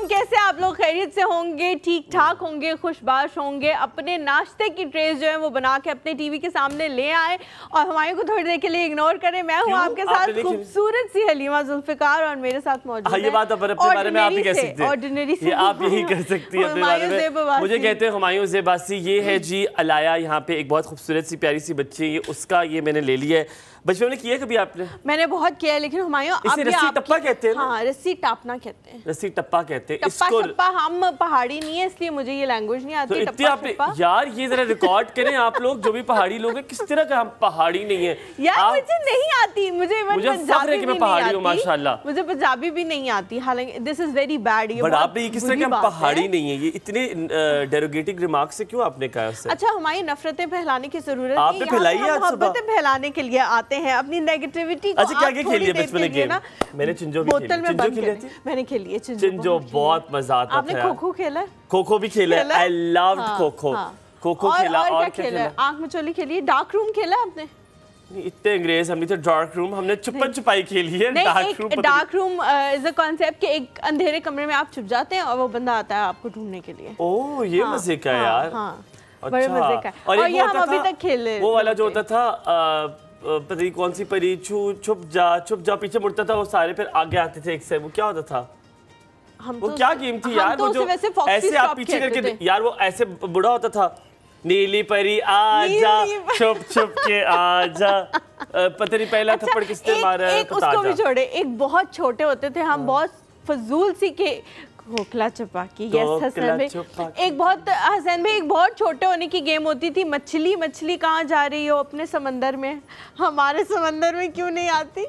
कैसे आप लोग खैरियत से होंगे, ठीक ठाक होंगे, खुशबाश होंगे। अपने नाश्ते की ट्रेस जो है वो बना के अपने टीवी के सामने ले आए और हमारे को थोड़ी देर के लिए इग्नोर करें। मैं हूँ आपके साथ खूबसूरत सी हलीमा जुल्फिकार और मेरे साथ मौजूद है। ये बात अपने बारे में आप ही कह सकते हैं, ऑर्डिनरी से आप यही कर सकती हैं अपने बारे में। मुझे कहते हैं हुमायूं ज़ेबासी। ये है जी अलाया, यहाँ पे एक बहुत खूबसूरत सी प्यारी सी बच्ची, ये उसका ये मैंने ले लिया है। बचपन में किया कभी आपने? मैंने बहुत किया है, लेकिन हुमायूं इसे रस्सी टप्पा कहते हैं। हाँ, रस्सी टापना कहते हैं। रस्सी टप्पा कहते हैं इसको। टप्पा हम पहाड़ी नहीं है इसलिए मुझे ये लैंग्वेज नहीं आती। तो आपने यार ये जरा रिकॉर्ड करें आप लोग जो भी पहाड़ी लोग हैं, किस तरह का हम पहाड़ी नहीं है यार। मुझे नहीं आती, मुझे फख्र है कि मैं पहाड़ी हूँ माशाल्लाह। मुझे पंजाबी भी नहीं आती, हालांकि this is very bad. But आपने ये किस तरह के हम पहाड़ी नहीं है, ये इतने डेरोगेटिव रिमार्क से क्यों आपने कहा उससे? अच्छा, हमारी नफरतें फैलाने की जरूरत नहीं, आपने फैलाई है। मोहब्बतें फैलाने के लिए आते हैं, अपनी नेगेटिविटी को। अच्छा, क्या खेली है बचपन में गेम? मैंने चिंजो भी खेली। चिंजो खेली थी? मैंने खेली है चिंजो, बहुत मजा आता था। आपने खो-खो खेला है? खो-खो भी खेला है। I loved kho-kho. खो-खो खेला और क्या खेला? आंख मिचोली खेली, डार्क रूम खेला आपने? इतने अंग्रेज हमने तो डार्क रूम, हमने छुपन छुपाई खेली है। Dark room is a concept कि एक अंधेरे कमरे में आप छुप जाते हैं और वो बंदा आता है आपको ढूंढने के लिए। ओह, ये मजे का यार। बड़े मजे का। और ये हम अभी तक खेले। वो वाला जो होता था, पता नहीं कौन सी परी, छुप जा, पीछे मुड़ता था वो सारे, फिर आगे आते थे एक से। वो क्या होता था? वो क्या गेम थी यार? वो जो ऐसे आप पीछे करके, यार वो ऐसे बुढ़ा होता था, नीली परी आजा, छुप छुप के आजा, पता नहीं पहला थप्पड़ किसने मारा है। उसको भी छोड़े, एक बहुत छोटे होते थे हम, बहुत फजूल सी के खोखला चपाकी। यस हसन भाई, एक बहुत छोटे होने की गेम होती थी, मछली कहाँ जा रही हो अपने समंदर में, हमारे समंदर में क्यों नहीं आती,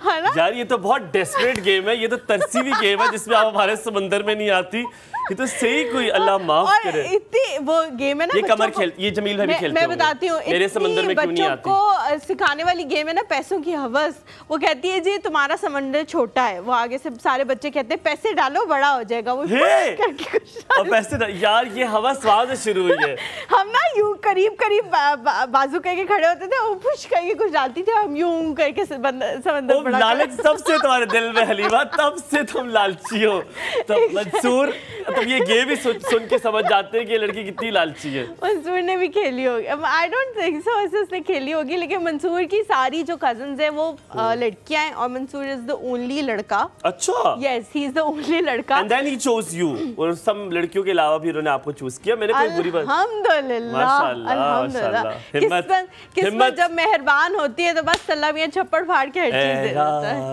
है ना यार? ये तो बहुत डेस्परेट गेम है, ये तो तरसीवी गेम है जिसमें आप हमारे समंदर में नहीं आती। ये तो सही कोई अल्लाह माफ करे। इतनी वो गेम है ना, ये कमर खेल, ये जमील भाई भी खेलते हैं। मैं बताती हूँ, मेरे समंदर में क्यों नहीं आती? को सिखाने वाली गेम है ना, पैसों की हवस। वो कहती है जी तुम्हारा समंदर छोटा है, वो आगे से सारे बच्चे कहते हैं पैसे डालो बड़ा हो जाएगा। वो और पैसे, यार ये हवस वहां से शुरू हुई है। हम ना यूं करीब बाजू करके खड़े होते थे, वो पुश करके कुछ डालती थी, हम यूं करके समंदर बड़ा। लालच सबसे तुम्हारे दिल में हलीमा, तब से तुम लालची हो। तो मंसूर, तुम ये गेम भी सुन के समझ जाते हैं कि ये लड़की कितनी लालची है। मंसूर ने भी खेली होगी, आई डोंट थिंक सो उसने खेली होगी, लेकिन मंसूर की सारी जो कजन्स हैं वो लड़कियां हैं और मंसूर इज द ओनली लड़का। अच्छा, yes, he is the only लड़का। And then he chose you, और सब लड़कियों के अलावा भी उन्होंने आपको चूज किया। मैंने कोई बुरी बात? अल्हम्दुलिल्लाह, अल्हम्दुलिल्लाह। किस्मत जब मेहरबान होती है तो बस अल्लाह मियां छप्पड़ फाड़ के हर चीज दे देता है।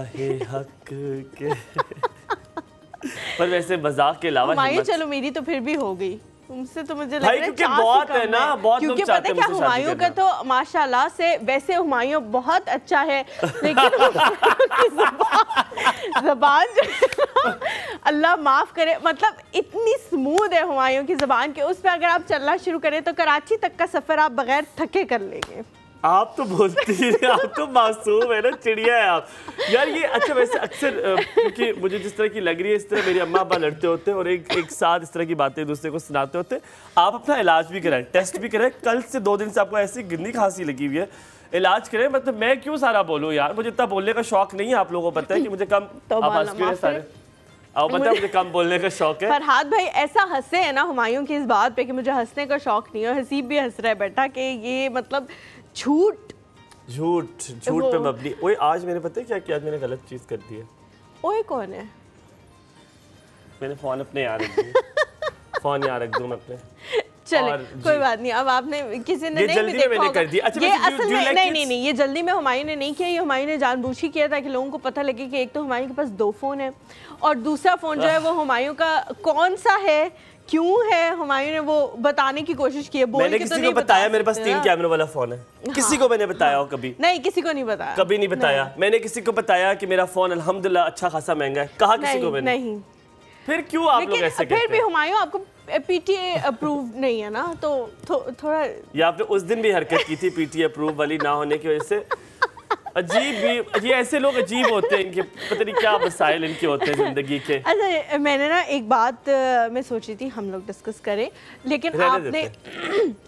पर वैसे मजाक के अलावा हुमायूं, चलो मेरी तो फिर भी हो गई, तुमसे तो मुझे लग रहा है क्योंकि बहुत है ना, बहुत लोग चाहते हैं मुझसे शादी करना। हुमायूं का तो माशाल्लाह से, वैसे हुमायूं बहुत अच्छा है, लेकिन ज़बान जो अल्लाह माफ करे, मतलब इतनी स्मूथ है हुमायूं की ज़बान के, उस पर अगर आप चलना शुरू करें तो कराची तक का सफ़र आप बगैर थके कर लेंगे। आप तो बोलती हैं, आप तो मासूम है ना, चिड़िया है आप यार। ये अच्छा, वैसे अक्सर क्योंकि मुझे जिस तरह की लग रही है, इस तरह मेरे अम्मा अब्बा लड़ते होते हैं और एक साथ इस तरह की बातें दूसरे को सुनाते होते हैं। आप अपना इलाज भी कराएं, टेस्ट भी कराएं। कल से 2 दिन से आपको ऐसी गंदी खांसी लगी हुई है, इलाज करें। मतलब मैं क्यों सारा बोलूँ यार, मुझे इतना बोलने का शौक नहीं है। आप लोगों को पता है कि मुझे कम सारे आप पता है मुझे कम बोलने का शौक है। फरहाद भाई ऐसा हंसे है ना हुमायूं की इस बात पे कि मुझे हंसने का शौक नहीं है। हसीब भी हंस रहा है बेटा कि ये मतलब झूठ पे मबनी। ओए आज मैंने पता है क्या किया? आज मैंने गलत चीज कर दी है। ओए कौन है? मैंने फोन अपने यहाँ रख दिया। फोन यहाँ रख दूं मैं अपने। चले कोई बात नहीं, अब आपने किसी ने नहीं भी देखा होगा। अच्छा, ये असल में नहीं, ये जल्दी में हुमायूं ने नहीं किया, ये हुमायूं ने जानबूझ के किया ताकि लोगों को पता लगे कि एक तो हुमायूं के पास 2 फोन है और दूसरा फोन जो है वो हुमायूं का कौन सा है, क्यों है, हुमायूं ने वो बताने की कोशिश की है। मैंने किसी को बताया मेरे पास 3 कैमरे वाला फोन है? किसी को मैंने बताया हो कभी? नहीं, किसी को नहीं बताया, कभी नहीं बताया। मैंने किसी को बताया कि मेरा फोन अल्हम्दुलिल्लाह अच्छा खासा महंगा है? कहा किसी को मैंने? नहीं। फिर क्यों आप लोग ऐसे कहते हैं? फिर भी हुमायूं आपको पीटीए अप्रूव नहीं है ना, तो थोड़ा। ये आपने उस दिन भी हरकत की थी पीटीए अप्रूव वाली ना होने की वजह से। अजीब भी, ये ऐसे लोग अजीब होते हैं, इनके पता नहीं क्या मसाइल इनके होते हैं जिंदगी के। अच्छा मैंने ना एक बात मैं सोची थी हम लोग डिस्कस करें, लेकिन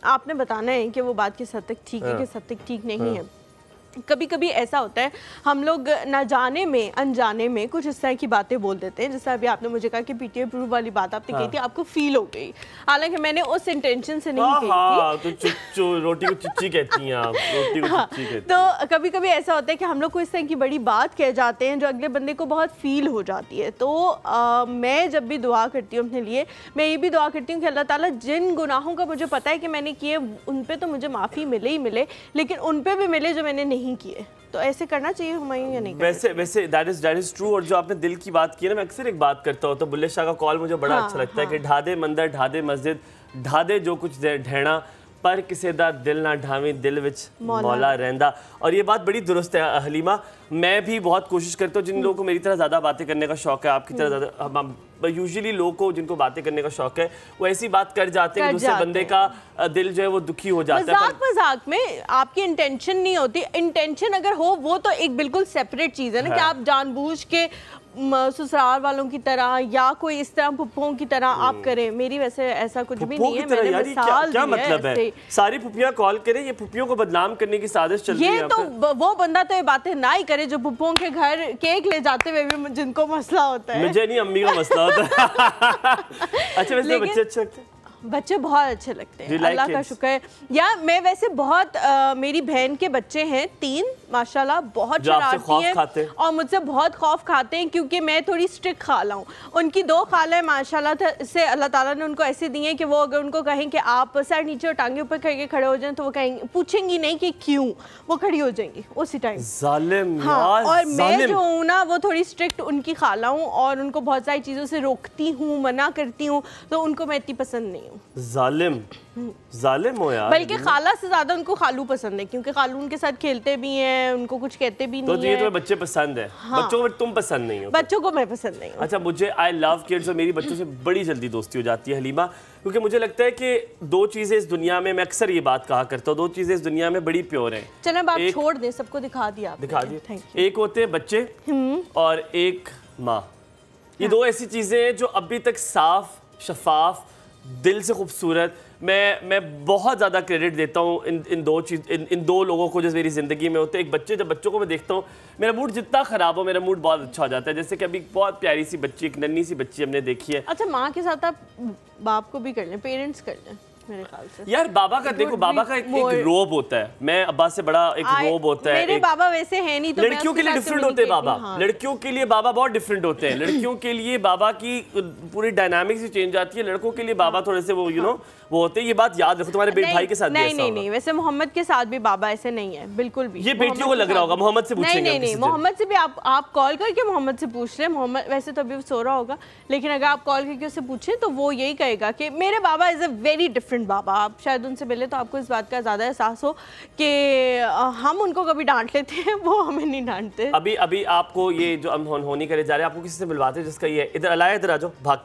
आपने बताना है कि वो बात किस हद तक ठीक है किस हद तक ठीक नहीं है। कभी कभी ऐसा होता है हम लोग ना जाने में अनजाने में कुछ इस तरह की बातें बोल देते हैं, जैसे अभी आपने मुझे कहा कि पीटीआई प्रूफ वाली बात आपने कही थी, आपको फील हो गई, हालांकि मैंने उस इंटेंशन से नहीं कही थी। तो रोटी को चिच्ची कहती हैं आप, रोटी को चिच्ची कहती हैं। तो कभी कभी ऐसा होता है कि हम लोग को इस तरह की बड़ी बात कह जाते हैं जो अगले बंदे को बहुत फील हो जाती है। तो मैं जब भी दुआ करती हूँ अपने लिए, मैं ये भी दुआ करती हूँ कि अल्लाह ताला जिन गुनाहों का मुझे पता है कि मैंने किए उन पे तो मुझे माफ़ी मिले ही मिले, लेकिन उन पे भी मिले जो मैंने नहीं किए। तो ऐसे करना चाहिए हुमायूं या नहीं? वैसे दैट इज ट्रू। और जो आपने दिल की बात की है ना, मैं अक्सर एक बात करता हूँ, तो बुल्ले शाह का कॉल मुझे बड़ा अच्छा लगता है कि ढादे मंदिर ढादे मस्जिद ढादे जो कुछ ढेणा पर किसी दा दिल ना ढावी दिल विच मौला रहंदा। और ये बात बड़ी दुरुस्त है हलीमा। मैं भी बहुत कोशिश करता हूँ, जिन लोगों को मेरी तरह ज़्यादा बातें करने का शौक है, आपकी तरह ज़्यादा यूजुअली लोगों को जिनको बातें करने का शौक है वो ऐसी बात कर जाते हैं दूसरे बंदे का दिल जो है वो दुखी हो जाता है। मजाक में आपकी इंटेंशन नहीं होती, इंटेंशन अगर हो वो तो एक बिल्कुल सेपरेट चीज़ है ना, कि आप जानबूझ के ससुराल वालों की तरह या कोई इस तरह पुप्पों की तरह आप करें। मेरी वैसे ऐसा कुछ भी नहीं है। मैंने मिसाल क्या मतलब है? सारी पुप्पियां कॉल करें, ये पुप्पियों को बदनाम करने की साजिश चल रही है। ये तो वो बंदा तो ये बातें ना ही करे जो पुप्पों के घर केक ले जाते हुए भी जिनको मसला होता है। मुझे नहीं, अम्मी का मसला होता है। अच्छा वैसे बच्चे अच्छे लगते हैं? बच्चे बहुत अच्छे लगते हैं, अल्लाह का शुक्र है। या मैं वैसे बहुत मेरी बहन के बच्चे हैं 3 माशाल्लाह, बहुत शरारती हैं और मुझसे बहुत खौफ खाते हैं, क्योंकि मैं थोड़ी स्ट्रिक्ट खाला हूँ। उनकी 2 खाला माशाल्लाह से अल्लाह ताला ने उनको ऐसे दी हैं कि वो अगर उनको कहें कि आप सर नीचे और टांगे ऊपर करके खड़े हो जाएं तो वो कहेंगे, पूछेंगी नहीं कि क्यों, वो खड़ी हो जाएंगी उसी टाइम। जालिम। हाँ, और मैं जो हूँ ना वो थोड़ी स्ट्रिक्ट उनकी खाला हूँ और उनको बहुत सारी चीज़ों से रोकती हूँ, मना करती हूँ, तो उनको मैं इतनी पसंद नहीं। जालिम हो यार। बल्कि खाला से ज्यादा उनको खालू पसंद है, क्योंकि खालू उनके साथ खेलते भी हैं, उनको कुछ कहते भी नहीं है। तो ये तो बच्चे पसंद है। हाँ। बच्चों को तुम पसंद नहीं हो? बच्चों को मैं पसंद नहीं हूँ। अच्छा, मुझे आई लव किड्स और मेरी बच्चों से बड़ी जल्दी दोस्ती हो जाती है हलीमा, क्योंकि मुझे लगता है कि 2 चीजें इस दुनिया में, मैं अक्सर ये बात कहा करता हूँ, 2 चीजें इस दुनिया में बड़ी प्योर हैं। चलो अब आप छोड़ दें, सबको दिखा दिया, दिखा दिए। एक होते हैं बच्चे और एक माँ। ये 2 ऐसी चीजें हैं जो अभी तक साफ, शफाफ, दिल से खूबसूरत, मैं बहुत ज़्यादा क्रेडिट देता हूँ इन दो लोगों को जो मेरी ज़िंदगी में होते हैं। एक बच्चे, जब बच्चों को मैं देखता हूँ मेरा मूड जितना ख़राब हो मेरा मूड बहुत अच्छा हो जाता है। जैसे कि अभी बहुत प्यारी सी बच्ची, एक नन्ही सी बच्ची हमने देखी है। अच्छा, माँ के साथ आप बाप को भी कर लें, पेरेंट्स कर लें मेरे ख्याल से। यार बाबा का देखो, बाबा का एक रोब होता है, मैं अब्बास से बड़ा एक रोब होता है। मेरे बाबा वैसे हैं नहीं, तो लड़कियों के लिए डिफरेंट होते हैं बाबा। हाँ। लड़कियों के लिए बाबा बहुत डिफरेंट होते हैं। लड़कियों के लिए बाबा की पूरी डायनामिक्स ही चेंज आती है, लड़कों के लिए बाबा थोड़े से वो वो होते हैं। ये बात याद रखो, तुम्हारे भाई के साथ नहीं, वैसे मोहम्मद के साथ भी बाबा ऐसे नहीं है बिल्कुल भी। ये बेटियों को लग रहा होगा, मोहम्मद से पूछेंगे। नहीं, मोहम्मद से भी आप कॉल करके मोहम्मद से पूछ लें। मोहम्मद वैसे तो अभी सो रहा होगा, लेकिन अगर आप कॉल करके उससे पूछें तो वो यही कहेगा कि मेरे बाबा इज़ अ वेरी डिफरेंट बाबा। आप शायद उनसे मिले तो आपको इस बात का ज़्यादा एहसास हो कि हम उनको कभी डांट लेते हैं, वो हमें नहीं डांटते। अभी आपको ये जो अनहोनी करे जा रहे हैं, आपको किसी से मिलवाते हैं जिसका ये, इधर अलाया, इधर आ जाओ, भाग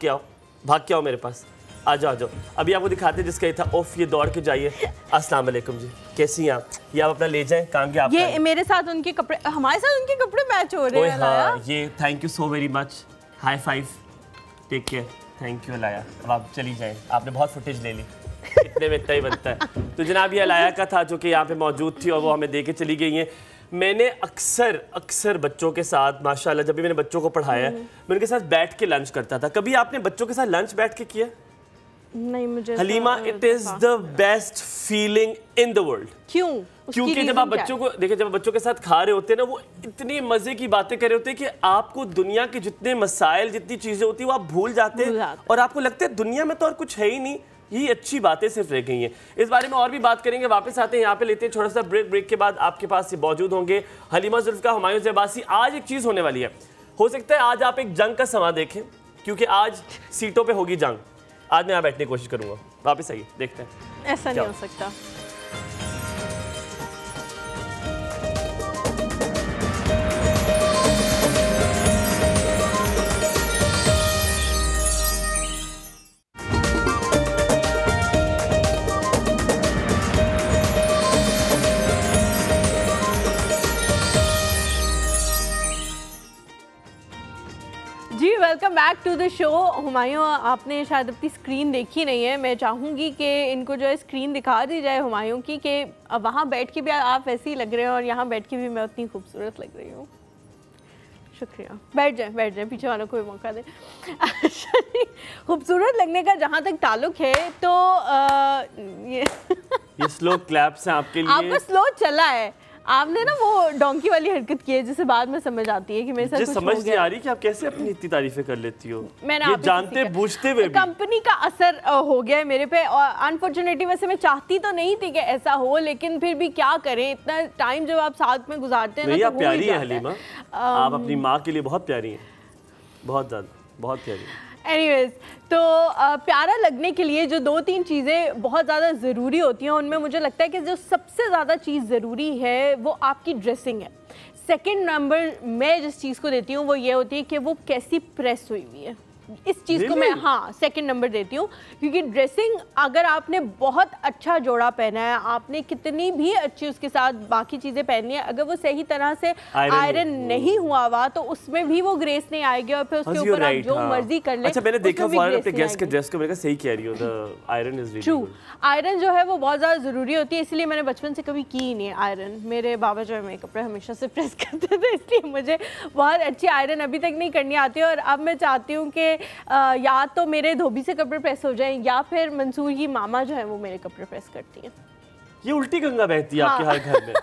के आओ मेरे पास, आ जाओ। अभी आपको दिखाते हैं जिसका ये था। ओफ, ये दौड़ के जाइए। अस्सलाम वालेकुम जी, कैसी हैं आप? ये आप अपना ले जाएं, काम के आप ये मेरे साथ उनके कपड़े, हमारे साथ उनके कपड़े मैच हो रहे हैं। हाँ, ये thank you so very much, high five, take care, thank you Alaya. अब आप चली जाएं, आपने बहुत फुटेज ले ली, इतने में इतना ही बनता है। तो जनाब ये अलाया का था जो कि यहाँ पे मौजूद थी और वो हमें दे के चली गई हैं। मैंने अक्सर बच्चों के साथ माशाल्लाह, जब भी मैंने बच्चों को पढ़ाया मैं उनके साथ बैठ के लंच करता था। कभी आपने बच्चों के साथ लंच बैठ के किया? नहीं, मुझे Halima, it is the best feeling in the world. क्यों? क्योंकि जब आप बच्चों को देखिए, जब बच्चों के साथ खा रहे होते हैं ना, वो इतनी मजे की बातें कर रहे होते हैं कि आपको दुनिया के जितने मसाइल, जितनी चीजें होती है वो आप भूल जाते हैं और आपको लगता है दुनिया में तो और कुछ है ही नहीं, यही अच्छी बातें सिर्फ रह गई हैं। इस बारे में और भी बात करेंगे, वापस आते हैं यहाँ पे, लेते हैं छोटा सा ब्रेक के बाद आपके पास से मौजूद होंगे हलीमा जुल्फ़िकार, हुमायूं अब्बासी। आज एक चीज़ होने वाली है, हो सकता है आज आप एक जंग का समा देखें, क्योंकि आज सीटों पे होगी जंग। आज मैं यहाँ बैठने की कोशिश करूँगा। वापस आइए, देखते हैं। ऐसा नहीं हो सकता। Welcome back to the show. Humayun, आपने शायद अपनी स्क्रीन देखी नहीं है, मैं चाहूँगी कि इनको जो है स्क्रीन दिखा दी जाए हुमायूं की, कि वहाँ बैठ के भी आप वैसे ही लग रहे हैं और यहाँ बैठ के भी मैं उतनी खूबसूरत लग रही हूँ। शुक्रिया। बैठ जाए, पीछे वालों को भी मौका दें। खूबसूरत लगने का जहाँ तक ताल्लुक है तो ये स्लो क्लैप्स हैं आपके लिए। आपका स्लो चला है, आपने ना वो डोंकी वाली हरकत की है जिसे बाद में समझ आती है कि मेरे साथ कुछ समझ नहीं आ रही कि आप कैसे अपनी इतनी तारीफें कर लेती हो। मैंने ये जानते बूझते हुए भी कंपनी का असर हो गया है मेरे पे, और अनफॉर्चुनेटली वैसे मैं चाहती तो नहीं थी कि ऐसा हो, लेकिन फिर भी क्या करें, इतना टाइम जब आप साथ में गुजारते हैं ना तो आप प्यारी है हलीमा, आप अपनी माँ के लिए बहुत प्यारी हैं, बहुत ज़्यादा, बहुत प्यारी। एनीवेज, तो प्यारा लगने के लिए जो 2-3 चीज़ें बहुत ज़्यादा ज़रूरी होती हैं, उनमें मुझे लगता है कि जो सबसे ज़्यादा चीज़ ज़रूरी है वो आपकी ड्रेसिंग है। सेकंड नंबर मैं जिस चीज़ को देती हूँ वो ये होती है कि वो कैसी प्रेस हुई हुई है। इस चीज़ को मैं सेकंड नंबर देती हूँ, क्योंकि ड्रेसिंग अगर आपने बहुत अच्छा जोड़ा पहना है, आपने कितनी भी अच्छी उसके साथ बाकी चीज़ें पहनी है, अगर वो सही तरह से आयरन नहीं हुआ हुआ तो उसमें भी वो ग्रेस नहीं आएगी, और फिर उसके ऊपर आप जो मर्जी कर ले। अच्छा, मैंने देखा फॉरन अपने गेस्ट के ड्रेस को, मैंने कहा सही कह रही हो, the iron is really true. Iron जो है वो बहुत ज़्यादा ज़रूरी होती है, इसलिए मैंने बचपन से कभी की ही नहीं है आयरन। मेरे बाबा जो है मेरे कपड़े हमेशा से प्रेस करते थे, इसलिए मुझे बहुत अच्छी आयरन अभी तक नहीं करनी आती है। और अब मैं चाहती हूँ कि या तो मेरे धोबी से कपड़े प्रेस हो जाएं, या फिर मंसूर की मामा जो है वो मेरे कपड़े प्रेस करती हैं। ये उल्टी गंगा बहती है आपके हर घर में।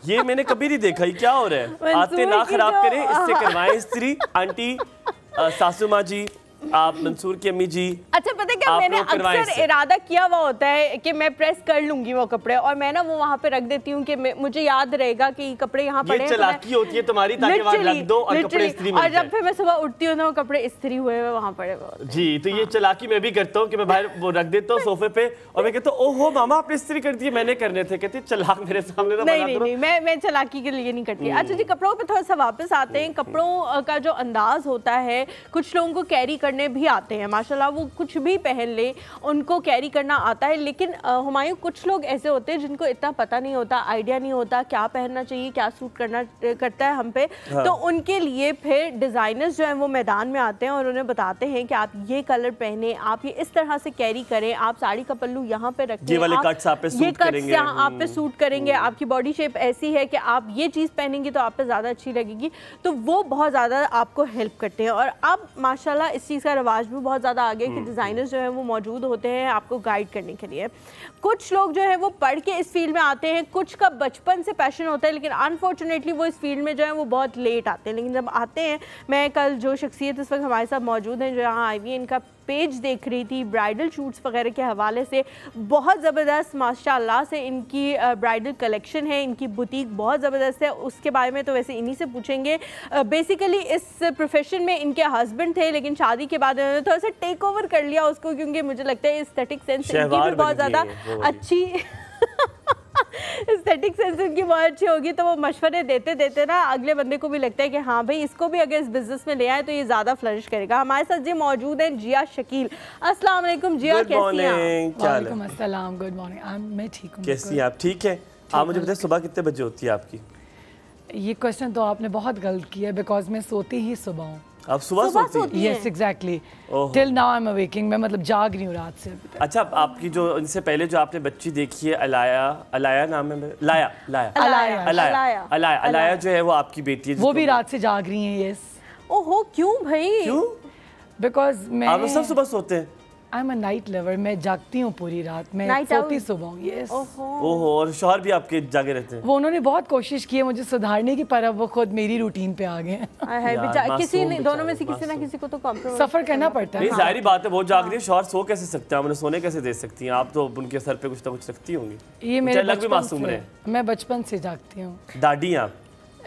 ये मैंने कभी नहीं देखा, ये क्या हो रहा है? आते ना खराब करें, इससे करवाएं इस्त्री। आंटी, सासू माँ जी, आप मंसूर की अम्मी जी। अच्छा, पता है क्या, मैंने अक्सर इरादा किया हुआ होता है कि मैं प्रेस कर लूंगी वो कपड़े, और मैं ना वो वहाँ पे रख देती हूँ कि मुझे याद रहेगा कि कपड़े यहाँ पड़े हैं। ये चलाकी होती है तुम्हारी, ताकि वहाँ रख दो और कपड़े इस्त्री में। और जब फिर मैं सुबह उठती हूँ तो वो कपड़े इस्त्री हुए हुए वहाँ पड़े हुए। जी, तो ये चलाकी मैं भी करता हूँ कि मैं बाहर वो रख देता हूँ सोफे पे, और मैं कहता हूँ ओहो मामा आपने इस्त्री कर दी है, मैंने करने थे। कहती चलाक मेरे सामने ना बना करो। नहीं, मैं चलाकी के लिए नहीं करती। अच्छा जी, कपड़ों पे थोड़ा सा वापस आते हैं। कपड़ों का जो अंदाज होता है, कुछ लोगों को कैरी करने भी आते हैं माशाल्लाह, वो कुछ भी पहन ले उनको कैरी करना आता है, लेकिन हुमायूं कुछ लोग ऐसे होते हैं जिनको इतना पता नहीं होता, आइडिया नहीं होता क्या पहनना चाहिए, क्या सूट करता है हम पे। तो उनके लिए फिर डिज़ाइनर्स जो हैं वो मैदान में आते हैं और उन्हें बताते हैं कि आप ये कलर पहने, आप ये इस तरह से कैरी करें, आप साड़ी का पल्लू यहाँ पे रखें, ये वाले कट्स आप पे सूट करेंगे, आप पे सूट करेंगे, आपकी बॉडी शेप ऐसी है कि आप ये चीज़ पहनेंगी तो आप पे ज़्यादा अच्छी लगेगी। तो वो बहुत ज़्यादा आपको हेल्प करते हैं, और अब माशाल्लाह इस चीज़ का रवाज भी बहुत ज़्यादा आगे कि डिज़ाइनर्स जो है वो मौजूद होते हैं आपको गाइड करने के लिए। कुछ लोग जो है वो पढ़ के इस फील्ड में आते हैं, कुछ का बचपन से पैशन होता है, लेकिन अनफॉर्चुनेटली वो इस फील्ड में जो है वो बहुत लेट आते हैं। लेकिन जब आते हैं, मैं कल जो शख्सियत इस वक्त हमारे साथ मौजूद हैं जो यहाँ आई हुई है, इनका पेज देख रही थी ब्राइडल शूट्स वगैरह के हवाले से, बहुत ज़बरदस्त माशाल्लाह से इनकी ब्राइडल कलेक्शन है, इनकी बुटीक बहुत ज़बरदस्त है। उसके बारे में तो वैसे इन्हीं से पूछेंगे। बेसिकली इस प्रोफेशन में इनके हस्बैंड थे, लेकिन शादी के बाद उन्होंने थोड़ा सा टेक ओवर कर लिया उसको, क्योंकि मुझे लगता है एस्थेटिक सेंस इनकी भी बहुत ज़्यादा अच्छी एस्थेटिक सेंस इनकी बहुत अच्छी होगी, तो वो मशवरे देते देते ना अगले बंदे को भी लगता है कि हाँ भाई इसको भी अगर इस बिजनेस में ले आए तो ये ज़्यादा फ्लरिश करेगा। हमारे साथ जी मौजूद हैं जिया शकील। अस्सलाम वालेकुम जिया, कैसी हैं आप? वालेकुम अस्सलाम, गुड मॉर्निंग। मैं ठीक हूँ। कैसी हैं आप? ठीक है। आप मुझे बताइए सुबह कितने बजे होती है आपकी? ये क्वेश्चन तो आपने बहुत गलत किया, बिकॉज मैं सोती ही सुबह हूँ। आप सुबह सोती हैं? Yes exactly, till now I am awaking. मैं मतलब जाग रही हूँ रात से अभी तक। अच्छा, आपकी जो इनसे पहले जो आपने बच्ची देखी है अलाया नाम है, अलाया जो है वो आपकी बेटी है, वो भी रात से जाग रही है। यस। ओहो, क्यों भाई? क्यों? बिकॉज मैं, आप लोग सब सुबह सोते हैं? I am a night lover, मैं जागती हूँ पूरी रात, मैं सोती सुबह हूँ। यस। ओहो, और शौहर भी आपके जागे रहते हैं? वो उन्होंने बहुत कोशिश की है मुझे सुधारने की, पर अब वो खुद मेरी रूटीन पे आ गए हैं। किसी ने, दोनों में से किसी ना किसी को तो कॉम्प्रोमाइज सफर करना पड़ता है। नहीं, जाहिर बात है वो जाग रही है, शौहर सो कैसे सकते हैं, उन्हें सोने कैसे दे सकती हैं? आप तो उनके सर पे कुछ ना कुछ रखती होंगी। ये मेरे अलग भी मासूम रहे। मैं बचपन से जागती हूँ। दादी हैं आप?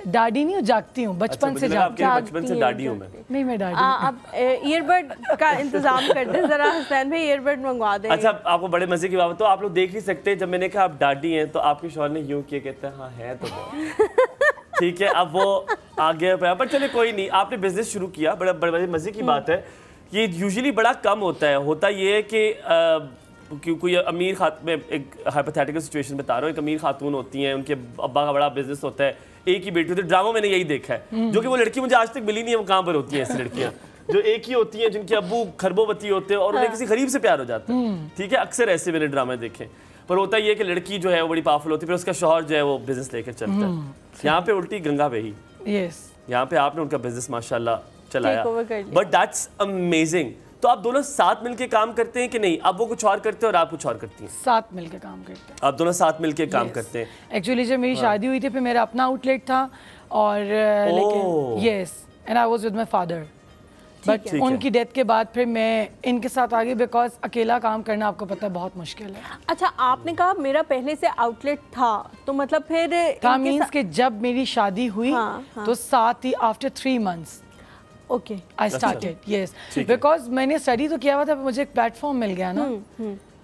दादी नहीं हूँ, जागती हूँ बचपन से। बचपन से दादी हूँ मैं। नहीं, मैं दादी। अब ईयरबड का इंतजाम कर दें जरा, हुसैन भाई ईयरबड मंगवा दें। अच्छा, आपको बड़े मजे की बात, तो आप लोग देख ही सकते हैं, जब मैंने कहा आप दादी हैं तो आपके शौहर ने यूं किया, कहते हैं हाँ है तो बहुत ठीक है। अब वो आगे पर चले, कोई नहीं। आपने बिजनेस शुरू किया, बड़े मजे की बात है। ये यूजुअली बड़ा कम होता है। होता ये है कि कोई अमीर खातून, मैं एक हाइपोथेटिकल सिचुएशन बता रहा हूँ, एक अमीर खातून होती हैं, उनके अब्बा का बड़ा बिजनेस होता है, एक ही बेटी होती है। ड्रामा मैंने यही देखा है, जो कि वो लड़की मुझे आज तक मिली नहीं है, वो कहाँ पर होती है ऐसी लड़कियाँ। जो एक ही होती हैं, जिनके अब्बू खरबोवती होते हैं और उन्हें किसी गरीब से प्यार हो जाता है, ठीक है, अक्सर ऐसे मैंने ड्रामे देखे। पर होता ये है कि लड़की जो है वो बड़ी पावरफुल होती है, फिर उसका शौहर जो है वो बिजनेस लेकर चलता है। यहाँ पे उल्टी गंगा बही, यहाँ पे आपने उनका बिजनेस माशाल्लाह चलाया, बट दैट्स अमेजिंग। तो आप दोनों साथ मिलके काम करते हैं कि नहीं? अब वो कुछ और करते हैं और आप कुछ और करती हैं? साथ मिलके काम करते हैं। आप दोनों साथ मिलके काम करते हैं। एक्चुअली जब मेरी शादी हुई थी फिर मेरा अपना आउटलेट था और लेकिन yes and I was with my father, but उनकी डेथ के बाद फिर मैं इनके साथ आ गई बिकॉज अकेला काम करना आपको पता है बहुत मुश्किल है। अच्छा, आपने कहा मेरा पहले से आउटलेट था, तो मतलब फिर था मीन्स कि जब मेरी शादी हुई तो साथ ही after 3 months okay I started, yes, because मैंने स्टडी तो किया हुआ था, मुझे एक प्लेटफॉर्म मिल गया ना।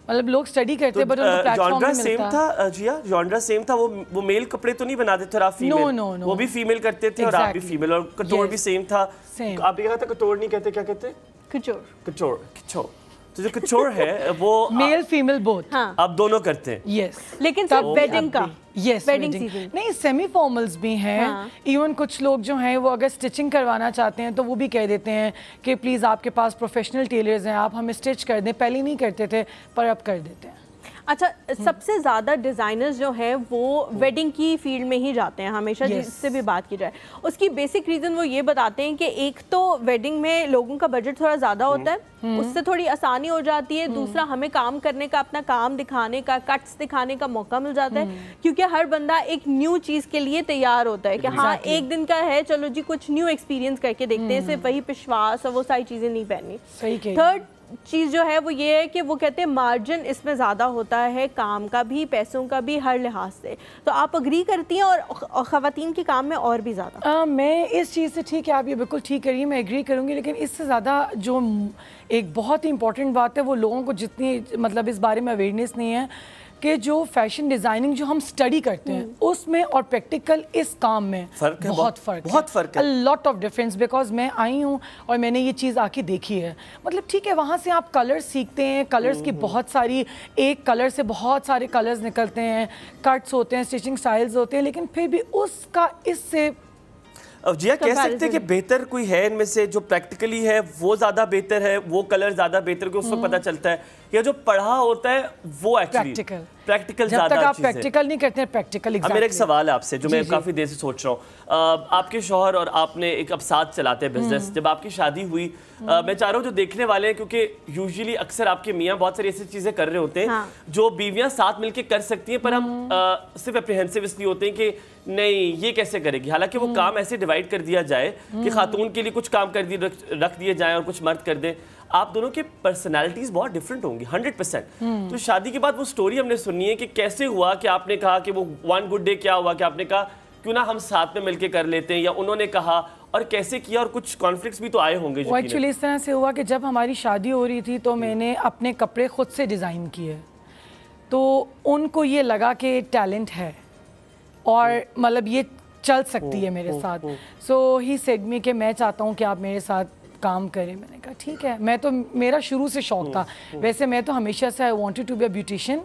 मतलब लोग स्टडी करते हैं बट उनको प्लेटफॉर्म नहीं मिलता। था जिया, जॉनरा सेम था, वो मेल कपड़े तो नहीं बनाते थे और आप फीमेल? नो, वो भी फीमेल करते थे और आप भी फीमेल, और कटोर भी सेम था। आप ये कहते कटोर नहीं कहते, क्या कहते? कचोर। कचोर, कचोर। तो जो कचोर है वो मेल फीमेल बोथ आप दोनों करते हैं? यस, लेकिन सब वेडिंग का? यस, वेडिंग नहीं, सेमी फॉर्मल्स भी हैं। इवन कुछ लोग जो हैं वो अगर स्टिचिंग करवाना चाहते हैं तो वो भी कह देते हैं कि प्लीज़ आपके पास प्रोफेशनल टेलर्स हैं, आप हमें स्टिच कर दें। पहले नहीं करते थे पर अब कर देते हैं। अच्छा, सबसे ज़्यादा डिज़ाइनर्स जो हैं वो वेडिंग की फील्ड में ही जाते हैं हमेशा, जिससे भी बात की जाए। उसकी बेसिक रीज़न वो ये बताते हैं कि एक तो वेडिंग में लोगों का बजट थोड़ा ज़्यादा होता है, उससे थोड़ी आसानी हो जाती है। दूसरा, हमें काम करने का, अपना काम दिखाने का, कट्स दिखाने का मौका मिल जाता है, क्योंकि हर बंदा एक न्यू चीज़ के लिए तैयार होता है कि हाँ एक दिन का है, चलो जी कुछ न्यू एक्सपीरियंस करके देखते हैं, सिर्फ वही पिशवास और वो सारी चीज़ें नहीं पहननी। थर्ड चीज़ जो है वो ये है कि वो कहते हैं मार्जिन इसमें ज़्यादा होता है, काम का भी, पैसों का भी, हर लिहाज से। तो आप अग्री करती हैं? और ख़वातीन के काम में और भी ज़्यादा? मैं इस चीज़ से, ठीक है आप ये बिल्कुल ठीक करिए, मैं एग्री करूँगी, लेकिन इससे ज़्यादा जो एक बहुत ही इंपॉर्टेंट बात है वो लोगों को जितनी मतलब इस बारे में अवेयरनेस नहीं है कि जो फैशन डिज़ाइनिंग जो हम स्टडी करते हैं उसमें और प्रैक्टिकल इस काम में बहुत फ़र्क है, लॉट ऑफ डिफरेंस। बिकॉज मैं आई हूँ और मैंने ये चीज़ आके देखी है। मतलब ठीक है, वहाँ से आप कलर्स सीखते हैं, कलर्स की बहुत सारी, एक कलर से बहुत सारे कलर्स निकलते हैं, कट्स होते हैं, स्टिचिंग स्टाइल्स होते हैं, लेकिन फिर भी उसका इससे अब जिया कह सकते हैं कि बेहतर कोई है इनमें से जो प्रैक्टिकली है वो ज़्यादा बेहतर है, वो कलर ज़्यादा बेहतर है, उस वक्त पता चलता है, या जो पढ़ा होता है वो एक्चुअली प्रैक्टिकल जब तक आप प्रैक्टिकल नहीं करते हैं प्रैक्टिकल। मेरा एक सवाल है आपसे जो मैं काफ़ी देर से सोच रहा हूँ। आपके शौहर और आपने एक अब साथ चलाते हैं बिजनेस, जब आपकी शादी हुई, मैं चाह रहा हूँ जो देखने वाले हैं, क्योंकि यूजुअली अक्सर आपके मियाँ बहुत सारी ऐसी चीज़ें कर रहे होते हैं जो बीवियाँ साथ मिलकर कर सकती हैं, पर हम सिर्फ अप्रीहेंसिव इसलिए होते हैं कि नहीं ये कैसे करेगी, हालांकि वो काम ऐसे डिवाइड कर दिया जाए कि खातून के लिए कुछ काम कर दिए रख दिए जाएं और कुछ मर्द कर दें। आप दोनों के पर्सनालिटीज बहुत डिफरेंट होंगी 100%। तो शादी के बाद वो स्टोरी हमने सुनी है कि कैसे हुआ कि आपने कहा कि वो वन गुड डे क्या हुआ कि आपने कहा क्यों ना हम साथ में मिलके कर लेते हैं, या उन्होंने कहा, और कैसे किया, और कुछ कॉन्फ्लिक्ट्स भी तो आए होंगे। एक्चुअली इस तरह से हुआ कि जब हमारी शादी हो रही थी तो मैंने अपने कपड़े खुद से डिज़ाइन किए, तो उनको ये लगा कि टैलेंट है और मतलब ये चल सकती है मेरे साथ। सो ही सेड मी कि मैं चाहता हूँ कि आप मेरे साथ काम करें। मैंने कहा ठीक है, मैं तो, मेरा शुरू से शौक था, वैसे मैं तो हमेशा से I wanted to be a beautician,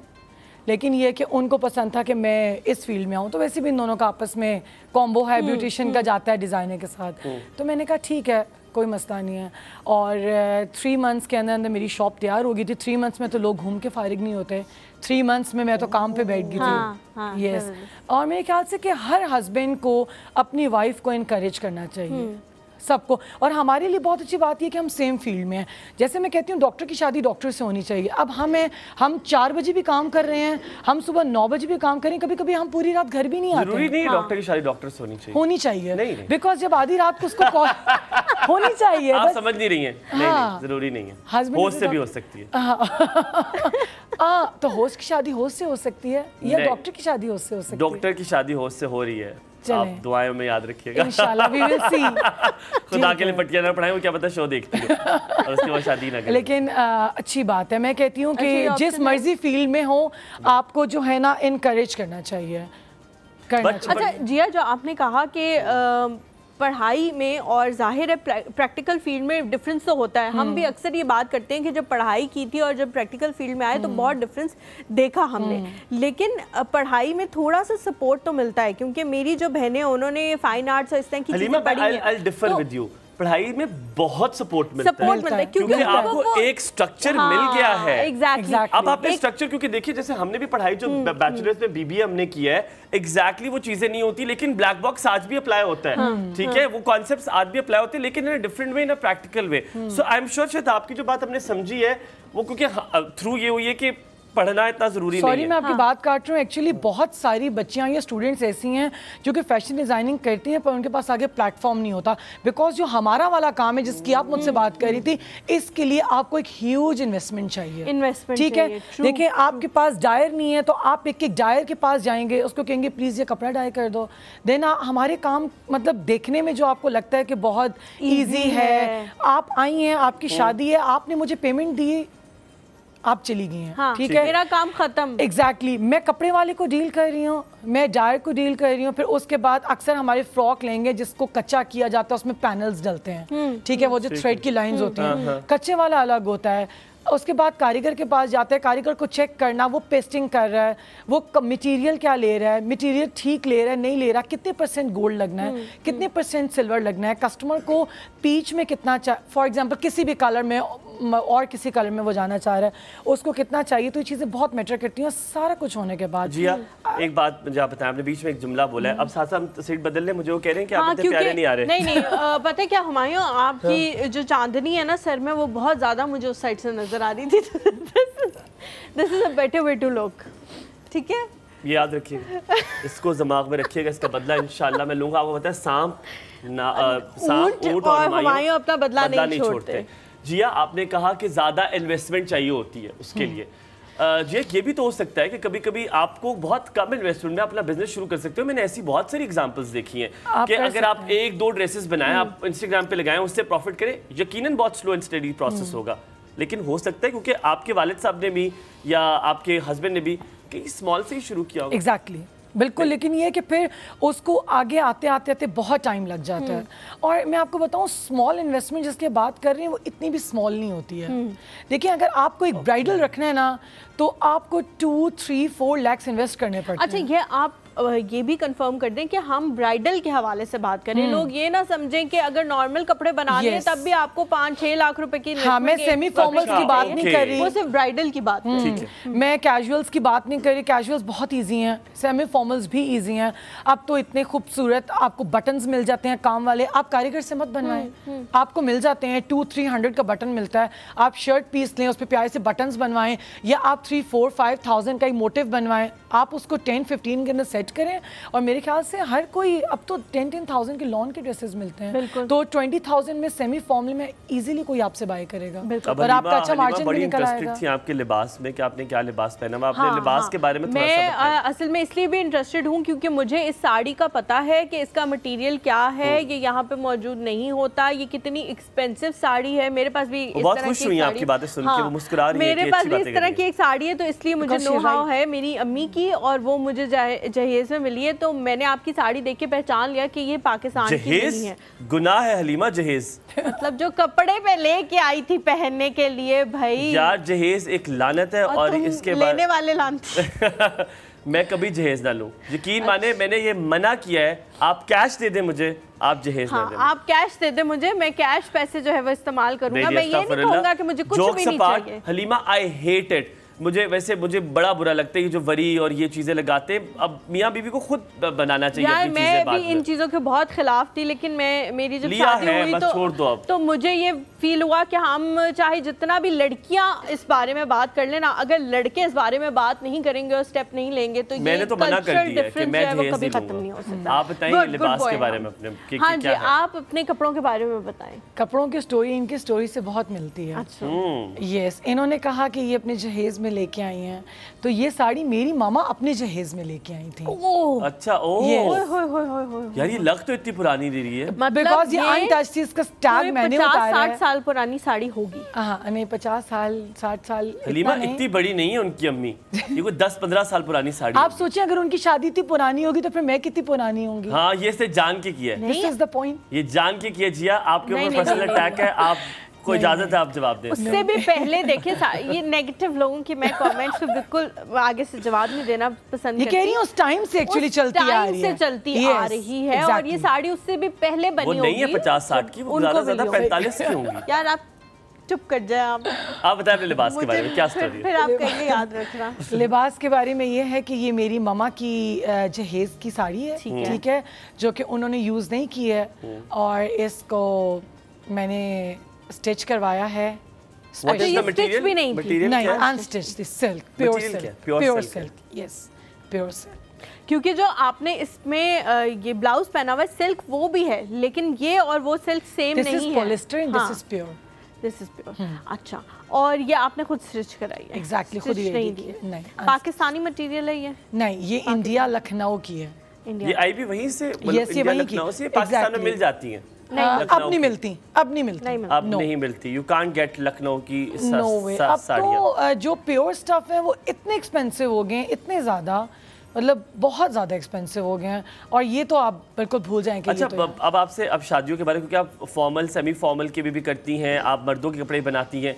लेकिन ये कि उनको पसंद था कि मैं इस फील्ड में आऊँ, तो वैसे भी इन दोनों का आपस में कॉम्बो है, ब्यूटिशियन का जाता है डिज़ाइनर के साथ। तो मैंने कहा ठीक है, कोई मसला नहीं है। और 3 months के अंदर अंदर मेरी शॉप तैयार हो गई थी। 3 months में तो लोग घूम के फारिग नहीं होते, 3 months में मैं तो काम पे बैठ गई थी। यस, और मेरे ख्याल से कि हर हस्बैंड को अपनी वाइफ को इनकरेज करना चाहिए, सबको। और हमारे लिए बहुत अच्छी बात यह कि हम सेम फील्ड में हैं। जैसे मैं कहती हूँ डॉक्टर की शादी डॉक्टर से होनी चाहिए। अब हम 4 बजे भी काम कर रहे हैं, हम सुबह 9 बजे भी काम करें, कभी कभी हम पूरी रात घर भी नहीं आते। जरूरी नहीं डॉक्टर की शादी डॉक्टर से होनी चाहिए, बिकॉज जब आधी रात को उसको कॉल होनी चाहिए। आप समझ नहीं रही हैं? नहीं, जरूरी नहीं है, होस्ट से भी हो सकती है। तो होस्ट की शादी होस्ट से हो सकती है या डॉक्टर की शादी होस्ट से हो सकती है? डॉक्टर की शादी होस्ट से हो रही है, आप दुआओं में याद रखिएगा। इंशाल्लाह वी विल सी। खुदा के लिए पट्टियां ना पढ़ाएं, वो क्या पता शो देखती है और उसके बाद शादी ना करें। लेकिन अच्छी बात है, मैं कहती हूँ कि जिस मर्जी फील्ड में हो आपको जो है ना इनकरेज करना चाहिए। अच्छा जिया, जो आपने कहा कि पढ़ाई में और जाहिर है प्रैक्टिकल फील्ड में डिफरेंस तो होता है, हम भी अक्सर ये बात करते हैं कि जब पढ़ाई की थी और जब प्रैक्टिकल फील्ड में आए तो बहुत डिफरेंस देखा हमने। लेकिन पढ़ाई में थोड़ा सा सपोर्ट तो मिलता है, क्योंकि मेरी जो बहनें उन्होंने फाइन आर्ट्स और इस तरह की चीजें पढ़ी हैं। I'll differ with you. पढ़ाई में बहुत सपोर्ट मिलता है क्योंकि आपको एक स्ट्रक्चर मिल गया है। एग्जैक्टली। अब आपने स्ट्रक्चर, क्योंकि देखिए जैसे हमने भी पढ़ाई जो बैचलर्स में बीबीए हमने किया है, एग्जैक्टली वो चीजें नहीं होती, लेकिन ब्लैक बॉक्स आज भी अप्लाई होता है, ठीक है, वो कॉन्सेप्ट्स आज भी अप्लाई होते हैं, लेकिन in different way, in practical way. So I am sure शायद आपकी जो बात हमने समझी है वो क्योंकि थ्रू ये हुई है कि पढ़ना इतना जरूरी नहीं है। सॉरी मैं आपकी बात काट रहा हूँ, एक्चुअली बहुत सारी बच्चियाँ या स्टूडेंट्स ऐसी हैं जो कि फैशन डिजाइनिंग करती हैं पर उनके पास आगे प्लेटफॉर्म नहीं होता, बिकॉज जो हमारा वाला काम है जिसकी आप मुझसे बात कर रही थी, इसके लिए आपको एक ह्यूज इन्वेस्टमेंट चाहिए, ठीक है। देखिए आपके पास डायर नहीं है तो आप एक डायर के पास जाएंगे, उसको कहेंगे प्लीज ये कपड़ा डाई कर दो, देन हमारे काम मतलब देखने में जो आपको लगता है कि बहुत ईजी है, आप आई हैं, आपकी शादी है, आपने मुझे पेमेंट दी, आप चली गई हैं, हाँ, ठीक है, मेरा काम खत्म। एग्जैक्टली मैं कपड़े वाले को डील कर रही हूँ, मैं डायर को डील कर रही हूँ, फिर उसके बाद अक्सर हमारे फ्रॉक लेंगे जिसको कच्चा किया जाता है, उसमें पैनल्स डलते हैं, ठीक है, वो जो थ्रेड की लाइंस होती हैं, कच्चे वाला अलग होता है। उसके बाद कारीगर के पास जाते हैं, कारीगर को चेक करना वो पेस्टिंग कर रहा है, वो मटेरियल क्या ले रहा है, मटेरियल ठीक ले रहा है नहीं ले रहा, कितने % गोल्ड लगना है, कितने % सिल्वर लगना है, कस्टमर को पीच में कितना, फॉर एग्जांपल किसी भी कलर में और किसी कलर में वो जाना चाह रहा है, उसको कितना चाहिए, तो ये चीज़ें बहुत मैटर करती हैं। सारा कुछ होने के बाद जी एक बात मुझे आप बताएं, आपने बीच में एक जुमला बोला है, अब साथ हम सीट बदल लें, मुझे वो कह रहे हैं कि आप इतने प्यारे नहीं आ रहे। नहीं पता है क्या हुमायूं, आपकी जो चांदनी है ना सर में, वो बहुत ज्यादा मुझे उस साइड से नजर आ रही थी। This is a better way to look, ठीक है, ये याद रखिएगा, इसको दिमाग में रखिएगा, इसका बदला इंशाल्लाह मैं लूंगा। आपको पता है सांप ऊंट और हुमायूं अपना बदला नहीं छोड़ते। जिया आपने कहा कि ज्यादा इन्वेस्टमेंट चाहिए होती है उसके लिए, जिया ये भी तो हो सकता है कि कभी कभी आपको बहुत कम इन्वेस्टमेंट में अपना बिजनेस शुरू कर सकते हो। मैंने ऐसी बहुत सारी एग्जांपल्स देखी हैं कि अगर आप 1-2 ड्रेसेस बनाएं, आप इंस्टाग्राम पे लगाएं, उससे प्रॉफिट करें, यकीनन बहुत स्लो एंड स्टडी प्रोसेस होगा, लेकिन हो सकता है क्योंकि आपके वालिद साहब ने भी या आपके हस्बैंड ने भी कहीं स्मॉल से ही शुरू किया होगा। एग्जैक्टली बिल्कुल, लेकिन ये है कि फिर उसको आगे आते आते बहुत टाइम लग जाता है। और मैं आपको बताऊं, स्मॉल इन्वेस्टमेंट जिसकी बात कर रही हैं वो इतनी भी स्मॉल नहीं होती है। देखिए अगर आपको एक ब्राइडल रखना है ना, तो आपको 2-3-4 लाख इन्वेस्ट करने पड़ते हैं। अच्छा, ये आप ये भी कंफर्म कर दें कि हम ब्राइडल के हवाले से बात करें, लोग ये ना समझें कि अगर नॉर्मल कपड़े बनाने हैं तब भी आपको 5-6 लाख रुपए की, हाँ, मैं सेमी फॉर्मल्स की बात नहीं कर रही, वो सिर्फ ब्राइडल की बात मैं कैजुअल्स की बात नहीं कर रही। कैजुअल्स बहुत इजी हैं, सेमी फॉर्मल्स भी इजी हैं। अब तो इतने खूबसूरत आपको बटन्स मिल जाते हैं काम वाले, आप कारीगर से मत बनवाएं, आपको मिल जाते हैं, 200-300 का बटन मिलता है, आप शर्ट पीस लें, उस पर प्यारे से बटन्स बनवाएं, या आप 3-4-5,000 का एक मोटिव बनवाएं, आप उसको 10-15 के अंदर सेट करें, और मेरे ख्याल से हर कोई अब तो 10,000 के लॉन के ड्रेसेस मिलते हैं, तो 20,000 में सेमी फॉर्मल में इजीली कोई आपसे बाय करेगा और आपका अच्छा मार्जिन भी निकल आएगा। थी आपके लिबास में कि आपने क्या लिबास पहना हुआ, आपने लिबास के बारे में थोड़ा सा मैं असल में इसलिए भी इंटरेस्टेड हूँ क्योंकि मुझे इस साड़ी का पता है कि इसका मटेरियल क्या है, ये यहाँ पे मौजूद नहीं होता, ये कितनी एक्सपेंसिव साड़ी है। मेरे पास भी इस तरह की साड़ी, आपकी बातें सुन के वो मुस्कुरा रही है, मेरे पास भी इस तरह की एक साड़ी है, तो इसलिए मुझे नो हाउ है मेरी अम्मी की, और वो मुझे जहेज में मिली है, तो मैंने आपकी साड़ी देख के पहचान लिया कि ये पाकिस्तान की नहीं है। गुनाह है हलीमा जहेज, मतलब जो कपड़े पे लेके आई थी पहनने के लिए, भाई यार जहेज एक लानत है, और इसके बाद लेने वाले लानत मैं कभी जहेज ना लूं, यकीन माने, मैंने ये मना किया है, आप कैश दे दे मुझे, आप जहेज ना दें। आप कैश दे दे मुझे, मैं कैश पैसे जो है वो इस्तेमाल करूंगा, मैं ये नहीं कहूंगा कि मुझे कुछ भी नहीं चाहिए। हलीमा आई हेट इट, मुझे बड़ा बुरा लगता है कि जो वरी और ये चीजें लगाते हैं। अब मियाँ बीवी को खुद बनाना चाहिए यार, मैं भी इन चीजों के बहुत खिलाफ थी, लेकिन मेरी जब शादी हुई तो मुझे ये फील हुआ कि हम चाहे जितना भी लड़कियां इस बारे में बात कर लेना, अगर लड़के इस बारे में बात नहीं करेंगे और स्टेप नहीं लेंगे तो मैंने तो मना कर दिया है कि मैं जहेज कभी खत्म नहीं हो सकता। आप बताइए लिबास के बारे में अपने। हाँ जी, आप अपने कपड़ों के बारे में बताएं। कपड़ों की स्टोरी इनकी स्टोरी से बहुत मिलती है। यस, इन्होंने कहा कि ये अपने जहेज में लेके आई हैं, तो ये साड़ी मेरी मामा अपने जहेज में लेके आई थी। अच्छा, यार ये लग तो इतनी पुरानी दे रही है, बिकॉज़ ये अनटच्ड थी, इसका टैग मैंने उतारा है। 50-60 साल पुरानी साड़ी होगी। हाँ, नहीं 50 साल 60 साल। हलीमा इतनी बड़ी नहीं है उनकी अम्मी, ये कोई 10-15 साल पुरानी साड़ी। आप सोचिए अगर उनकी शादी इतनी पुरानी होगी तो फिर मैं कितनी पुरानी होंगी। हाँ, ये से जान के किया है, दिस इज द पॉइंट, ये जान के किया। जिया आपके ऊपर पर्सनल अटैक है, आप कोई इजाजत है आप जवाब दें। उससे भी पहले देखिए ये नेगेटिव लोगों की मैं कमेंट्स पे बिल्कुल आगे से जवाब नहीं देना पसंद करती। ये कह रही हूँ उस टाइम से एक्चुअली चलती आ रही है और ये साड़ी उससे भी पहले बनी होगी। वो नहीं है 50-60 की, वो ज्यादा 45 की होंगी। यार आप चुप कर जाए आप बताएं अपने लिबास के बारे में क्या स्टोरी है? फिर आप कहेंगे याद रखना। लिबास के बारे में ये है कि ये मेरी ममा की जहेज की साड़ी है, ठीक है, जो कि उन्होंने यूज़ नहीं की है और इसको मैंने स्टिच करवाया है। स्टिच भी नहीं unstitched silk, pure silk, yes, pure silk. क्योंकि जो आपने इसमें ये ब्लाउज पहना हुआ है सिल्क वो भी है, लेकिन ये और वो सिल्क सेम नहीं है। This is polyester and this is pure. This is pure. अच्छा, और ये आपने खुद स्टिच कराई है? एग्जैक्टली, खुद ही नहीं दी। नहीं, पाकिस्तानी मटेरियल है ये? नहीं, ये इंडिया लखनऊ की है। ये आई भी वहीं से, लखनऊ से, पाकिस्तान में मिल जाती है? अब नहीं मिलती, अब नहीं मिलती। यू कांट गेट लखनऊ की साड़ियाँ। अब तो जो प्योर स्टफ है वो इतने एक्सपेंसिव हो गए, इतने ज़्यादा, मतलब बहुत ज़्यादा एक्सपेंसिव हो गए हैं, और ये तो आप बिल्कुल भूल जाएंगे। अच्छा, अब आपसे अब शादियों के बारे में, क्योंकि आप फॉर्मल सेमी फॉर्मल के भी करती हैं, आप मर्दों के कपड़े बनाती हैं,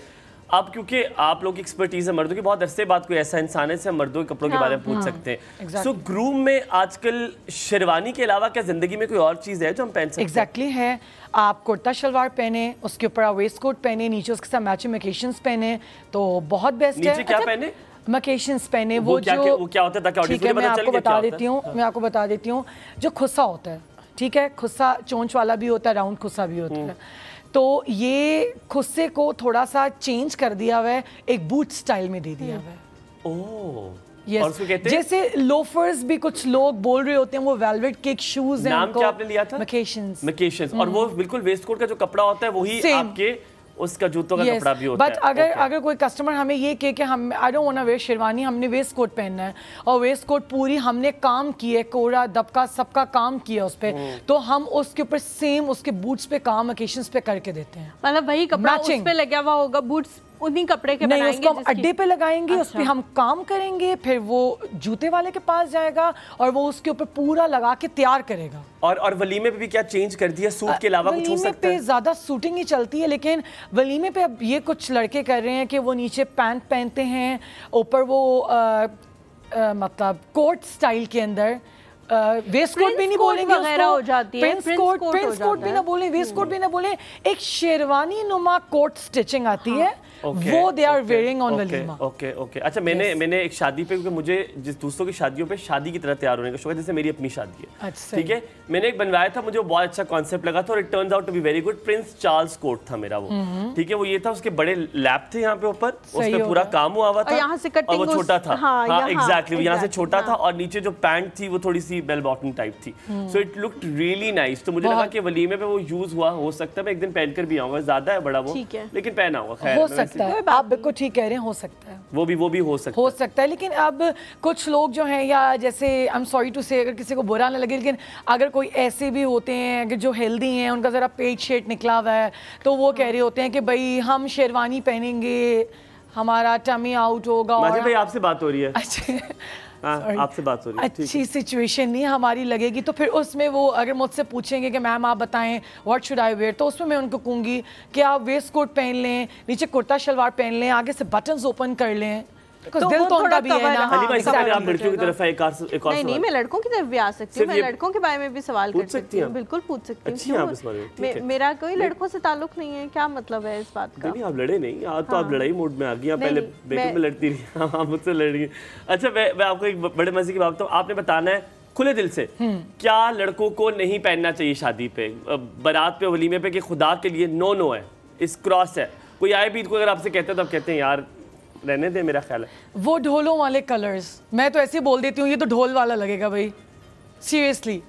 अब क्योंकि आप लोग की एक्सपर्टीज है मर्दों की, बहुत अरसे बाद कोई ऐसा इंसान है जिससे हम मर्दों के कपड़ों के बारे में पूछ सकते हैं। सो ग्रूम में आजकल शेरवानी के अलावा क्या जिंदगी में कोई और चीज़ है जो हम पहन सकते हैं? एग्जैक्टली है, आप कुर्ता शलवार पहने, उसके ऊपर आप वेस्ट कोट पहने, नीचे उसके साथ मैचिंग मकेशंस पहने, तो बहुत बेस्ट है। नीचे क्या पहने? मकेशंस पहने। वो क्या होता है? ठीक है, मैं आपको बता देती हूँ, जो खुस्सा होता है, ठीक है, खुस्सा चोंच वाला भी होता है, राउंड खुस्सा भी होता है, तो ये खुस्से को थोड़ा सा चेंज कर दिया हुआ है, एक बूट स्टाइल में दे दिया हुआ है। ओह, और उसको कहते हैं? जैसे लोफर्स भी कुछ लोग बोल रहे होते हैं, वो वेलवेट केक शूज हैं। नाम क्या आपने लिया था? मकेशंस। और वो बिल्कुल वेस्ट कोट का जो कपड़ा होता है वही आपके उसका जूतों का कपड़ा भी होता है। बट अगर कोई कस्टमर हमें ये कहे कि हम I don't want to wear sherwani, हमने वेस्ट कोट पहनना है और वेस्ट कोट पूरी हमने काम किया, कोरा दबका सबका काम किया उस पे, तो हम उसके ऊपर सेम उसके बूट्स पे काम ओकेशंस पे करके देते हैं। मतलब वही कपड़ा उस पे लगा हुआ होगा, बूट्स उन्हीं कपड़े के बनाएंगे, उसको हम अड्डे पे लगाएंगे। अच्छा। उस पे हम काम करेंगे, फिर वो जूते वाले के पास जाएगा और वो उसके ऊपर पूरा लगा के तैयार करेगा। और वलीमे पे भी क्या चेंज कर दिया? सूट के अलावा कुछ हो सकता है? वलीमे पे ज्यादा सूटिंग ही चलती है, लेकिन वलीमे पे अब ये कुछ लड़के कर रहे हैं कि वो नीचे पैंट पहनते हैं, ऊपर वो मतलब कोट स्टाइल के अंदर वेस्ट कोट भी नहीं बोलेंगे वगैरह हो जाती है, प्रिंस कोट भी ना बोले, वेस्ट कोट भी ना बोले, एक शेरवानी नुमा कोट स्टिचिंग आती है, वो they are wearing on walima. Okay. अच्छा, मैंने एक शादी पे, क्योंकि मुझे जिस दूसरों की शादियों पे शादी की तरह तैयार होने का शौक है, जैसे मेरी अपनी शादी है, ठीक है, मैंने एक बनवाया था, मुझे बहुत अच्छा कॉन्सेप्ट लगा था और it turns out to be very good. Prince Charles coat था मेरा वो, ठीक है, वो ये था, उसके बड़े लैप थे यहाँ पे ऊपर, उस पे पूरा काम हुआ हुआ था और वो छोटा था। हाँ, एग्जैक्टली, यहाँ से छोटा था और नीचे जो पैंट थी वो थोड़ी सी बेल बॉटम टाइप थी, so it looked really nice. तो मुझे लगा कि वलीमे पे वो यूज हुआ, हो सकता है मैं एक दिन पहनकर भी आऊंगा, ज्यादा है बड़ा वो, लेकिन पहना होगा। खैर, हो सकता है, आप बिल्कुल ठीक कह रहे हैं, हो सकता है, वो भी हो सकता है। लेकिन अब कुछ लोग जो हैं, या जैसे आई एम सॉरी टू से, अगर किसी को बुरा ना लगे, लेकिन अगर कोई ऐसे भी होते हैं अगर जो हेल्दी हैं, उनका जरा पेट शेट निकला हुआ है, तो वो कह रहे होते हैं कि भाई हम शेरवानी पहनेंगे, हमारा टमी आउट होगा। और भाई आपसे बात हो रही है? अच्छा, आपसे बात हो रही है, अच्छी सिचुएशन नहीं हमारी लगेगी, तो फिर उसमें वो अगर मुझसे पूछेंगे कि मैम आप बताएं व्हाट शुड आई वेयर, तो उसमें मैं उनको कहूँगी कि आप वेस्ट कोट पहन लें, नीचे कुर्ता शलवार पहन लें, आगे से बटन्स ओपन कर लें, तो दिल तो उनका भी है ना। आप लड़कियों की तरफ एक और नहीं, मैं लड़कों की तरफ भी आ सकती हूँ, मैं लड़कों के बारे में भी सवाल कर सकती हूँ, बिल्कुल पूछ सकती हूँ। मेरा कोई लड़कों से ताल्लुक नहीं है, क्या मतलब है इस बात का? नहीं, आप लड़े नहीं, आज तो आप लड़ाई मूड में आ गई, पहले बेटों में लड़ती रही, आप मुझसे लड़ रही। अच्छा, मैं आपको एक बड़े मजे की बात बताऊँ, आपने बताना है खुले दिल से, क्या लड़कों को नहीं पहनना चाहिए शादी पे, बारात पे, वलीमे पे, कि खुदा के लिए नो है, इस क्रॉस है? कोई आए भी अगर आपसे कहते हैं तो आप कहते हैं यार रहने दे, मेरा ख्याल है। वो ढोलों वाले कलर्स, मैं तो ऐसे बोल देती हूँ, ये तो ढोल वाला लगेगा भाई, सीरियसली,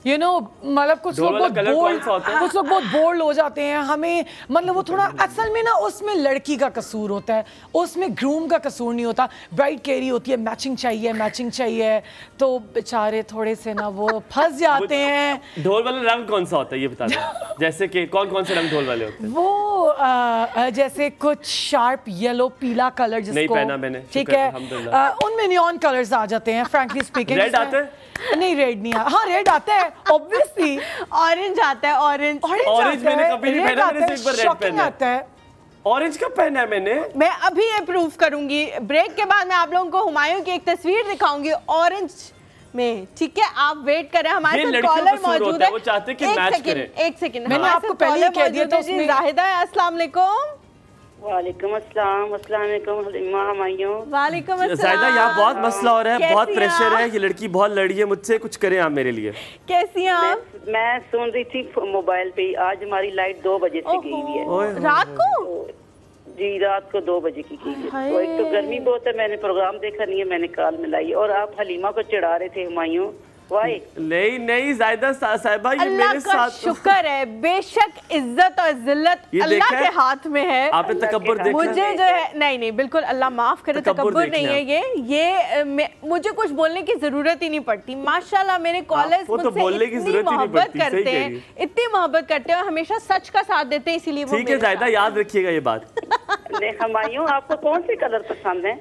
यू नो, मतलब कुछ लोग बहुत बोल्ड हो जाते हैं, हमें मतलब वो थोड़ा, असल में ना उसमें लड़की का कसूर होता है, उसमें ग्रूम का कसूर नहीं होता। ब्राइड कह रही होती है मैचिंग चाहिए, तो बेचारे थोड़े से ना वो फंस जाते हैं। ढोल वाला रंग कौन सा होता है ये बता दो, जैसे कि कौन से रंग ढोल वाले होते हैं? वो जैसे कुछ शार्प येलो पीला कलर, जिसको नहीं पहना मैंने, ठीक है, उनमें नियॉन कलर्स आ जाते हैं, फ्रैंकली स्पीकिंग। रेड आते हैं? नहीं, रेड नहीं आता। हाँ, रेड आता है ऑब्वियसली, ऑरेंज आता है, ऑरेंज मैंने कभी नहीं पहना, मैंने सिर्फ रेड पहना आता है। ऑरेंज का पहना है मैंने? मैं अभी ये प्रूफ करूंगी। ब्रेक के बाद मैं आप लोगों को हुमायूं की एक तस्वीर दिखाऊंगी ऑरेंज में, ठीक है? आप वेट करें, हमारे साथ कॉलर मौजूद है। वो चाहते हैं कि मैच करें। एक सेकंड, मैंने आपको पहले ही कह दिया था उसमें। जाहिदा है, अस्सलाम वालेकुम। वालेकुम अस्सलाम, अस्सलाम वालेकुम हुमायूं। वालेकुम अस्सलाम। जाहिदा, यहाँ बहुत मसला हो रहा है, बहुत प्रेशर है, ये लड़की बहुत लड़ी है मुझसे, कुछ करें आप मेरे लिए। कैसी हैं आप? मैं सुन रही थी मोबाइल पे, आज हमारी लाइट 2 बजे से गई हुई है। रात को? जी, रात को 2 बजे की गई है। तो एक तो गर्मी बहुत है, मैंने प्रोग्राम देखा नहीं है, मैंने कॉल मिलाई। और आप हलीमा को चिढ़ा रहे थे हुमायूं, वाई? नहीं जाहिदा साहिबा, ये मेरे साथ शुक्र है, बेशक इज्जत और जिल्लत अल्लाह के हाथ में है। आपने तकब्बुर देखा? मुझे जो है नहीं बिल्कुल अल्लाह माफ करे, तकब्बुर नहीं है ये मुझे कुछ बोलने की जरूरत ही नहीं पड़ती। माशाल्लाह मेरे कॉलर्स मुझसे इतनी मोहब्बत करते हैं, इतनी मोहब्बत करते हैं और हमेशा सच का साथ देते हैं, इसीलिए वो ठीक है जाहिदा, याद रखिएगा ये बात। हुमायूं, आपको कौन से कलर पसंद है?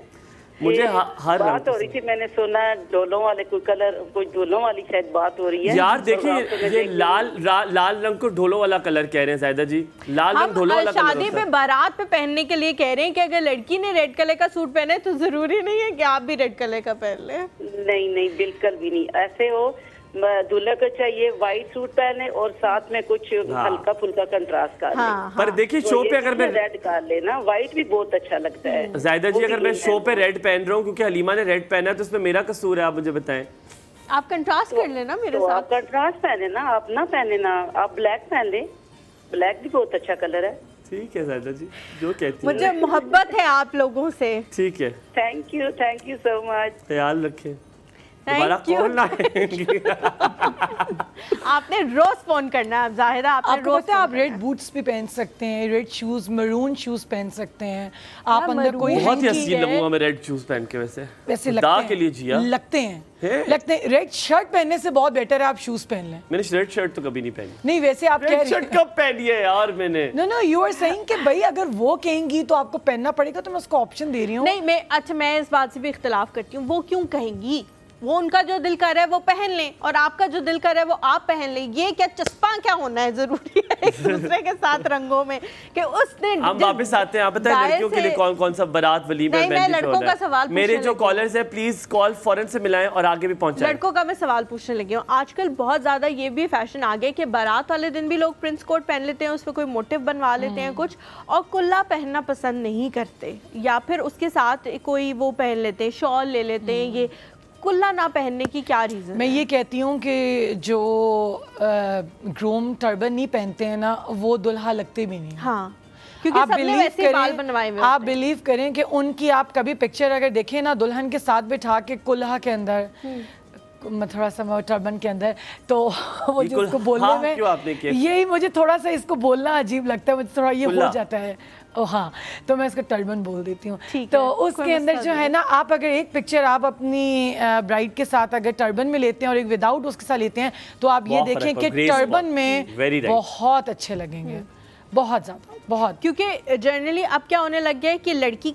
मुझे हर बात हो रही थी, मैंने सुना डोलों वाले कोई कलर, कोई डोलों वाली शायद बात हो रही है। यार देखिए, ये लाल रंग को ढोलों वाला कलर कह रहे हैं जाहिदा जी, लाल रंग ढोलों वाला कलर। शादी पे बारात पे पहनने के लिए कह रहे हैं कि अगर लड़की ने रेड कलर का सूट पहना है तो जरूरी नहीं है कि आप भी रेड कलर का पहन लें। नहीं बिल्कुल भी नहीं, ऐसे हो दूल्हा को चाहिए व्हाइट सूट पहने और साथ में कुछ हल्का फुल्का कंट्रास्ट कर ले। पर देखिए शो पे अगर मैं रेड कर लेना, व्हाइट भी बहुत अच्छा लगता है। जाहिदा जी, अगर मैं शो पे रेड पहन रहा हूँ क्योंकि हलीमा ने रेड पहना है तो उसमें मेरा कसूर है? आप मुझे बताएं। आप कंट्रास्ट कर लेना मेरे साथ। आप कंट्रास्ट पहने ना, आप ना पहने ना, आप ब्लैक पहन ले, ब्लैक भी बहुत अच्छा कलर है। ठीक है जाहिदा जी, जो कहती है। मुझे मोहब्बत है आप लोगों से। ठीक है, थैंक यू सो मच। ख्याल रखें, दोबारा कॉल आएंगे। आपने रोज फोन करना है जाहिदा, आपको पता है आप रेड बूट्स भी पहन सकते हैं, रेड शूज, मरून शूज पहन सकते हैं आप। अंदर कोई बहुत ही हसीन लगूंगा मैं रेड शूज पहन के। वैसे लगते के लिए जिया लगते हैं। रेड शर्ट पहनने से बहुत बेटर है आप शूज पहन लें। मैंने रेड शर्ट तो कभी नहीं पहनी। नहीं वैसे आप कह रहे हैं शर्ट कब पहनी है यार मैंने? नो यू आर सेइंग कि भाई अगर वो कहेंगी तो आपको पहनना पड़ेगा, तो मैं उसको ऑप्शन दे रही हूँ। नहीं मैं इस बात से भी इख्तिलाफ करती हूँ। वो क्यों कहेंगी? वो उनका जो दिल कर रहा है वो पहन लें और आपका जो दिल कर रहा है वो आप पहन लें। ये क्या चस्पा क्या होना है जरूरी है एक दूसरे के साथ रंगों में कि उसने। हम वापस आते हैं, आप बताएं लड़कियों के लिए कौन कौन सा बारात वलीमे में लड़कों का सवाल मेरे जो कॉलर्स हैं प्लीज कॉल फौरन से मिलाएं और आगे भी पहुंचाएं। लड़कों का मैं सवाल पूछने लगी हूँ। आजकल बहुत ज्यादा ये भी फैशन आ गया कि बारात वाले दिन भी लोग प्रिंस कोट पहन लेते हैं, उसमें कोई मोटिव बनवा लेते हैं कुछ, और कुल्ला पहनना पसंद नहीं करते, या फिर उसके साथ कोई वो पहन लेते हैं, शॉल ले लेते हैं। ये कुल्ला ना पहनने की क्या रीजन? मैं ये कहती हूँ कि जो ग्रूम टर्बन नहीं पहनते हैं ना, वो दुल्हा लगते भी नहीं। हाँ, क्योंकि सबने वैसे बाल बनवाए हुए। आप बिलीव करें कि उनकी आप कभी पिक्चर अगर देखें ना दुल्हन के साथ बिठा के कुल्हा के अंदर, थोड़ा सा टर्बन के अंदर, तो वो जो उसको बोलने में यही मुझे थोड़ा सा इसको बोलना अजीब लगता है, मुझे थोड़ा ये हो जाता है। हाँ, तो मैं इसको टर्बन बोल देती हूँ। तो उसके अंदर जो है ना, आप अगर एक पिक्चर आप अपनी ब्राइड के साथ अगर टर्बन में लेते हैं और एक विदाउट उसके साथ लेते हैं, तो आप ये देखें कि टर्बन में बहुत अच्छे लगेंगे, बहुत ज़्यादा, बहुत। क्योंकि जनरली अब क्या होने लग गया है कि लड़की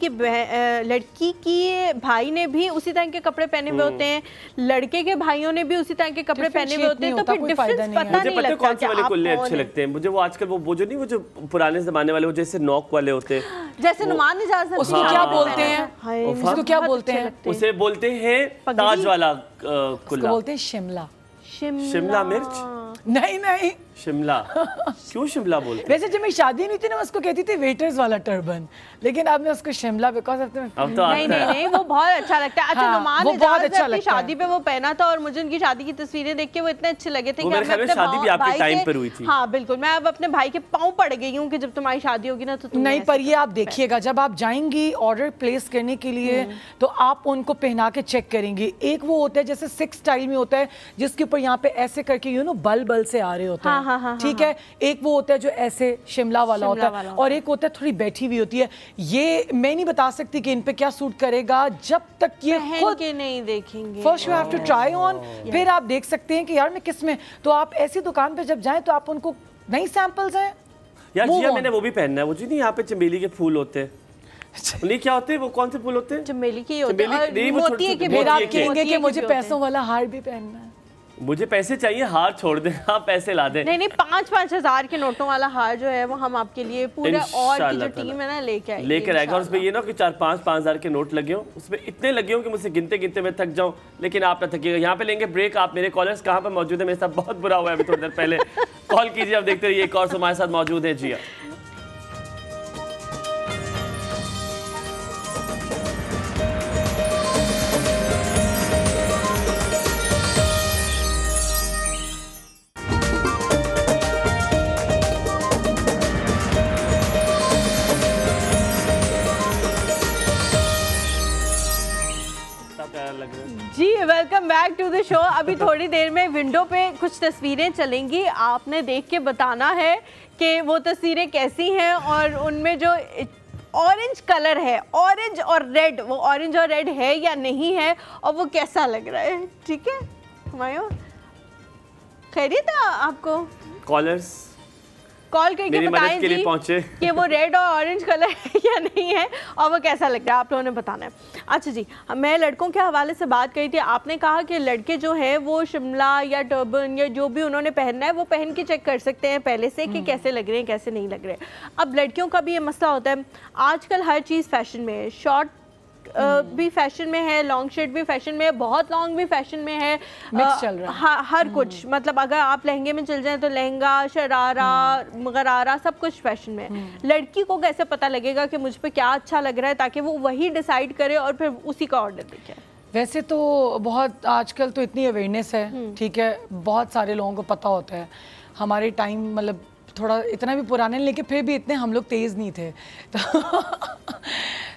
की भाई ने भी उसी तरह के कपड़े पहने हुए होते हैं, लड़के के भाइयों ने भी उसी तरह के कपड़े पहने हुए होते हैं, तो फिर डिफरेंस पता नहीं लगता। कौन से वाले कुल्ले अच्छे लगते हैं मुझे? वो आजकल वो जो नहीं, वो जो पुराने जमाने वाले, वो जैसे नॉक वाले होते हैं, जैसे नुमान इजाजत। उसको क्या बोलते हैं? उसको क्या बोलते हैं? उसे बोलते हैं ताज वाला कुल्ला, बोलते हैं शिमला। शिमला मिर्च? नहीं शिमला। क्यों शिमला बोलते? वैसे जब मेरी शादी नहीं थी ना, मैं उसको कहती थी वेटर्स वाला टर्बन, लेकिन अब मैं उसको शिमला बिकॉज नहीं वो बहुत अच्छा लगता है। अच्छा, नुमान इजाजत अपनी शादी पे वो पहना था और मुझे उनकी शादी की तस्वीरें देख के वो इतने अच्छे लगे थे कि शादी भी आपके टाइम पर हुई थी। हाँ बिल्कुल, मैं अब अपने भाई के पाँव पड़ गई हूँ कि जब तुम्हारी शादी होगी ना तो नहीं। पर ये आप देखिएगा, जब आप जाएंगी ऑर्डर प्लेस करने के लिए तो आप उनको पहना के चेक करेंगी। एक वो होता है जैसे सिक्स स्टाइल में होता है, जिसके ऊपर यहाँ पे ऐसे करके बल से आ रहे होते हैं, ठीक है। एक वो होता है जो ऐसे शिमला वाला होता है, और एक होता है थोड़ी बैठी हुई होती है। ये मैं नहीं बता सकती कि इन पे क्या सूट करेगा जब तक ये खुद के नहीं देखेंगे। First you have to try on, फिर आप देख सकते हैं कि यार मैं किस में। तो आप ऐसी दुकान पे जब जाएं तो आप उनको नई सैंपल्स हैं यार जिया, मैंने वो भी पहनना है। वो जी नहीं यहाँ पे चमेली के फूल होते हैं, नहीं क्या होते हैं वो? कौन से फूल होते हैं? चमेली के होते हैं। फिर आप कहेंगे कि मुझे पैसों वाला हार भी पहनना है। मुझे पैसे चाहिए, हार छोड़ दें, आप पैसे ला दें। नहीं 5-5 हज़ार के नोटों वाला हार जो है वो हम आपके लिए पूरा और की जो टीम है ना लेकर आएगा। और उसमें ये ना कि 4-5 हज़ार के नोट लगे हों, उसमें इतने लगे हों कि मुझसे गिनते गिनते मैं थक जाऊं, लेकिन आप ना थकिएगा। यहाँ पे लेंगे ब्रेक। आप मेरे कॉलर्स कहाँ पर मौजूद है? मेरे साथ बहुत बुरा हुआ है अभी थोड़ी देर पहले। कॉल कीजिए, आप देखते रहिए। एक और हमारे साथ मौजूद है। Jiya ji, welcome back to the show. अभी थोड़ी देर में विंडो पे कुछ तस्वीरें चलेंगी, आपने देख के बताना है कि वो तस्वीरें कैसी हैं और उनमें जो ऑरेंज कलर है, ऑरेंज और रेड, वो ऑरेंज और रेड है या नहीं है और वो कैसा लग रहा है। ठीक है हुमायूं, खैरियत है आपको? कॉलर्स कॉल करके बताएं जी कि वो रेड और ऑरेंज कलर है या नहीं है और वो कैसा लग रहा है, आप लोगों ने बताना है। अच्छा जी, मैं लड़कों के हवाले से बात करी थी। आपने कहा कि लड़के जो है वो शिमला या टर्बन या जो भी उन्होंने पहनना है वो पहन के चेक कर सकते हैं पहले से कि कैसे लग रहे हैं कैसे नहीं लग रहे। अब लड़कियों का भी ये मसला होता है, आजकल हर चीज़ फैशन में है। शॉर्ट भी फैशन में है, लॉन्ग शर्ट भी फैशन में है, बहुत लॉन्ग भी फैशन में है, मिक्स चल रहा है। हर कुछ, मतलब अगर आप लहंगे में चल जाएं तो लहंगा, शरारा, गरारा, सब कुछ फैशन में है। लड़की को कैसे पता लगेगा कि मुझ पे क्या अच्छा लग रहा है ताकि वो वही डिसाइड करे और फिर उसी का ऑर्डर देखे? वैसे तो बहुत आजकल तो इतनी अवेयरनेस है, ठीक है, बहुत सारे लोगों को पता होता है। हमारे टाइम मतलब थोड़ा इतना भी पुराने, लेकिन फिर भी इतने हम लोग तेज़ नहीं थे तो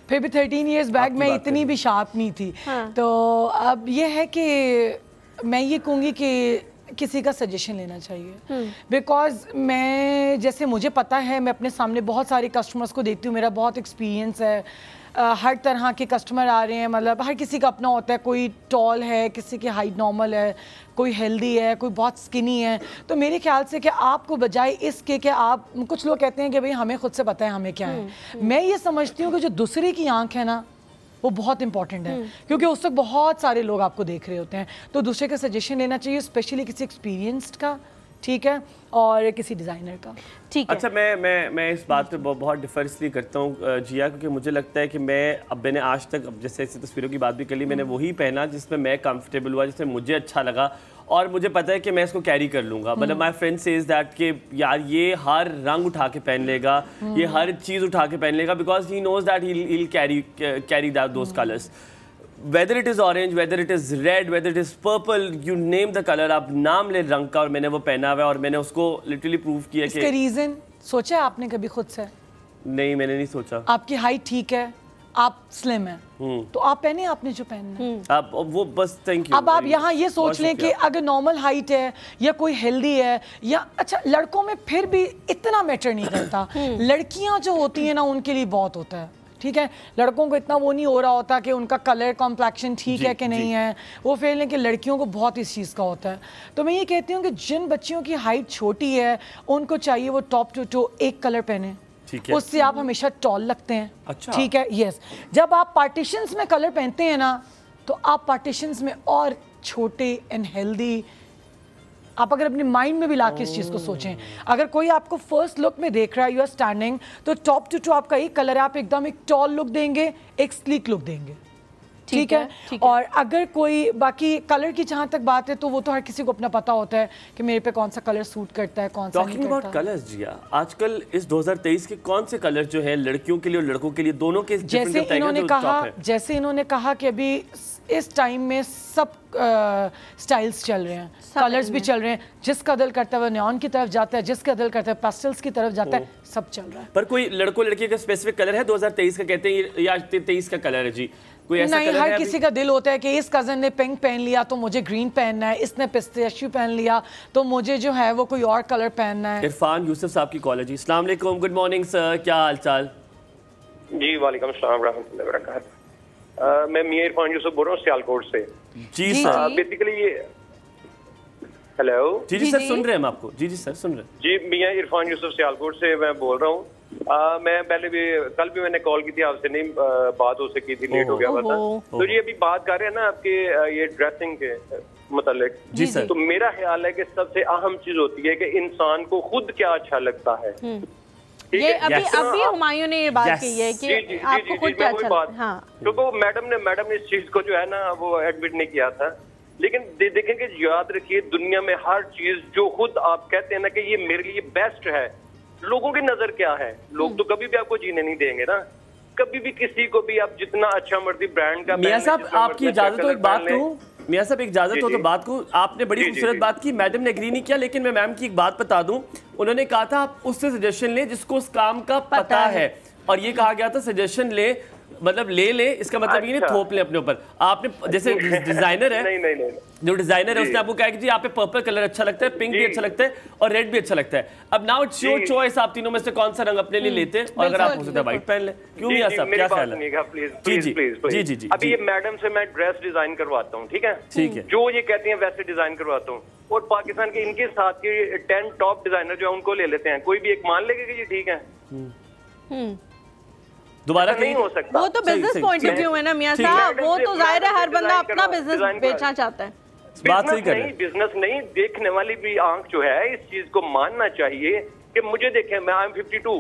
फिर भी 13 इयर्स बैक मैं इतनी भी शार्प नहीं थी। हाँ। तो अब ये है कि मैं ये कहूँगी कि किसी का सजेशन लेना चाहिए, बिकॉज मैं जैसे मुझे पता है, मैं अपने सामने बहुत सारे कस्टमर्स को देखती हूँ, मेरा बहुत एक्सपीरियंस है। हर तरह के कस्टमर आ रहे हैं, मतलब हर किसी का अपना होता है, कोई टॉल है, किसी की हाइट नॉर्मल है, कोई हेल्दी है, कोई बहुत स्किनी है। तो मेरे ख्याल से कि आपको बजाय इसके कि आप, कुछ लोग कहते हैं कि भाई हमें खुद से पता है हमें क्या है, मैं ये समझती हूँ कि जो दूसरे की आंख है ना वो बहुत इंपॉर्टेंट है, क्योंकि उस वक्त बहुत सारे लोग आपको देख रहे होते हैं। तो दूसरे का सजेशन लेना चाहिए, स्पेशली किसी एक्सपीरियंस्ड का, ठीक है, और किसी डिज़ाइनर का। ठीक है। अच्छा, मैं इस बात पे बहुत डिफर इसलिए करता हूँ जिया, क्योंकि मुझे लगता है कि मैंने आज तक, जैसे ऐसी तस्वीरों की बात भी कर ली, मैंने वही पहना जिसमें मैं कंफर्टेबल हुआ, जिसमें मुझे अच्छा लगा और मुझे पता है कि मैं इसको कैरी कर लूँगा। मतलब माई फ्रेंड सेज दैट कि यार ये हर रंग उठा के पहन लेगा, ये हर चीज़ उठा के पहन लेगा, because he knows that he carries those colours. whether it is orange, whether it is red, whether it is purple, you name the color, आप नाम ले रंग का, और मैंने वो पहना हुआ है और मैंने उसको लिटरली प्रूव किया कि। इसका रीजन सोचा आपने कभी खुद से? नहीं, मैंने नहीं सोचा। आपकी हाइट ठीक है, आप स्लिम है, तो आप पहने आपने जो पहनना है। आप वो बस, थैंक यू। अब आप यहाँ ये सोच लें कि अगर नॉर्मल हाइट है या कोई हेल्दी है, या अच्छा लड़कों में फिर भी इतना मैटर नहीं करता, लड़कियाँ जो होती हैं ना उनके लिए बहुत होता है, ठीक है। लड़कों को इतना वो नहीं हो रहा होता कि उनका कलर कॉम्प्लेक्शन ठीक है कि नहीं है, वो फील है कि लड़कियों को बहुत इस चीज़ का होता है। तो मैं ये कहती हूँ कि जिन बच्चियों की हाइट छोटी है उनको चाहिए वो टॉप टू टो एक कलर पहने, उससे आप हमेशा टॉल लगते हैं। अच्छा। ठीक है, यस। जब आप पार्टीशंस में कलर पहनते हैं ना तो आप पार्टीशंस में और छोटे एंड हेल्दी, आप अगर अपने माइंड में भी लाके इस चीज़ को सोचें, अगर कोई आपको फर्स्ट लुक में देख रहा है, यू आर स्टैंडिंग, तो टॉप टू टॉप का एक कलर है, आप एकदम एक टॉल लुक देंगे, एक स्लीक लुक देंगे, ठीक है। और अगर कोई बाकी कलर की जहाँ तक बात है तो वो तो हर किसी को अपना पता होता है कि मेरे पे कौन सा कलर सूट करता है, कौन सा नहीं करता। टॉकिंग अबाउट कलर्स जिया, आजकल इस 2023 के कौन से कलर जो है लड़कियों के लिए और लड़कों के लिए दोनों के जैसे इन्होंने कहा कि अभी इस टाइम में सब स्टाइल्स चल रहे हैं, कलर्स भी चल रहे हैं, जिसका दिल करता है वो नियॉन की तरफ जाता है, जिसका दिल करता है पेस्टल्स की तरफ जाता है, सब चल रहा है। पर कोई लड़कों लड़की का स्पेसिफिक कलर है 2023 का, कहते हैं या 23 का कलर है जी, कोई ऐसा नहीं? हर किसी का दिल होता है कि इस कजन ने पिंक पहन लिया तो मुझे ग्रीन पहनना है, इसने पिस्ताशियो पहन लिया तो मुझे जो है वो कोई और कलर पहनना है। इरफान यूसुफ साहब की कॉल है जी। अस्सलाम वालेकुम, गुड मॉर्निंग सर, क्या हाल चाल? जी वालेकुम अस्सलाम रहमतुल्लाहि व बरकातहू। मैं मियां इरफान यूसुफ बोल रहा हूँ सियालकोट से। जी सर। बेसिकली ये, हेलो। जी सर, सुन रहे हैं हम आपको। जी सर, सुन रहे हैं। जी, मियां इरफान यूसुफ सियालकोट से मैं बोल रहा हूँ। मैं पहले भी कल भी मैंने कॉल की थी आपसे, नहीं बात उससे की थी, लेट हो गया हुआ था। तो ये अभी बात कर रहे हैं ना आपके ये ड्रेसिंग के मतलब। जी सर। तो मेरा ख्याल है कि सबसे अहम चीज होती है कि इंसान को खुद क्या अच्छा लगता है। ये अभी हुमायूं ने ये बात की है कि आपको खुद क्या अच्छा लगता है। हाँ। क्योंकि मैडम ने इस चीज को जो है ना वो एडमिट नहीं किया था, लेकिन देखेंगे याद रखिए दुनिया में हर चीज जो खुद आप कहते हैं ना कि ये मेरे लिए बेस्ट है, लोगों की नजर क्या है, लोग तो कभी भी आपको जीने नहीं देंगे ना। कभी भी किसी को भी आप जितना अच्छा मर्जी ब्रांड का। मियां साहब आपकी इजाजत हो एक बात कहूं, मियां साहब एक इजाजत हो तो बात को, आपने बड़ी खूबसूरत बात की, मैडम ने एग्री नहीं किया, लेकिन मैं मैम की एक बात बता दूं, उन्होंने कहा था आप उससे सजेशन लें जिसको उस काम का पता है, और ये कहा गया था सजेशन ले मतलब ले इसका मतलब ये नहीं थोप ले अपने ऊपर। आपने जैसे डिजाइनर है, नहीं। जो डिजाइनर है उसने आपको कहा कि जी आप पे पर्पल कलर अच्छा लगता है, पिंक भी अच्छा लगता है और रेड भी अच्छा लगता है। अब नाउ इट्स योर चॉइस, आप तीनों में से कौन सा रंग अपने लिए लेते हैं, और अगर आप हो सकता है व्हाइट पहन ले। क्यों मियां साहब क्या ख्याल है? जी। अभी ये मैडम से मैं ड्रेस डिजाइन करवाता हूँ, ठीक है, जो ये कहती हैं वैसे डिजाइन करवाता हूँ, और पाकिस्तान के इनके साथ के 10 टॉप डिजाइनर जो है उनको ले लेते हैं, कोई भी एक मान लेगा कि ये ठीक है। दोबारा नहीं हो सकता। वो तो बिजनेस पॉइंट ऑफ व्यू है ना मियां साहब, वो तो जाहिर है हर बंदा अपना बिजनेस बेचना चाहता है। बात सही कर रहे हैं। बिजनेस नहीं, देखने वाली भी आंख जो है इस चीज को मानना चाहिए कि मुझे देखें, मैं आई एम 52,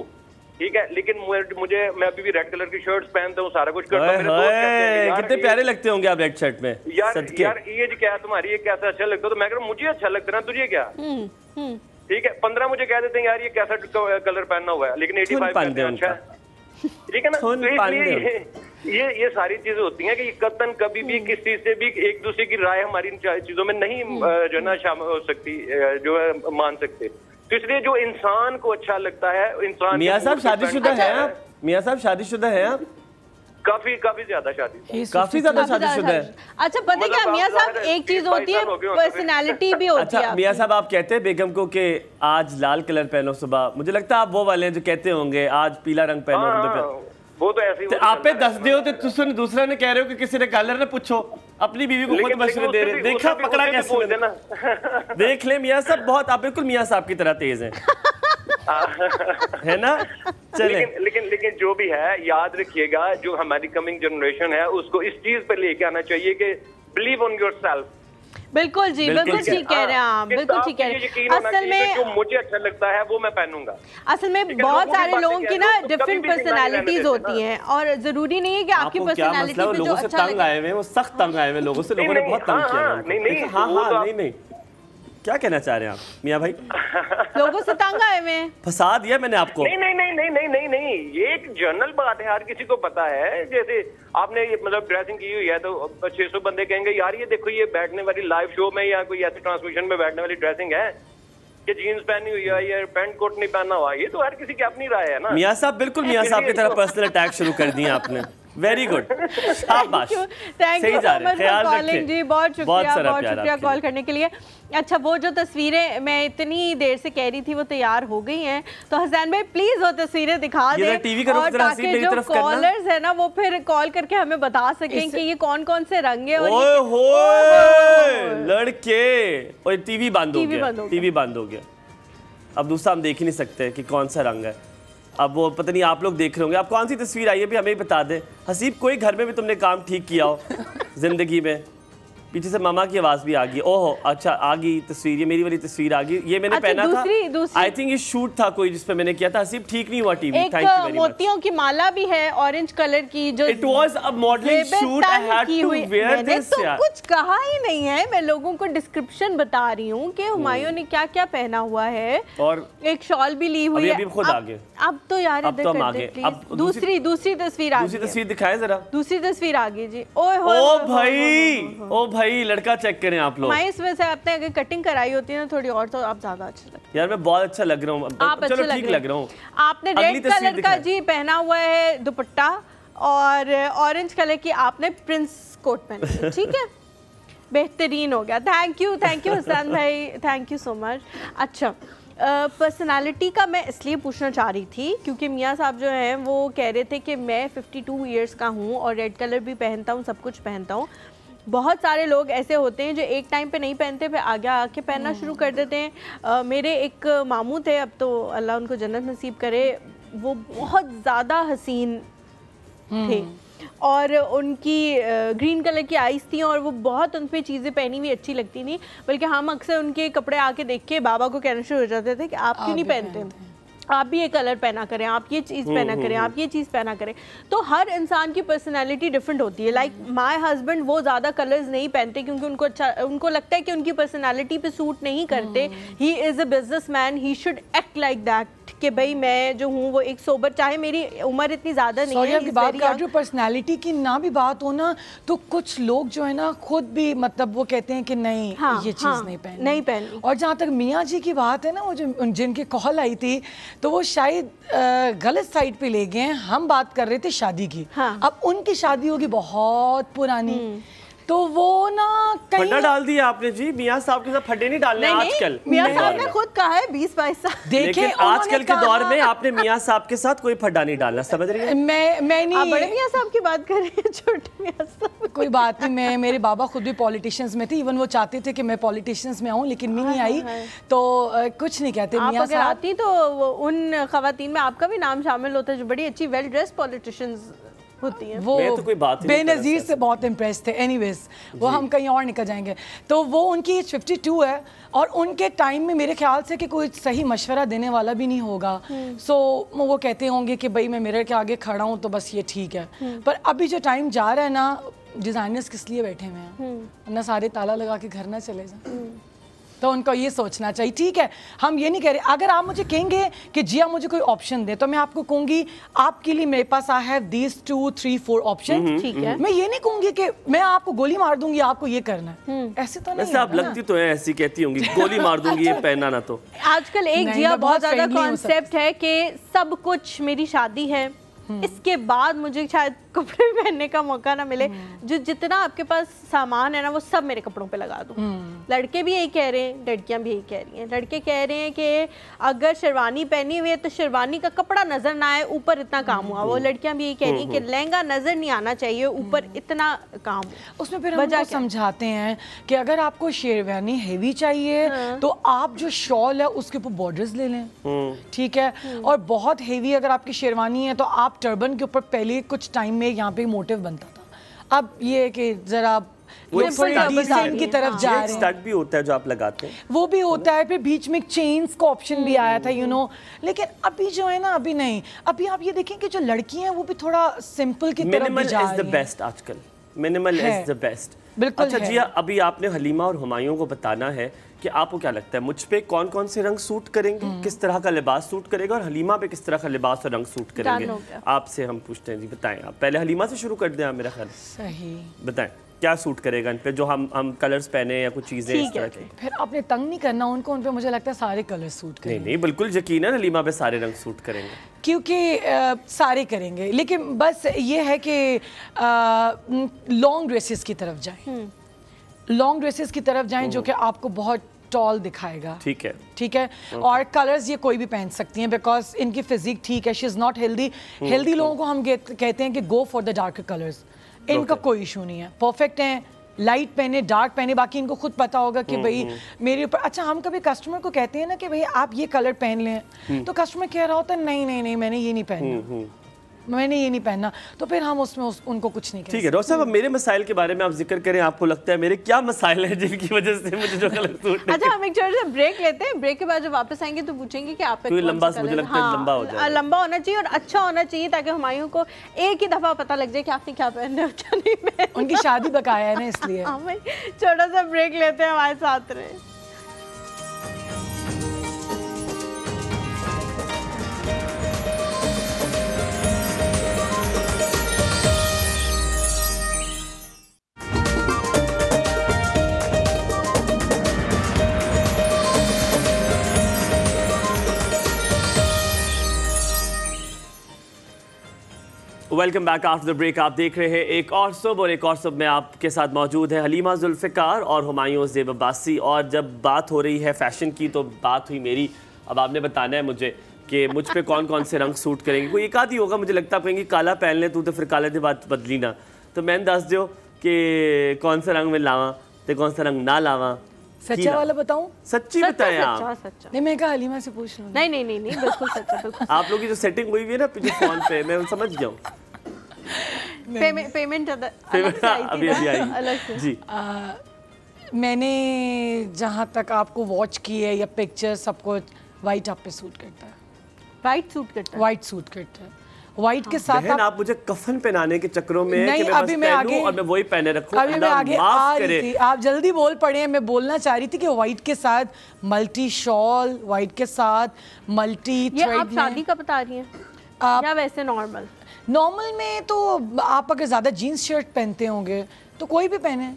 ठीक है, लेकिन मैं अभी भी रेड कलर की शर्ट्स पहनता हूँ, सारा कुछ करता हूँ। कितने प्यारे लगते होंगे आप रेड शर्ट में। यार ये क्या है तुम्हारी, ये कैसा अच्छा लगता है, तो मैं कह रहा हूँ मुझे अच्छा लगता है ना, तुझे क्या, ठीक है। 15 मुझे कह देते हैं यार ये कैसा कलर पहनना हुआ है, लेकिन 85 अच्छा है, ठीक है ना। तो इसलिए ये सारी चीजें होती हैं कि कतन कभी भी किसी से भी एक दूसरे की राय हमारी इन चीजों में नहीं जो है ना शामिल हो सकती, जो है मान सकते। तो इसलिए जो इंसान को अच्छा लगता है, इंसान। मियां साहब शादीशुदा है आप? मियां साहब शादीशुदा है आप? काफी ज्यादा शादीशुदा है। अच्छा पता है क्या मियां साहब, एक चीज होती है पर्सनालिटी भी होती है। अच्छा मियां साहब आप कहते हैं बेगम को कि आज लाल कलर पहनो सुबह, मुझे लगता है आप वो वाले हैं जो कहते होंगे आज पीला रंग पहनो। वो तो ऐसे ही आप पे दस दे तो दूसरा ने कह रहे हो कि किसी ने कलर ने पूछो, अपनी बीवी को खुद मशवरे दे रहे। देखा पकड़ा कैसे। देख ले मियां साहब, बहुत आप बिल्कुल मियां साहब की तरह तेज हैं, है ना। चले लेकिन जो भी है याद रखिएगा, जो हमारी कमिंग जनरेशन है उसको इस चीज पर लेके आना चाहिए कि बिलीव ऑन योरसेल्फ। बिल्कुल जी, बिल्कुल ठीक कह रहे हैं आप, बिल्कुल ठीक कह रहे हैं। असल में जो मुझे अच्छा लगता है वो मैं पहनूंगा। असल में बहुत सारे लोगों की ना डिफरेंट पर्सनालिटीज होती हैं, और जरूरी नहीं है कि आपकी पर्सनालिटी पे जो अच्छा तंग आए हुए, वो सख्त तंग आए हुए लोगों से, लोगों ने बहुत तंग किया। नहीं क्या कहना चाह रहे हैं आप मियां भाई? लोगों से तंग आए हुए हैं, फंसा दिया मैंने आपको। नहीं, ये एक जनरल बात है, हर किसी को पता है। जैसे आपने ये मतलब ड्रेसिंग की हुई है तो 600 बंदे कहेंगे यार ये देखो ये बैठने वाली लाइव शो में या कोई ऐसे ट्रांसमिशन में बैठने वाली ड्रेसिंग है, कि जीन्स पहनी हुई है या पैंट कोट नहीं पहना हुआ, ये तो हर किसी की अपनी राय है ना। मियां साहब बिल्कुल मियां साहब की तरह पर्सनल अटैक शुरू कर दिए आपने। वेरी गुड, शाबाश, सही जा रहे हैं, ख्याल रखें जी, बहुत शुक्रिया कॉल करने के लिए। अच्छा वो जो तस्वीरें मैं इतनी देर से कह रही थी वो तैयार हो गई हैं, तो हसनैन भाई प्लीज वो तस्वीरें दिखा दें, टीवी करो, और ताकि जो कॉलर्स है ना वो फिर कॉल करके हमें बता सकें कि ये कौन कौन से रंग है। लड़के, और टीवी बंद हो गया, अब दूसरा हम देख ही नहीं सकते कि कौन सा रंग है। अब वो पता नहीं आप लोग देख रहे होंगे, आप कौन सी तस्वीर आई है भी हमें ही बता दें। हसीब कोई घर में भी तुमने काम ठीक किया हो जिंदगी में? पीछे से मामा की आवाज भी आ गई। ओहो अच्छा आ गई तस्वीर, ये मेरी वाली तस्वीर आ गई, ये मैंने पहना था। आई थिंक ये शूट था कोई जिसपे मैंने किया था। हसीब ठीक नहीं हुआ TV. Thank you very much. मोतियों की माला भी है ऑरेंज कलर की, जो it was a modelling shoot, I had to wear this. तो कुछ कहा ही नहीं है, मैं लोगों को डिस्क्रिप्शन बता रही हूँ कि हुमायूं ने क्या क्या पहना हुआ है, और एक शॉल भी ली हुई है। अभी खुद आगे, अब तो यार इधर कर दे प्लीज। दूसरी तस्वीर आ गई, दूसरी तस्वीर दिखाएं जरा। दूसरी तस्वीर आ गई जी। ओए ओ भाई लड़का चेक करें आप लोग। मैं इस वजह से आपने अगर कटिंग कराई होती है ना थोड़ी और, तो आप ज्यादा अच्छे लगते हैं। यार मैं बहुत अच्छा लग रहा हूँ, चलो ठीक लग रहा हूँ। आपने रेड कलर का जी पहना हुआ है दुपट्टा, और ऑरेंज कलर की आपने प्रिंस कोट पहना, ठीक है, बेहतरीन हो गया। थैंक यू हसन भाई, थैंक यू सो मच। अच्छा पर्सनालिटी का मैं इसलिए पूछना चाह रही थी क्योंकि मियाँ साहब जो हैं वो कह रहे थे कि मैं 52 ईयर्स का हूँ और रेड कलर भी पहनता हूँ, सब कुछ पहनता हूँ। बहुत सारे लोग ऐसे होते हैं जो एक टाइम पे नहीं पहनते, फिर आगे आके पहनना शुरू कर देते हैं। मेरे एक मामू थे, अब तो अल्लाह उनको जन्नत नसीब करे, वो बहुत ज़्यादा हसीन थे और उनकी ग्रीन कलर की आईज थी और वो बहुत उन पर चीज़ें पहनी हुई अच्छी लगती थी, बल्कि हम अक्सर उनके कपड़े आके देख के बाबा को कहना शुरू हो जाते थे कि आप क्यों नहीं पहनते, आप भी ये कलर पहना करें, आप ये चीज़ पहना करें, आप ये चीज़ पहना करें। तो हर इंसान की पर्सनैलिटी डिफरेंट होती है। लाइक माय हस्बैंड वो ज़्यादा कलर्स नहीं पहनते क्योंकि उनको लगता है कि उनकी पर्सनैलिटी पे सूट नहीं करते। He is a businessman, he should act like that कि भाई मैं जो हूँ वो एक सोबर, चाहे मेरी उम्र इतनी ज़्यादा नहीं है। की बात कर जो पर्सनैलिटी की ना भी बात हो ना, तो कुछ लोग जो है ना खुद भी मतलब वो कहते हैं कि नहीं ये चीज़ नहीं पहननी। और जहाँ तक मियाँ जी की बात है ना, वो जो जिनकी कॉल आई थी तो वो शायद गलत साइड पे ले गए हैं। हम बात कर रहे थे शादी की, अब उनकी शादी होगी बहुत पुरानी, तो वो ना फड्डा डाल दिया आपने जी। मियां साहब के साथ फड्डे नहीं डालने आजकल। मियां साहब ने खुद कहा है 20-22 साल। देखिए आजकल के दौर में आपने मियां साहब के साथ कोई फड्डा नहीं डालना, समझ रही है? मैं नहीं, आप बड़े मियां साहब की बात कर रही हैं, छोटे मियां साहब। कोई बात नहीं, मेरे बाबा खुद भी पॉलिटिशियंस में थे, इवन वो चाहते थे कि मैं पॉलिटिशियंस में आऊँ, लेकिन मैं नहीं आई, तो कुछ नहीं कहते। आप अगर आती तो उन खवातीन में आपका भी नाम शामिल होता है जो बड़ी अच्छी वेल ड्रेस पॉलिटिशियंस होती है। वो तो कोई बात ही बेनज़ीर से बहुत इम्प्रेस थे। एनीवेज वो हम कहीं और निकल जाएंगे। तो वो उनकी एज 52 है और उनके टाइम में मेरे ख्याल से कि कोई सही मशवरा देने वाला भी नहीं होगा। सो वो कहते होंगे कि भाई मैं मिरर के आगे खड़ा हूँ तो बस ये ठीक है। पर अभी जो टाइम जा रहा है ना, डिज़ाइनर्स किस लिए बैठे हुए हैं, वरना सारे ताला लगा के घर ना चले जाए। तो उनको ये सोचना चाहिए। ठीक है, हम ये नहीं कह रहे, अगर आप मुझे कहेंगे कि जिया मुझे कोई ऑप्शन दे तो मैं आपको कहूंगी आपके लिए मेरे पास आई हैव दीज 2, 3, 4 ऑप्शन। ठीक है, मैं ये नहीं कहूंगी कि मैं आपको गोली मार दूंगी आपको ये करना है, ऐसे तो नहीं। आप लगती तो है ऐसी कहती होंगी गोली मार दूंगी ये पहना ना। तो आजकल एक जिया बहुत ज्यादा कॉन्सेप्ट है कि सब कुछ मेरी शादी है, इसके बाद मुझे शायद कपड़े पहनने का मौका ना मिले, जो जितना आपके पास सामान है ना वो सब मेरे कपड़ों पे लगा दूं। लड़के भी यही कह रहे हैं, लड़कियां भी यही कह रही हैं। लड़के कह रहे हैं कि अगर शेरवानी पहनी हुई है तो शेरवानी का कपड़ा नजर ना आए, ऊपर इतना काम हुआ। वो लड़कियां भी यही कह रही हैं कि लहंगा नजर नहीं आना चाहिए, ऊपर इतना काम। उसमें फिर हम समझाते हैं कि अगर आपको शेरवानी हेवी चाहिए तो आप जो शॉल है उसके ऊपर बॉर्डर्स ले लें, ठीक है। और बहुत हेवी अगर आपकी शेरवानी है तो आप टर्बन के ऊपर पहले कुछ टाइम में यहाँ पे मोटिव बनता था। अब ये है कि जरा डिजाइन की तरफ जा रहे हैं। स्टड भी होता है जो आप लगाते हैं, वो भी होता है। फिर बीच में चेन्स का ऑप्शन भी आया था, यू नो। लेकिन अभी जो है ना, अभी नहीं। अभी आप ये देखें कि जो लड़कियां हैं वो भी थोड़ा सिंपल की तरफ भी जा रही हैं। बेस्ट आजकल मिनिमल इज द बेस्ट। बिल्कुल। अच्छा जी, अभी आपने हलीमा और हुमायूं को बताना है कि आपको क्या लगता है मुझ पे कौन कौन से रंग सूट करेंगे, किस तरह का लिबास सूट करेगा, और हलीमा पे किस तरह का लिबास और रंग सूट करेंगे। आपसे हम पूछते हैं जी, बताएं आप। पहले हलीमा से शुरू कर दें आप, मेरा ख्याल। सही बताएं क्या सूट करेगा इन पे, जो हम कलर्स पहने या कुछ चीजें इस तरह की। फिर आपने तंग नहीं करना उनको, उन पे मुझे लगता है सारे कलर सूट करेंगे। नहीं बिल्कुल यकीन है हलीमा पे सारे रंग सूट करेंगे, क्योंकि सारे करेंगे। लेकिन बस ये है कि लॉन्ग ड्रेसेस की तरफ जाएं, लॉन्ग ड्रेसेस की तरफ जाएं जो कि आपको बहुत टॉल दिखाएगा। ठीक है, ठीक है। और कलर्स ये कोई भी पहन सकती हैं बिकॉज इनकी फिजिक ठीक है, she is not healthy. Healthy लोगों को हम कहते हैं कि go for the darker colours. इनका कोई इशू नहीं है, परफेक्ट हैं। लाइट पहने, डार्क पहने, बाकी इनको खुद पता होगा कि भाई मेरे ऊपर। अच्छा, हम कभी कस्टमर को कहते हैं ना कि भाई आप ये कलर पहन लें, तो कस्टमर कह रहा होता है नहीं नहीं नहीं मैंने ये नहीं पहनना, मैंने ये नहीं पहनना, तो फिर हम उसमें उनको कुछ नहीं कहते। ठीक है डॉक्टर साहब, मेरे मसाइल के बारे में आप जिक्र करें। आपको लगता है मेरे क्या मसाइल हैं जिनकी वजह से मुझे जो कलर सूट। अच्छा, हम एक छोटा सा ब्रेक लेते हैं। ब्रेक के बाद जब वापस आएंगे तो पूछेंगे कि आप लंबा, मुझे लगता है लंबा हो जाए, लंबा होना चाहिए और अच्छा होना चाहिए, ताकि हुमायूं को एक ही दफा पता लग जाए कि आपने क्या पहनना है क्या नहीं पहनना। उनकी शादी बकाया है ना, इसलिए छोटा सा ब्रेक लेते हैं, हमारे साथ रहे। Welcome back after the break. आप देख रहे हैं एक और सुबह, और एक और सुबह में आपके साथ मौजूद है हलीमा जुल्फ़िकार और हुमायूं ज़ेब अब्बासी। और जब बात हो रही है फैशन की तो बात हुई मेरी। अब आपने बताना है मुझे कि मुझ पे कौन कौन से रंग सूट करेंगे। कोई एक आध ही होगा, मुझे लगता है कहेंगे काला पहन ले तू तो फिर काले की बात बदली ना। तो मैंने दस दो कि कौन सा रंग में लावा तो कौन सा रंग ना लावा, सच्चा वाला बताऊं? सच्ची बताएं आप। सच्चा। नहीं मैं कहा हलीमा से पूछ लूं। नहीं बिल्कुल सच्चा, बिल्कुल। आप लोगों की जो सेटिंग हुई है ना जो फोन पे, मैं समझ गया हूँ। पेमेंट अभी आई अलग से जी। मैंने जहाँ तक आपको वॉच की है या पिक्चर सब कुछ, वाइट आप पे सूट करता है। वाइट सूट करता है। वाइट सूट करता है। वाइट के साथ आप मुझे कफन पहनाने के चक्रों में नहीं, कि मैं अभी मैं आगे और मैं वही पहने रखूं। अभी मैं आगे आ रही थी, आप जल्दी बोल पड़े। मैं बोलना चाह रही थी कि वाइट के साथ मल्टी शॉल, वाइट के साथ मल्टी थ्रेड। ये आप शादी का बता रही हैं या वैसे नॉर्मल? नॉर्मल में तो आप अगर ज्यादा जीन्स शर्ट पहनते होंगे तो कोई भी पहने,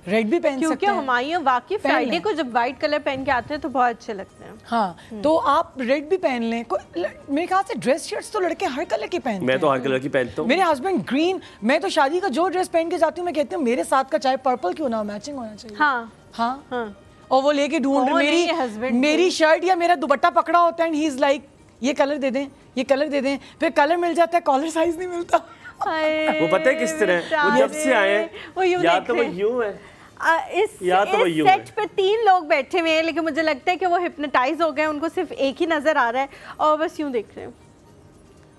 रेड भी पहन सकते हैं। क्योंकि हमारे वाकई फ्राइडे को जब वाइट कलर पहन के आते हैं तो बहुत अच्छे लगते हैं। हाँ, तो आप रेड भी पहन लें। मेरे ख्याल से ड्रेस शर्ट्स तो लड़के हर कलर की पहनते हैं। मैं तो हर कलर की पहनता हूँ। मेरे हस्बैंड ग्रीन, मैं तो शादी का जो ड्रेस पहन के जाती हूँ मैं कहती हूँ मेरे साथ का चाहे पर्पल क्यों ना हो, मैचिंग होना चाहिए। हाँ। और वो लेके ढूंढ मेरी शर्ट या मेरा दुपट्टा पकड़ा होता है एंड ही इज लाइक ये कलर दे दें, ये कलर दे दें। फिर कलर मिल जाता है, कॉलर साइज नहीं मिलता। वो पता है किस तरह वो जब से आए या तो वो यूं है इस सेट पे 3 लोग बैठे हुए हैं, लेकिन मुझे लगता है कि वो हिप्नोटाइज हो गए, उनको सिर्फ एक ही नजर आ रहा है और बस यूं देख रहे हैं।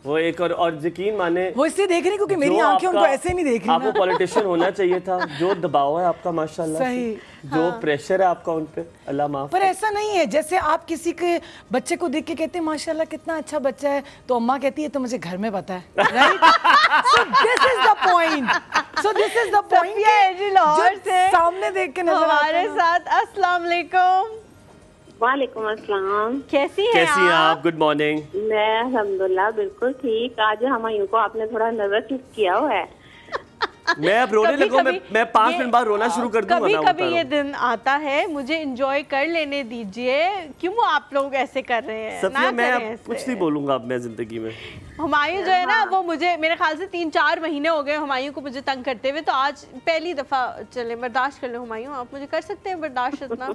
वो एक और यकीन माने वो इससे देख रहे हैं क्योंकि मेरी आंखें उनको ऐसे नहीं देख रही। आपको पॉलिटिशियन होना चाहिए था। जो दबाव है आपका माशाल्लाह सही, जो प्रेशर है आपका उन पे, अल्लाह माफ। पर ऐसा नहीं है जैसे आप किसी के बच्चे को देख के कहते हैं माशाल्लाह कितना अच्छा बच्चा है, तो अम्मा कहती है तो मुझे घर में पता है, right? So this is the point. सामने देख के नजर हमारे साथ अस्सलाम वालेकुम। वालेकुम अस्सलाम। कैसी हैं आप? Good morning. मैं अल्हम्दुलिल्लाह बिल्कुल ठीक। आज हमायूं को आपने थोड़ा नर्वस किया हुआ है। मैं अब रोने लगूं, मैं 5 मिनट बाद रोना शुरू कर दूंगा। कभी ये दिन आता है, मुझे एंजॉय कर लेने दीजिए। क्यों आप लोग ऐसे कर रहे हैं? सफिया, मैं अब कुछ नहीं बोलूंगा अब मैं जिंदगी में। हुमायूं जो है ना वो मुझे मेरे ख्याल से 3-4 महीने हो गए हुमायूं को मुझे तंग करते हुए, तो आज पहली दफा चले बर्दाश्त कर लो। हुमायूं आप मुझे कर सकते हैं बर्दाश्त इतना?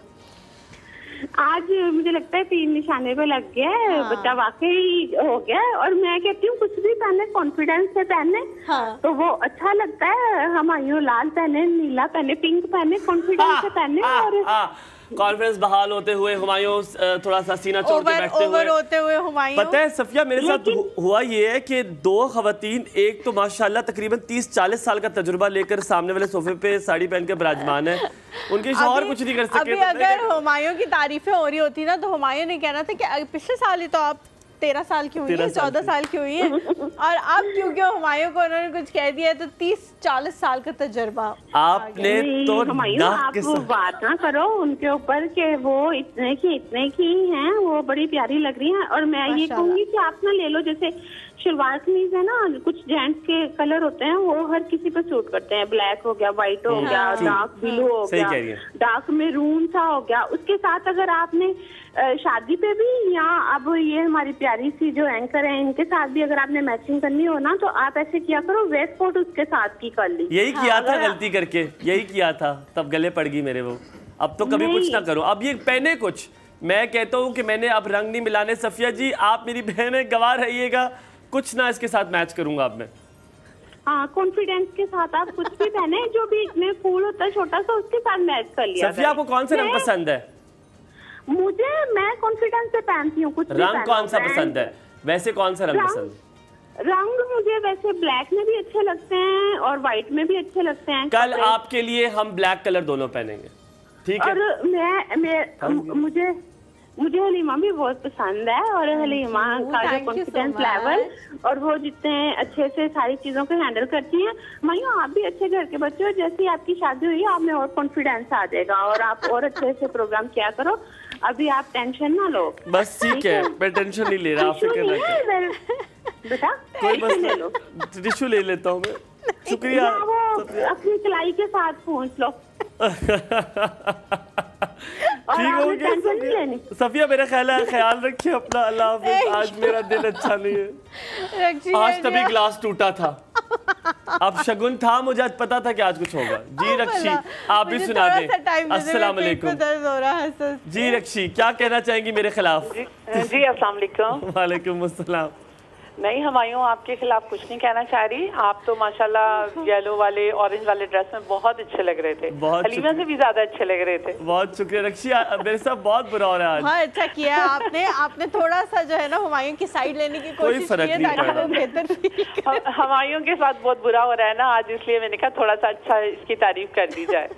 आज मुझे लगता है 3 निशाने पे लग गया है। हाँ। बच्चा वाकई हो गया है। और मैं कहती हूँ कुछ भी पहने कॉन्फिडेंस से पहने। हाँ। तो वो अच्छा लगता है। हमायूं लाल पहने, नीला पहने, पिंक पहने, कॉन्फिडेंस से पहने। और कॉन्फ्रेंस बहाल होते हुए हुमायूं थोड़ा सा सीना छोड़ के बैठते हुए हुमायूं। पता है सफिया, मेरे साथ हुआ ये है कि 2 खवातीन, एक तो माशाल्लाह तकरीबन 30-40 साल का तजुर्बा लेकर सामने वाले सोफे पे साड़ी पहन के विराजमान है। उनके शौहर कुछ नहीं कर सके। अभी अगर हुमायूं की तारीफें हो रही होती ना तो हुमायूं ने कहना था कि पिछले साल ही तो आप 13 साल की हुई है, 14 साल की हुई है, और अब क्योंकि हुमायूं को उन्होंने कुछ कह दिया तो 30-40 साल का तजर्बा आपने तो आप बात ना करो उनके ऊपर कि वो इतने की हैं, वो बड़ी प्यारी लग रही हैं। और मैं ये कहूँगी कि आप ना ले लो, जैसे शलवार कमीज है ना, कुछ जेंट्स के कलर होते हैं वो हर किसी पे सूट करते हैं। ब्लैक हो गया, व्हाइट हो गया, डार्क ब्लू हो गया, डार्क मैरून सा हो गया। उसके साथ अगर आपने शादी पे भी या अब ये हमारी प्यारी सी जो एंकर है इनके साथ भी अगर आपने मैचिंग करनी हो ना, तो आप ऐसे किया करो, वेस्ट कोट उसके साथ की कर ली। यही किया था गलती करके, यही किया था, तब गले पड़ गई मेरे वो। अब तो कभी कुछ ना करो, अब ये पहने कुछ। मैं कहता हूँ कि मैंने अब रंग नहीं मिलाने। सफिया जी आप मेरी बहन है, गवाह रहिएगा, कुछ ना इसके साथ मैच करूंगा अब मैं। हाँ, कॉन्फिडेंस के साथ आप कुछ भी पहने जो भी इसमें फूल होता है छोटा सा, उसके साथ मैच कर लिया। सफिया आपको कौन सा रंग पसंद है? मैं कॉन्फिडेंस से पहनती हूँ। कुछ रंग कौन सा पसंद है? वैसे कौन सा रंग पसंद है? रंग मुझे वैसे ब्लैक में भी अच्छे लगते हैं और व्हाइट में भी अच्छे लगते हैं। कल आपके लिए हम ब्लैक कलर दोनों पहनेंगे, ठीक है? और मुझे हलीमा भी बहुत पसंद है। और हलीमा का जो कॉन्फिडेंस लेवल और वो जितने अच्छे से सारी चीजों को हैंडल करती हैं। मायूं आप भी अच्छे घर के बच्चे हो, जैसी आपकी शादी हुई आप में और कॉन्फिडेंस आ जाएगा और आप और अच्छे से प्रोग्राम किया करो। अभी आप टेंशन ना लो। बस ठीक है, मैं टेंशन नहीं ले रहा, आप फिक्र ना करें बेटा। कोई बस ले लो, टिश्यू ले लेता हूँ मैं। शुक्रिया। अपनी कलाई के साथ पहुँच लो। ठीक हो गया सफिया, मेरा ख्याल रखिए अपना, अल्लाह हाफिज। आज मेरा दिल अच्छा नहीं है, आज तभी ग्लास टूटा था। अब शगुन था, मुझे आज पता था कि आज कुछ होगा। जी रक्षी आप भी सुना दें। अस्सलाम वालेकुम। जी रक्षी क्या कहना चाहेंगी मेरे खिलाफ? जी अस्सलाम वालेकुम। वालेकुम अस्सलाम। नहीं हुमायूं, आपके खिलाफ कुछ नहीं कहना चाह रही। आप तो माशाल्लाह येलो वाले ऑरेंज वाले ड्रेस में बहुत अच्छे लग रहे थे, हलीमा से भी ज्यादा अच्छे लग रहे थे। बहुत शुक्रिया रक्षी, मेरे साथ बहुत बुरा हो रहा है आज। हाँ अच्छा किया आपने थोड़ा सा जो है ना हुमायूं की साइड लेने की कोशिश की ताकि वो बेहतर फील। हुमायूं के साथ बहुत बुरा हो रहा है ना आज, इसलिए मैंने कहा थोड़ा सा अच्छा इसकी तारीफ कर दी जाए।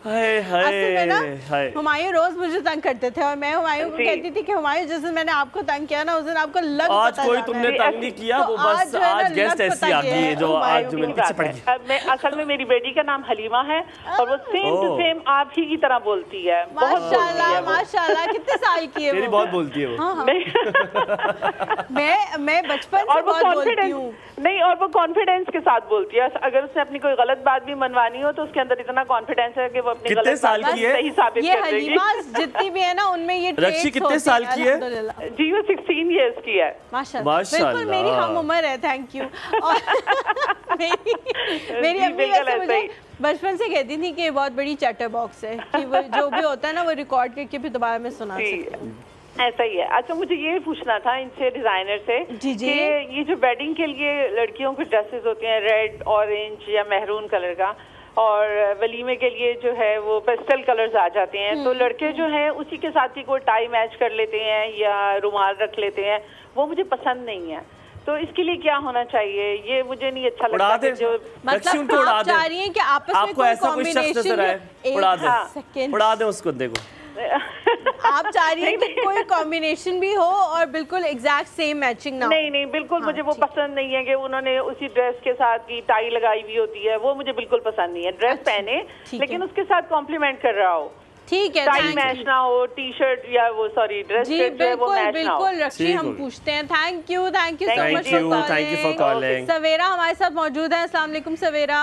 हाय हाय हुमायूं रोज मुझे तंग करते थे और मैं हुमायूं को कहती थी कि हुमायूं जिस दिन मैंने आपको तंग किया ना उस दिन आपको लग आज कोई तुमने तंग नहीं किया, वो बस आज गेस्ट ऐसी आ गई है जो आज मैं पीछे पड़ गई। मैं असल में मेरी बेटी का नाम हलीमा है और वो सेम टू सेम आप ही की तरह बोलती है। माशाल्लाह माशाल्लाह, कितने साल की है वो? बहुत बोलती है वो। मैं बचपन से बहुत बोलती हूँ। नहीं, और वो कॉन्फिडेंस के साथ बोलती है। अगर उसने अपनी कोई गलत बात भी मनवानी हो तो उसके अंदर इतना कॉन्फिडेंस है कि वो अपनी कितने साल की है? सही साबित ये कर देगी। हलीमा जितनी भी है ना उनमें ये रक्षी कितने साल की है? जी वो 16 इयर्स की है। माशाल्लाह, बिल्कुल मेरी हम उम्र है। Thank you. मेरी अम्मी वैसे मुझे बचपन से कहती थी कि ये बहुत बड़ी चैटर बॉक्स है कि वो जो भी होता है ना वो रिकॉर्ड करके फिर दोबारा में सुना सकती हूँ। ऐसा ही है। अच्छा मुझे ये पूछना था इनसे डिजाइनर से जी जी, कि ये जो वेडिंग के लिए लड़कियों के ड्रेसेस होते हैं रेड ऑरेंज या मेहरून कलर का, और वलीमे के लिए जो है वो पेस्टल कलर्स आ जाते हैं, तो लड़के जो हैं उसी के साथ ही कोई टाई मैच कर लेते हैं या रुमाल रख लेते हैं, वो मुझे पसंद नहीं है। तो इसके लिए क्या होना चाहिए? ये मुझे नहीं अच्छा लगता कि जो मतलब आप चाह रही हैं कि आपस में कोई कॉम्बिनेशन उड़ा दे उसको, देखो आप चाह रही हैं कि कोई कॉम्बिनेशन भी हो और बिल्कुल एग्जैक्ट सेम मैचिंग ना हो। नहीं बिल्कुल मुझे वो पसंद नहीं है कि उन्होंने उसी ड्रेस के साथ की टाई लगाई हुई होती है, वो मुझे बिल्कुल पसंद नहीं है। ड्रेस पहने लेकिन उसके साथ कॉम्प्लीमेंट कर रहा हो, ठीक है, टाई मैच ना हो, टी शर्ट या वो सॉरी ड्रेस जो है वो मैच ना हो। बिल्कुल रक्षी, हम पूछते हैं। Thank you so much for calling. Savera हमारे साथ मौजूद है। अस्सलाम वालेकुम सवेरा।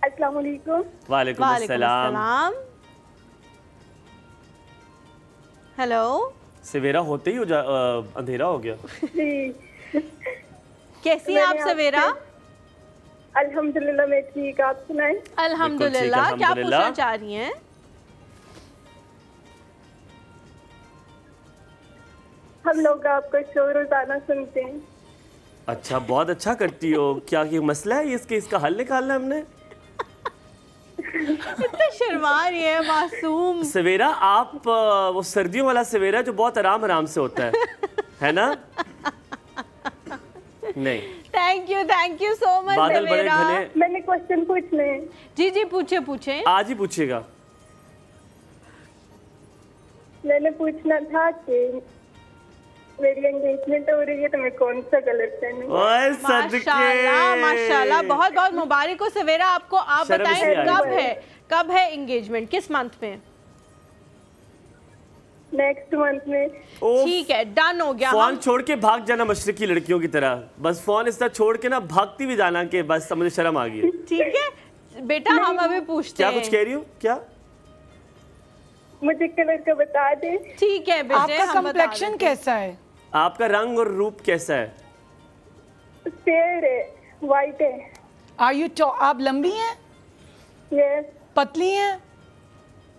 अस्सलाम वालेकुम। वालेकुम अस्सलाम। हेलो सवेरा, होते ही अंधेरा हो गया। कैसी हैं आप सवेरा? अल्हम्दुलिल्लाह मैं ठीक, आप सुनाएं? अल्हम्दुलिल्लाह। क्या पूछना चाह रही हैं? हम लोग आपका शो रोजाना सुनते हैं। अच्छा, बहुत अच्छा करती हो। क्या ये मसला है इसका हल निकालना हमने? इतना शर्मा रही है मासूम। सवेरा आप वो सर्दियों वाला सवेरा जो बहुत आराम से होता है ना? नहीं। थैंक यू सो मच बादल बड़े घने। मैंने क्वेश्चन पूछने हैं। जी पूछे। आज ही पूछेगा। मैंने पूछना था कि मेरी एंगेजमेंट हो रही है तो मैं कौन सा कलर पहनूं? माशाल्लाह, बहुत बहुत मुबारक हो सवेरा आपको। आप बताएं कब है एंगेजमेंट, किस मंथ में? नेक्स्ट मंथ में। ठीक है, डन हो गया। फोन छोड़ के भाग जाना मशरकी लड़कियों की तरह, बस फोन इस तरह छोड़ के ना भागती भी जाना कि बस मुझे शर्म आ गई। ठीक है बेटा, हम अभी पूछते हैं। क्या कुछ कह रही हो? क्या मुझे कलर का बता दे। ठीक है बेटे। आपका कम्प्लेक्शन कैसा है? आपका रंग और रूप कैसा है? फेयर है, वाइट है। आप लंबी हैं? यस। पतली हैं?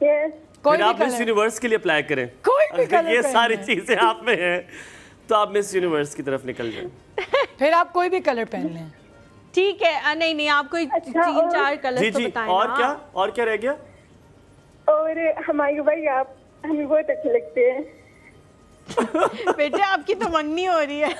यस। फिर आप मिस यूनिवर्स के लिए अप्लाई करें। कोई भी कलर ये सारी चीजें आप में हैं तो आप मिस यूनिवर्स की तरफ निकल जाए। फिर आप कोई भी कलर पहन लें। ठीक है। नहीं आप कोई 3-4 कलर तो बताएं। और क्या रह गया? और हमारे भाई आप हमें बहुत अच्छे लगते हैं। बेटे आपकी तो मंगनी हो रही है।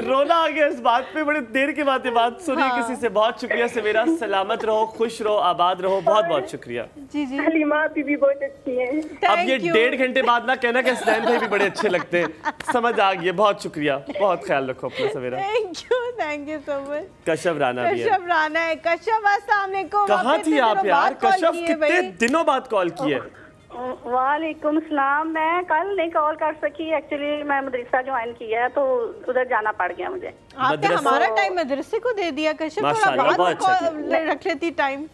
रोना आ गया इस बात पे, बड़ी देर के बाद ये बात सुनी किसी से। बहुत शुक्रिया सवेरा, सलामत रहो, खुश रहो, आबाद रहो। बहुत शुक्रिया। जी हलीमा आप भी बहुत अच्छी हैं। अब ये 1.5 घंटे बाद ना कहना कि हसनैन भाई भी बड़े अच्छे लगते हैं। समझ आ गई। बहुत शुक्रिया, बहुत ख्याल रखो अपना Savera. Thank you so much. Kashyap Rana भी है। कश्यप अस्सलाम वालेकुम। कहाँ थी आप यार? कश्यप कितने दिनों बाद कॉल की है। वालेकुम सलाम। मैं कल नहीं कॉल कर सकी, एक्चुअली मैं मदरसा ज्वाइन किया है तो उधर जाना पड़ गया मुझे। आपने हमारा टाइम मदरसे को दे दिया कश्यप, थोड़ा बाद रख लेती टाइम।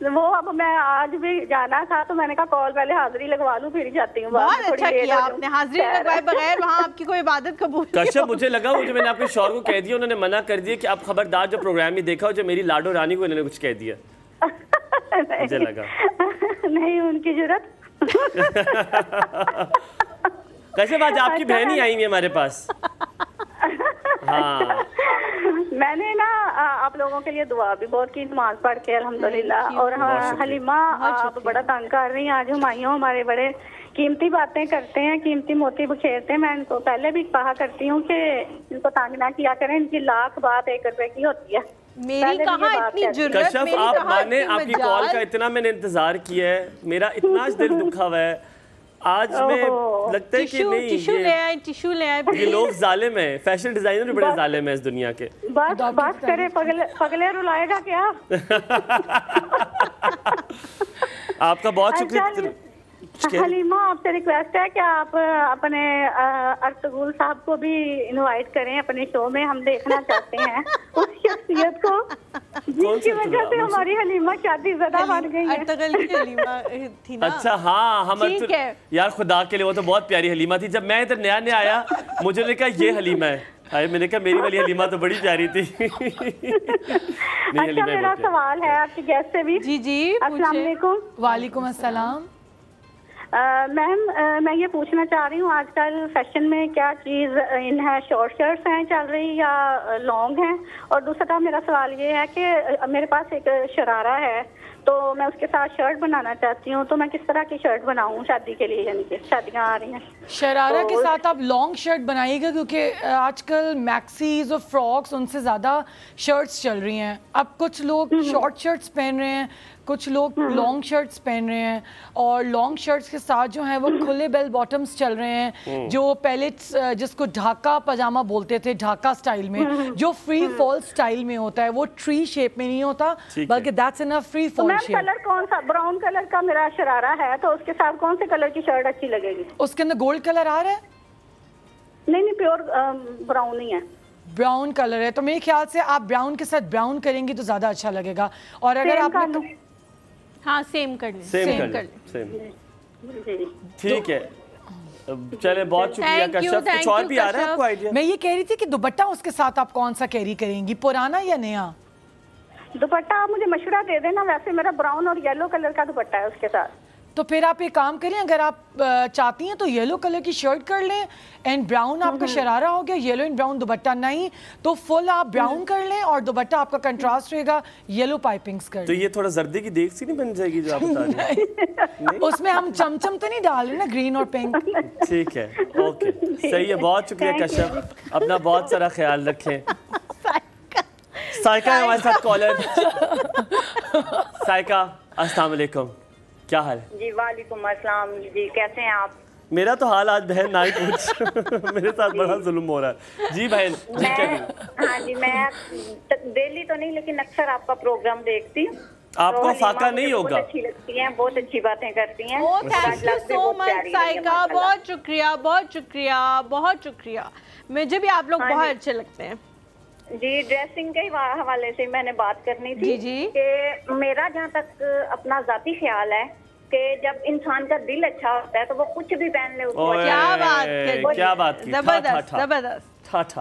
वो अब मैं आज भी जाना था तो मैंने कहा कॉल पहले हाजिरी लगवा लूं फिर जाती हूँ। बहुत अच्छा किया आपने, हाजिरी लगवाए बगैर वहाँ आपकी कोई इबादत कबूल। कश्यप मुझे लगा वो जो मैंने अपने शौहर को कह दिया, उन्होंने मना कर दिया कि आप खबरदार जो प्रोग्राम ही देखा हो जो मेरी लाडो रानी को इन्होंने कुछ कह दिया। मुझे लगा नहीं उनकी जरूरत कैसे बात, आपकी बहन ही आई हुई है हमारे पास। हाँ मैंने ना आप लोगों के लिए दुआ भी बहुत की, नमाज पढ़ के अल्हम्दुलिल्लाह। और हलीमा आप बड़ा तंग कर रही हैं आज। हुमायूं हमारे बड़े कीमती बातें करते हैं, कीमती मोती बिखेरते हैं। मैं इनको पहले भी कहा करती हूँ कि इनको तंग ना किया करें, इनकी लाख बात 1 रुपए की होती है। मेरी कहाँ इतनी जुर्रत, कश्यप आप माने, आपकी कॉल का इतना मैंने इंतजार किया है, मेरा इतना दिल दुखा हुआ है आज। में लगता है कि नहीं टिश्यू ले आए। ये लोग जालिम हैं, फैशन डिजाइनर भी बड़े जालिम हैं इस दुनिया के। बस करे, पगले रुलाएगा क्या? आपका बहुत शुक्रिया। हलीमा आपसे रिक्वेस्ट है कि आप अपने अर्तुगरुल साहब को भी इनवाइट करें अपने शो में, हम देखना चाहते हैं उस शख्सियत को जिसकी वजह से हमारी हलीमा शादीज़दा बन गई है। अर्तुगरुल की हलीमा थी ना। अच्छा हाँ, हम यार खुदा के लिए, वो तो बहुत प्यारी हलीमा थी। जब मैं इधर नया नया आया मुझे ने कहा ये हलीमा है, मैंने कहा मेरी वाली हलीमा तो बड़ी प्यारी थी। अच्छा मेरा सवाल है आपकी गेस्ट से भी। जी अस्सलाम वालेकुम। वालेकुम अस्सलाम। मैम मैं ये पूछना चाह रही हूँ आजकल फैशन में क्या चीज़ इन है, शॉर्ट शर्ट्स हैं चल रही या लॉन्ग हैं? और दूसरा मेरा सवाल ये है कि मेरे पास एक शरारा है तो मैं उसके साथ शर्ट बनाना चाहती हूँ, तो मैं किस तरह की शर्ट बनाऊँ शादी के लिए, यानी कि शादियाँ आ रही हैं। शरारा के साथ आप लॉन्ग शर्ट बनाइएगा क्योंकि आजकल मैक्सीज और फ्रॉक्स उनसे ज़्यादा शर्ट्स चल रही हैं। अब कुछ लोग शॉर्ट शर्ट्स पहन रहे हैं, कुछ लोग लॉन्ग शर्ट्स पहन रहे हैं, और लॉन्ग शर्ट्स के साथ जो हैं वो खुले बेल बॉटम्स चल रहे हैं, जो पहले जिसको ढाका पजामा बोलते थे, ढाका स्टाइल में, जो फ्री फॉल स्टाइल में होता है, वो ट्री शेप में नहीं होता बल्कि that's in a free fall shape. Colour कौन सा? ब्राउन कलर का मेरा शरारा है, तो उसके साथ कौन से कलर की शर्ट अच्छी लगेगी? उसके अंदर गोल्ड कलर आ रहा है? नहीं प्योर ब्राउन ही है। ब्राउन कलर है तो मेरे ख्याल से आप ब्राउन के साथ ब्राउन करेंगी तो ज्यादा अच्छा लगेगा। और अगर आप हाँ सेम कर लें, ठीक है। चले बहुत शुक्रिया कश्यप। कुछ और भी आ रहा है आपको आइडिया? मैं ये कह रही थी कि दुपट्टा उसके साथ आप कौन सा कैरी करेंगी, पुराना या नया? दुपट्टा आप मुझे मशवरा दे देना। वैसे मेरा ब्राउन और येलो कलर का दुपट्टा है उसके साथ। तो फिर आप एक काम करें, अगर आप चाहती हैं तो येलो कलर की शर्ट कर लें एंड ब्राउन आपका शरारा हो गया, येलो एंड ब्राउन दुपट्टा। नहीं तो फुल आप ब्राउन कर लें और दुपट्टा आपका कंट्रास्ट रहेगा, येलो पाइपिंग्स कर लें। तो ये थोड़ा जर्दी की देख सी नहीं बन जाएगी जो आप बता रही हैं? उसमें हम चमचम तो नहीं डाल रहे ना, ग्रीन और पिंक। ठीक है, ओके, सही है। बहुत शुक्रिया कश्यप, अपना बहुत सारा ख्याल रखें। साइका है हमारे साथ कॉलर। साइका अस्सलाम वालेकुम, क्या हाल है? जी वालेकुम अस्सलाम जी, कैसे हैं आप? मेरा तो हाल आज बहन ना ही पूछ। मेरे साथ बड़ा जुल्म हो रहा है। जी बहन जी हाँ जी, मैं डेली तो नहीं लेकिन अक्सर आपका प्रोग्राम देखती हूँ। आपको फाका नहीं होगा। बहुत अच्छी लगती हैं, बहुत अच्छी बातें करती हैं। Thank you so much Saika, बहुत शुक्रिया, बहुत शुक्रिया, बहुत शुक्रिया। मुझे भी आप लोग बहुत अच्छे लगते हैं। जी ड्रेसिंग के हवाले से मैंने बात करनी थी जी कि मेरा जहाँ तक अपना जाती ख्याल है कि जब इंसान का दिल अच्छा होता है तो वो कुछ भी पहन ले उसको। क्या बात की, जबरदस्त जबरदस्त।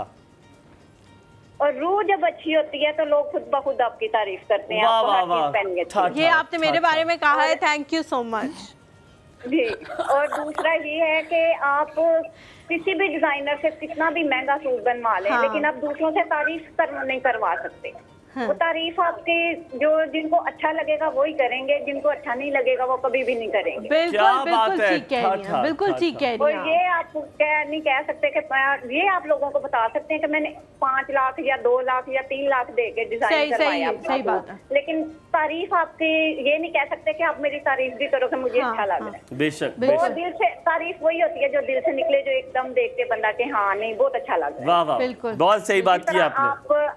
और रूह जब अच्छी होती है तो लोग खुद ब खुद आपकी तारीफ करते हैं। ये आपने मेरे बारे में कहा है, थैंक यू सो मच जी। और दूसरा ये है कि आप किसी भी डिजाइनर से कितना भी महंगा सूट बनवा लें, लेकिन आप दूसरों से तारीफ नहीं करवा सकते। वो तारीफ आपके जो जिनको अच्छा लगेगा वो ही करेंगे, जिनको अच्छा नहीं लगेगा वो कभी भी नहीं करेंगे। बिल्कुल ठीक कह रही हैं, बिल्कुल ठीक कह रही हैं। और ये आप नहीं कह सकते कि ये आप लोगों को बता सकते हैं कि मैंने 5 लाख या 2 लाख या 3 लाख दे के डिजाइन करवाया। सही बात है। लेकिन तारीफ आपकी ये नहीं कह सकते कि आप मेरी तारीफ भी करो कि मुझे अच्छा लग रहा है। बेशक वो दिल से तारीफ वही होती है जो दिल से निकले, जो एकदम देख के बंदा के हाँ नहीं बहुत अच्छा लग रहा है। वाह वाह, बिल्कुल बहुत सही बात की आपने।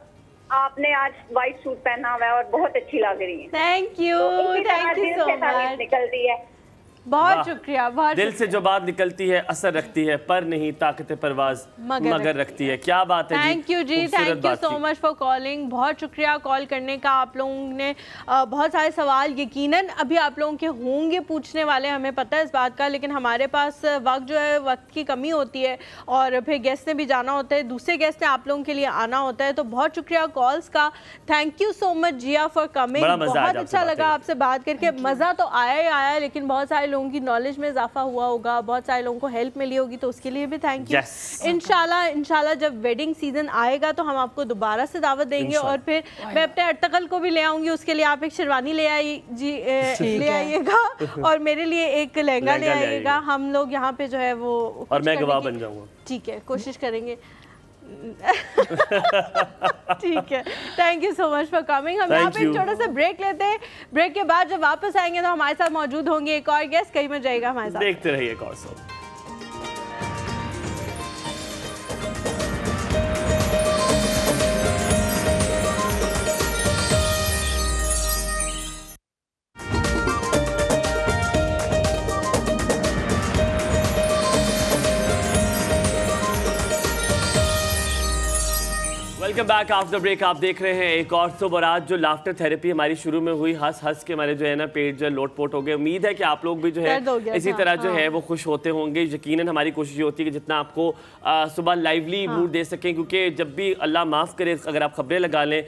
आपने आज व्हाइट सूट पहना हुआ है और बहुत अच्छी लग रही है। Thank you, thank you so much. निकलती है, बहुत शुक्रिया। बहुत दिल से जो बात निकलती है असर रखती है, पर नहीं ताकत परवाज मगर रखती है। क्या बात है। Thank you ji, thank you so much for calling. बहुत शुक्रिया कॉल करने का। आप लोगों ने बहुत सारे सवाल यकीनन अभी आप लोगों के होंगे पूछने वाले, हमें पता है इस बात का, लेकिन हमारे पास वक्त जो है वक्त की कमी होती है और फिर गेस्ट ने भी जाना होता है, दूसरे गेस्ट ने आप लोगों के लिए आना होता है। तो बहुत शुक्रिया कॉल्स का। Thank you so much Jiya for coming. बहुत अच्छा लगा आपसे बात करके, मज़ा तो आया ही आया, लेकिन बहुत सारे लोगों लोगों की नॉलेज में इजाफा हुआ होगा, बहुत सारे लोगों को हेल्प मिली होगी, तो उसके लिए भी थैंक यू। इंशाल्लाह जब वेडिंग सीजन आएगा तो हम आपको दोबारा से दावत देंगे और फिर मैं अपने अर्तकल को भी ले आऊंगी, उसके लिए आप एक शेरवानी ले आइएगा और मेरे लिए एक लहंगा ले आइएगा। हम लोग यहाँ पे जो है वो और मैं गवाह बन जाऊंगा। ठीक है, कोशिश करेंगे। ठीक है, thank you so much for coming. हम यहाँ पे एक छोटा सा ब्रेक लेते हैं। ब्रेक के बाद जब वापस आएंगे तो हमारे साथ मौजूद होंगे एक और गेस्ट, कहीं मत जाएगा हमारे साथ, देखते रहिए एक और शो। Welcome back after break. आप देख रहे हैं एक और सुबह। और आज जो लाफ्टर थेरेपी हमारी शुरू में हुई, हंस हंस के हमारे जो है ना पेट जो है लोटपोट हो गए। उम्मीद है कि आप लोग भी जो है इसी तरह जो है वो खुश होते होंगे। यकीनन हमारी कोशिश ये होती है कि जितना आपको सुबह लाइवली मूड दे सकें, क्योंकि जब भी अल्लाह माफ़ करे अगर आप खबरें लगा लें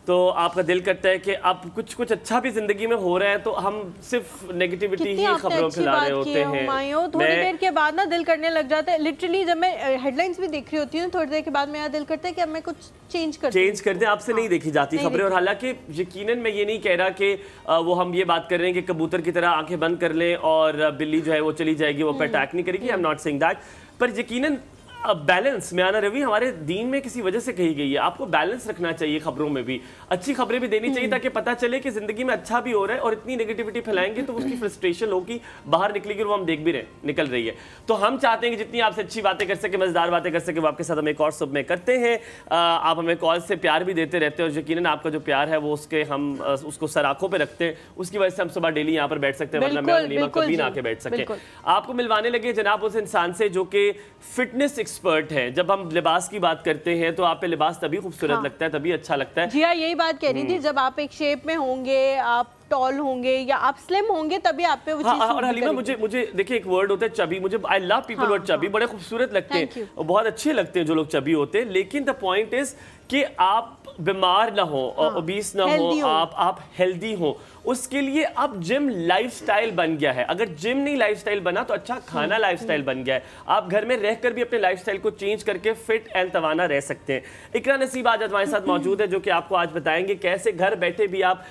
तो आपका दिल करता है कि अब कुछ अच्छा भी जिंदगी में हो रहा है तो हम सिर्फ नेगेटिविटी ही खबरों फैला रहे होते हैं। थोड़ी देर के बाद ना दिल करने लग जाता है। लिटरली जब मैं हेडलाइंस भी देख रही होती हूँ थोड़ी देर के बाद मेरा दिल करता है कि अब मैं कुछ चेंज कर दें। आपसे नहीं देखी जाती खबरें। और हालांकि यकीनन मैं ये नहीं कह रहा कि वो हम ये बात कर रहे हैं कि कबूतर की तरह आंखें बंद कर लें और बिल्ली जो है वो चली जाएगी, वो पे अटैक नहीं करेगी। I am not saying that, पर यकीनन बैलेंस म्याना रवि हमारे दीन में किसी वजह से कही गई है। आपको बैलेंस रखना चाहिए खबरों में भी, अच्छी खबरें भी देनी चाहिए ताकि पता चले कि जिंदगी में अच्छा भी हो रहा है। और इतनी नेगेटिविटी फैलाएंगे तो उसकी फ्रस्ट्रेशन होगी, बाहर निकलेगी और वो हम देख भी रहे निकल रही है। तो हम चाहते हैं कि जितनी आपसे अच्छी बातें कर सके, मजेदार बातें कर सके, वो आपके साथ हम एक और सुबह में करते हैं। आप हमें कॉल से प्यार भी देते रहते हैं और यकीनन आपका जो प्यार है वो उसके हम उसको सराखों पर रखते हैं। उसकी वजह से हम सुबह डेली यहाँ पर बैठ सकते हैं, वरना मैं हलीमा कभी ना आके बैठ सके। आपको मिलवाने लगे जनाब उस इंसान से जो कि फिटनेस एक्सपर्ट है। जब हम लिबास की बात करते हैं तो आप पे लिबास तभी खूबसूरत लगता है, तभी अच्छा लगता है। जी हाँ, यही बात कह रही थी, जब आप एक शेप में होंगे, आप टॉल होंगे या आप स्लिम होंगे तभी आप पे वो चीज़। और हलीमा मुझे देखिए एक वर्ड होता है चबी। मुझे I love people word chubby, बड़े खूबसूरत लगते हैं और बहुत अच्छे लगते हैं जो लोग चबी होते हैं। लेकिन द पॉइंट इज कि आप बीमार ना हो, ओबीस ना हो, आप हेल्दी हो। उसके लिए अब जिम लाइफस्टाइल बन गया है। अगर जिम नहीं लाइफस्टाइल बना तो अच्छा खाना लाइफस्टाइल बन गया है। आप घर में रहकर भी अपने लाइफस्टाइल को चेंज करके फिट एंड तवाना रह सकते हैं। इकरा नसीब आज हमारे साथ मौजूद है जो कि आपको आज बताएंगे कैसे घर बैठे भी आप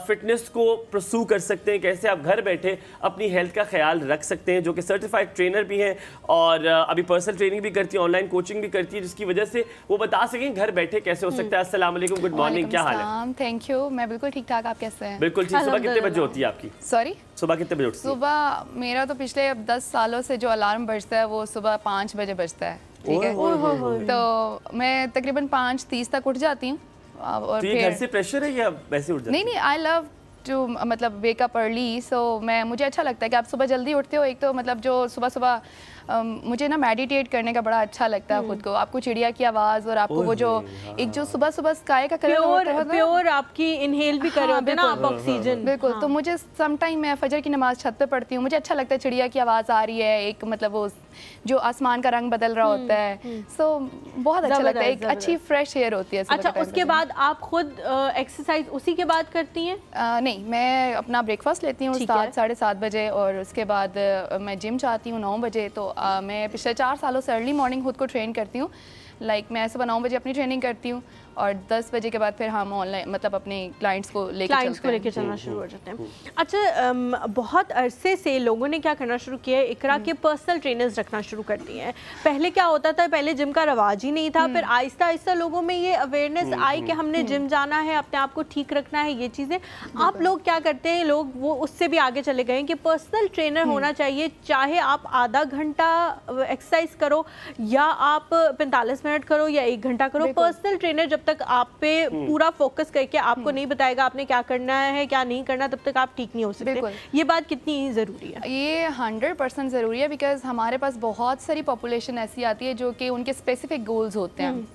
फिटनेस को परस्यू कर सकते हैं, कैसे आप घर बैठे अपनी हेल्थ का ख्याल रख सकते हैं। जो कि सर्टिफाइड ट्रेनर भी हैं और अभी पर्सनल ट्रेनिंग भी करती है, ऑनलाइन कोचिंग भी करती है, जिसकी वजह से वो बता सकें घर बैठे कैसे हो सकता है। अस्सलाम वालेकुम, गुड मॉर्निंग, क्या हाल है? थैंक यू, मैं बिल्कुल ठीक ठाक। आप कैसे हैं? बिल्कुल ठीक। सुबह कितने बजे होती है आपकी? सॉरी, सुबह कितने बजे उठती है? सुबह मेरा तो पिछले 10 सालों से जो अलार्म बजता है वो सुबह 5 बजे बजता है। ठीक है, तो मैं तकरीबन 5:30 तक उठ जाती हूँ। और तो ये घर से प्रेशर है या वैसे उठ जाती है? नहीं, आई लव टू मतलब वेक अप अर्ली। सो मुझे अच्छा लगता है कि आप सुबह जल्दी उठते हो। एक तो मतलब जो सुबह सुबह मुझे ना मेडिटेट करने का बड़ा अच्छा लगता है खुद को। आपको चिड़िया की आवाज़ और आपको वो जो एक जो सुबह सुबह स्काई का कलर प्योर आपकी इनहेल भी कर रहे होते हैं ना आप ऑक्सीजन। बिल्कुल। तो मुझे सम टाइम मैं फजर की नमाज छत पे पढ़ती हूँ, मुझे अच्छा लगता है चिड़िया की आवाज़ आ रही है, एक मतलब वो जो आसमान का रंग बदल रहा होता है। सो बहुत अच्छा लगता है, एक अच्छी फ्रेश एयर होती है। अच्छा, उसके बाद आप खुद एक्सरसाइज उसी के बाद करती हैं? नहीं, मैं अपना ब्रेकफास्ट लेती हूँ 7 साढ़े 7 बजे और उसके बाद मैं जिम जाती हूँ 9 बजे। तो मैं पिछले 4 सालों से अर्ली मॉर्निंग खुद को ट्रेन करती हूँ। मैं सुबह 9 बजे अपनी ट्रेनिंग करती हूँ और 10 बजे के बाद फिर हम ऑनलाइन मतलब अपने क्लाइंट्स को लेके चलना शुरू हो जाते हैं। अच्छा, बहुत अरसे से लोगों ने क्या करना शुरू किया है, इकरा के पर्सनल ट्रेनर्स रखना शुरू कर दिए हैं। पहले क्या होता था, पहले जिम का रवाज ही नहीं था, फिर आहिस्ता आहिस्ता लोगों में ये अवेयरनेस आई कि हमने जिम जाना है, अपने आप को ठीक रखना है, ये चीज़ें। आप लोग क्या करते हैं, लोग वो उससे भी आगे चले गए कि पर्सनल ट्रेनर होना चाहिए, चाहे आप आधा घंटा एक्सरसाइज करो या आप 45 मिनट करो या 1 घंटा करो। पर्सनल ट्रेनर जब तक आप पे पूरा फोकस करके आपको नहीं बताएगा आपने क्या करना है क्या नहीं करना, तब तक आप ठीक नहीं हो सकते। ये बात कितनी ज़रूरी है? ये 100% ज़रूरी है, बिकॉज हमारे पास बहुत सारी पॉपुलेशन ऐसी आती है जो कि उनके स्पेसिफिक गोल्स होते हैं,